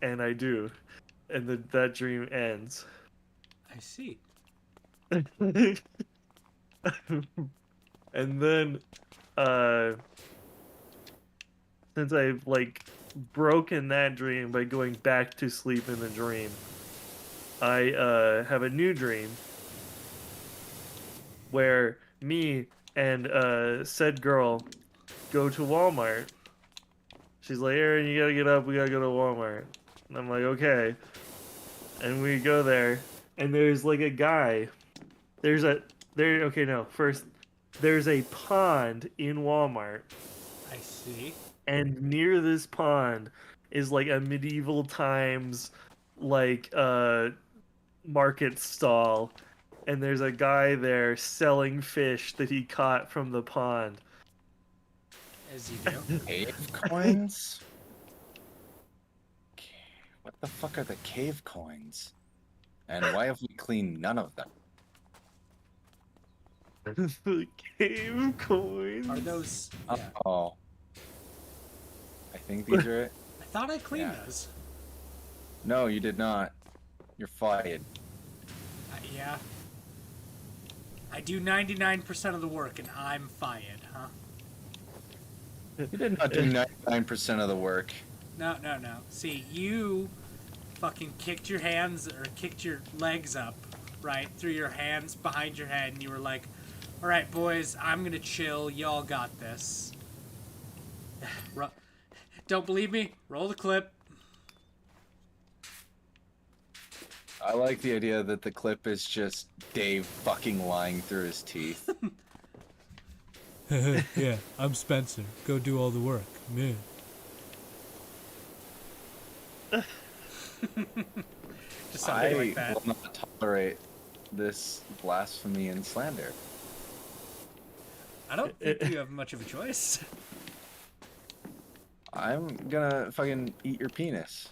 And I do. And that dream ends. I see. And then, since I've like broken that dream by going back to sleep in the dream, I have a new dream where me and said girl go to Walmart. She's like, Aaron, you gotta get up, we gotta go to Walmart. And I'm like, okay. And we go there, and there's like a guy. There's a pond in Walmart, I see. and near this pond is like a medieval times like market stall, and there's a guy there selling fish that he caught from the pond. As you do. Cave coins? What the fuck are the cave coins? And why have we cleaned none of them? The cave coins. Are those? Yeah. Oh. I think these are it. I thought I cleaned Yeah. those. No, you did not. You're fired. Yeah. I do 99% of the work, and I'm fired, huh? You did not do 99% of the work. No. See, you fucking kicked your hands or kicked your legs up, right, through your hands behind your head, and you were like, Alright, boys, I'm gonna chill. Y'all got this. Don't believe me? Roll the clip. I like the idea that the clip is just Dave fucking lying through his teeth. Yeah, I'm Spencer. Go do all the work. Man. Just something I like that. will not tolerate this blasphemy and slander. I don't think you have much of a choice. I'm gonna fucking eat your penis.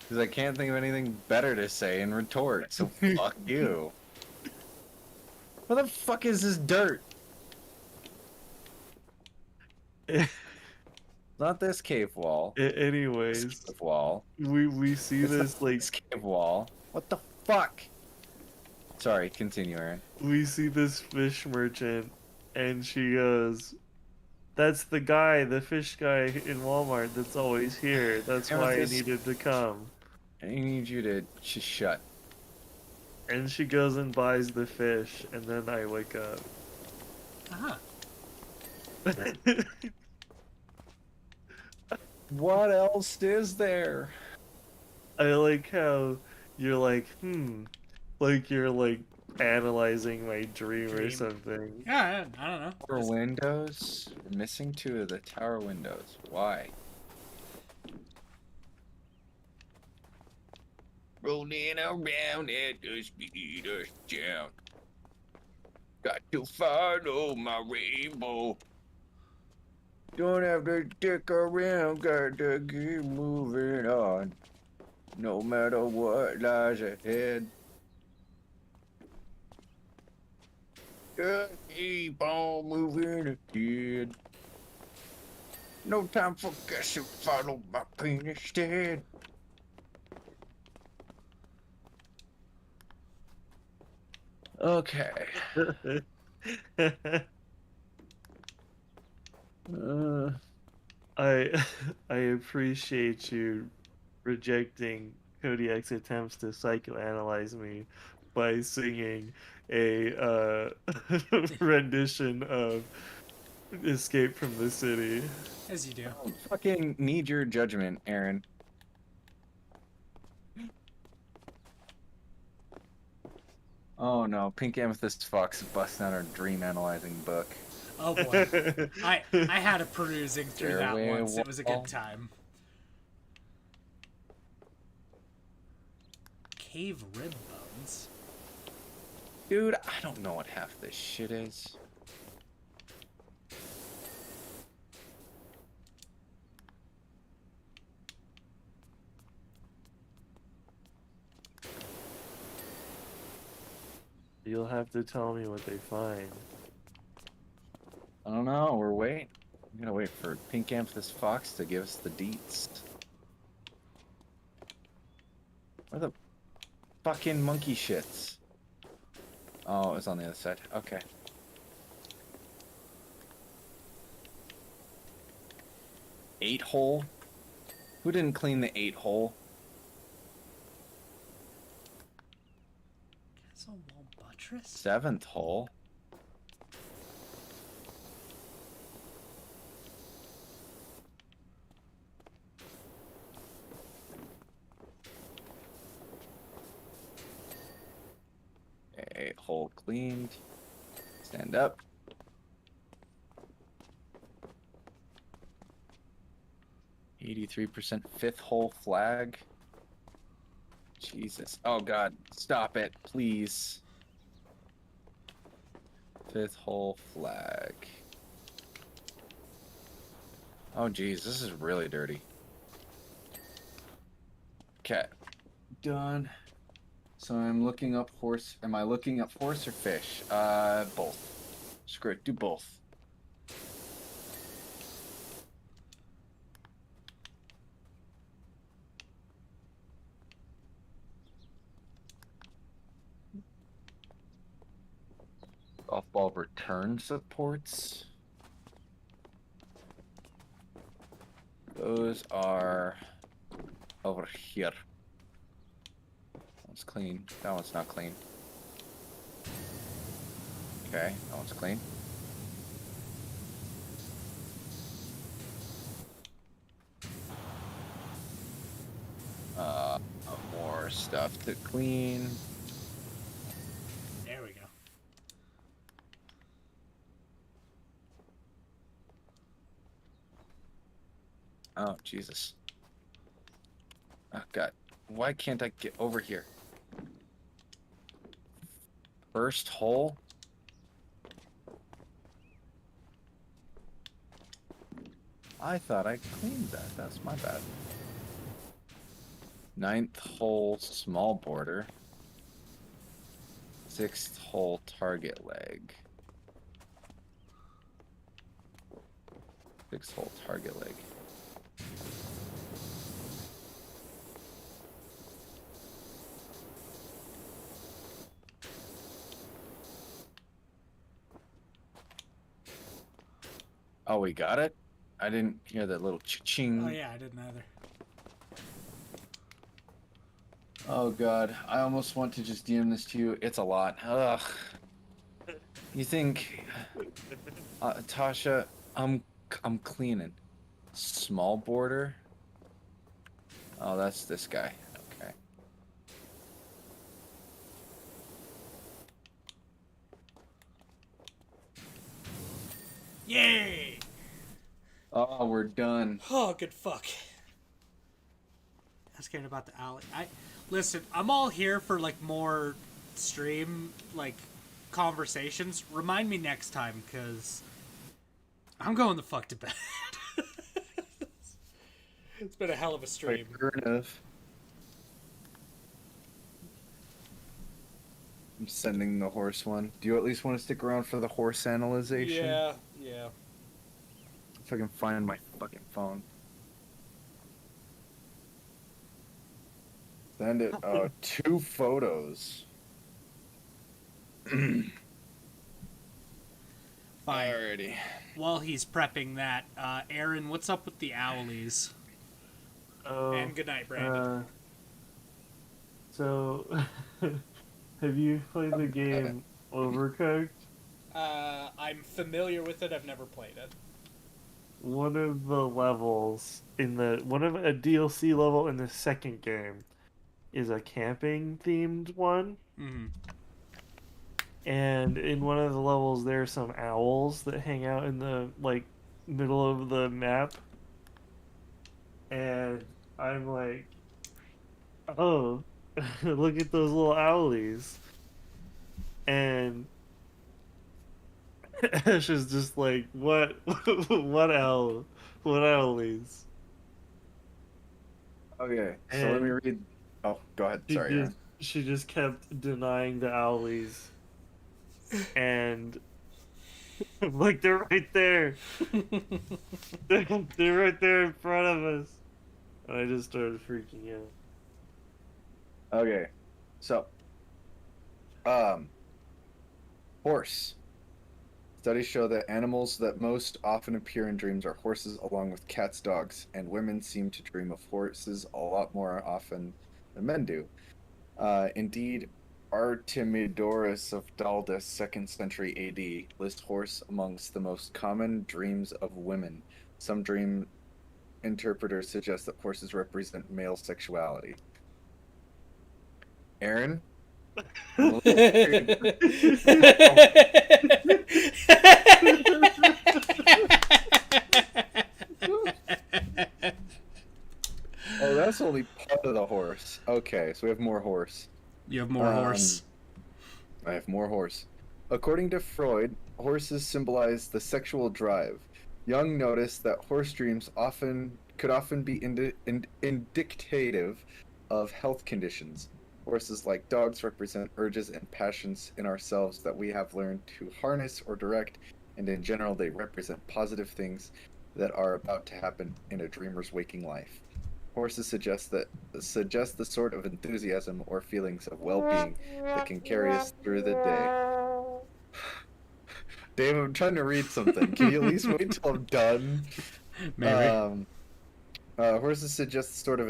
Because I can't think of anything better to say in retort, so fuck you. What the fuck is this dirt? Not this cave wall. This Anyways, cave wall. we see It's not this like this cave wall. What the fuck? Sorry, continue, Aaron. we see this fish merchant, and she goes, "That's the guy, the fish guy in Walmart that's always here. That's Yeah, why I this- needed to come." I need you to just shut. And she goes and buys the fish, and then I wake up. Uh-huh. What else is there? I like how you're like, like you're like analyzing my dream or Dream. something. Yeah, I don't know. Tower windows. We're missing 2 of the tower windows. Why? Rolling around at the speed of sound. Got to follow my rainbow. Don't have to stick around, got to keep moving on. No matter what lies ahead. Just keep on moving ahead. No time for guessing, follow my pain instead. Okay. I I appreciate you rejecting Kodiak's attempts to psychoanalyze me by singing a rendition of Escape from the City. As you do. Fucking need your judgment, Aaron. Oh no, Pink Amethyst Fox busting out our dream analyzing book. Oh boy. I had a perusing through that Stairway once. It was a wall. good time. Cave rib bones. Dude, I don't know what half this shit is. You'll have to tell me what they find. I don't know, we're waiting. I'm gonna wait for Pink Amethyst Fox to give us the deets. Where the fucking monkey shits? Oh, it was on the other side. Okay. Eight hole? Who didn't clean the 8-hole? Castle wall buttress? 7th hole? Okay, hole cleaned. Stand up. %, 5th hole flag. Jesus. Oh god, stop it, please. 5th hole flag. Oh geez, this is really dirty. Okay. Done. So I'm looking up horse. Am I looking up horse or fish? Both. Screw it, do both. Golf ball return supports. Those are over here. one's clean. That one's not clean. Okay, that one's clean. More stuff to clean. There we go. Oh, Jesus. Oh, God. Why can't I get over here? First hole? I thought I cleaned that. That's my bad. Ninth hole, small border. Sixth hole, target leg. Sixth hole, target leg. Oh, we got it? I didn't hear that little cha-ching. Oh yeah, I didn't either. Oh God, I almost want to just DM this to you. It's a lot. Ugh. You think, Tasha? I'm cleaning. Small border. Oh, that's this guy. Okay. Yay! Oh, we're done. Oh, good fuck. I was scared about the alley. Listen, I'm all here for like more stream like conversations. Remind me next time, cause I'm going the fuck to bed. It's been a hell of a stream. Fair enough. I'm sending the horse one. Do you at least want to stick around for the horse analyzation? Yeah. If I can find my fucking phone. Send it. Oh, 2 photos. Fine. Alrighty. While he's prepping that, Aaron, what's up with the owlies? Oh, And good night, Brandon. So, have you played the game Overcooked? I'm familiar with it. I've never played it. One of the levels in a DLC level in the second game is a camping themed one. Mm-hmm. And in one of the levels, there are some owls that hang out in the middle of the map. And I'm like, oh, look at those little owlies. And Ash is just like, what? What owl? What owlies? Okay, so let me read. Oh, go ahead. Sorry. Aaron. She just kept denying the owlies. And like, they're right there. They're right there in front of us. And I just started freaking out. Okay, so, horse. Studies show that animals that most often appear in dreams are horses, along with cats, dogs, and women seem to dream of horses a lot more often than men do. Indeed, Artemidorus of Daldis, 2nd century AD, lists horse amongst the most common dreams of women. Some dream interpreters suggest that horses represent male sexuality. Aaron? Oh, that's only part of the horse. Okay, so we have more horse. You have more horse. I have more horse. According to Freud, horses symbolize the sexual drive. Jung noticed that horse dreams could often be indicative of health conditions. Horses, like dogs, represent urges and passions in ourselves that we have learned to harness or direct, and in general they represent positive things that are about to happen in a dreamer's waking life. Horses suggest the sort of enthusiasm or feelings of well-being that can carry us through the day. Dave, I'm trying to read something. Can you at least wait till I'm done? Maybe. Horses suggest sort of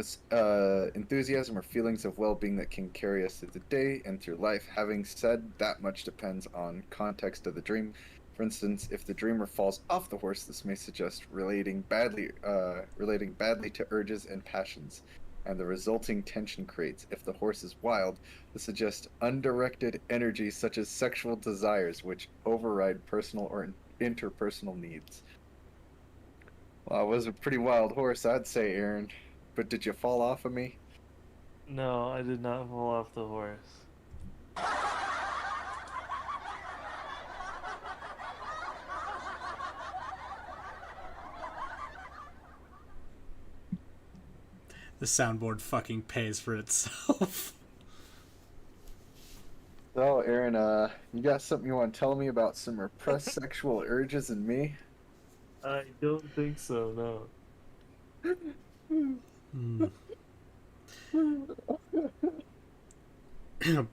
enthusiasm or feelings of well-being that can carry us through the day and through life. Having said that, much depends on context of the dream. For instance, if the dreamer falls off the horse, this may suggest relating badly to urges and passions, and the resulting tension creates. If the horse is wild, this suggests undirected energy such as sexual desires, which override personal or interpersonal needs. Well, it was a pretty wild horse, I'd say, Aaron. But did you fall off of me? No, I did not fall off the horse. The soundboard fucking pays for itself. So, Aaron, you got something you want to tell me about some repressed sexual urges in me? I don't think so, no.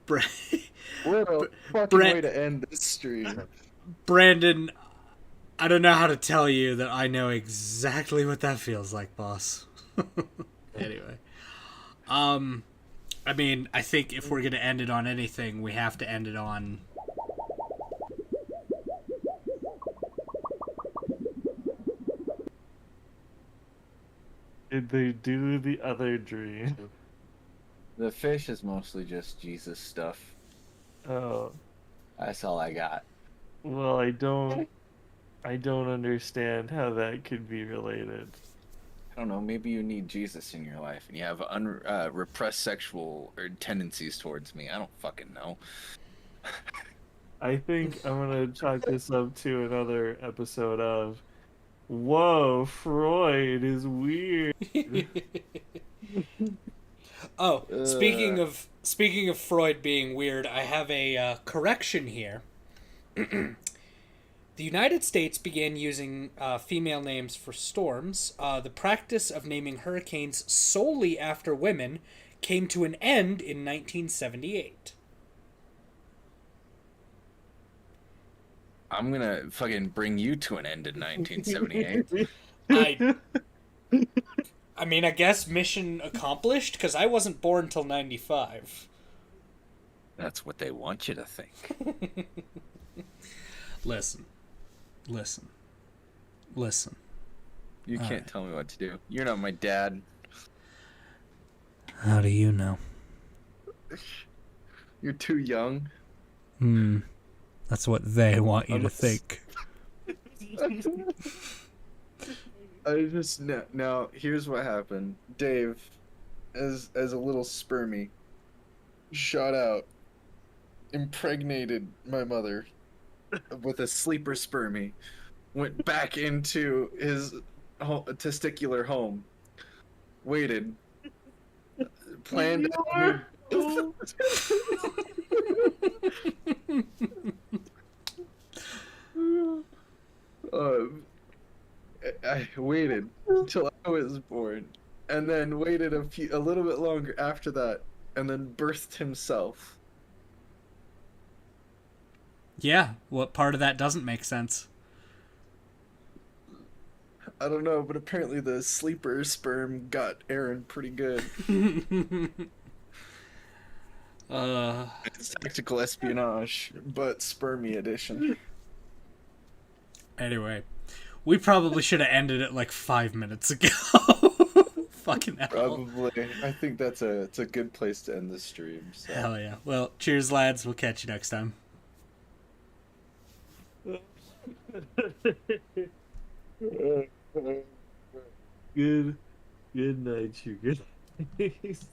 Bra- What a fucking Brett- way to end this stream. Brandon, I don't know how to tell you that I know exactly what that feels like, boss. Anyway. I mean, I think if we're going to end it on anything, we have to end it on... Did they do the other dream? The fish is mostly just Jesus stuff. Oh, That's all I got. well, I don't understand how that could be related. I don't know. Maybe you need Jesus in your life, and you have repressed sexual or tendencies towards me. I don't fucking know. I think I'm gonna chalk this up to another episode of Whoa, Freud is weird. Oh, speaking of Freud being weird, I have a correction here. The United States began using female names for storms. The practice of naming hurricanes solely after women came to an end in 1978. I'm gonna fucking bring you to an end in 1978. I mean, I guess mission accomplished, because I wasn't born till 95. That's what they want you to think. Listen. You can't tell me what to do. You're not my dad. How do you know? You're too young. That's what they want you to think. I just now here's what happened. Dave, as a little spermy, shot out, impregnated my mother with a sleeper spermy, went back into his testicular home, waited, planned. I waited until I was born, and then waited a little bit longer after that, and then birthed himself. Yeah, what part of that doesn't make sense? I don't know, but apparently the sleeper sperm got Aaron pretty good. It's tactical espionage, but spermy edition. Anyway, we probably should have ended it like 5 minutes ago. Fucking hell. Probably. I think it's a good place to end the stream. So. Hell yeah. Well, cheers, lads. We'll catch you next time. Good night, you guys.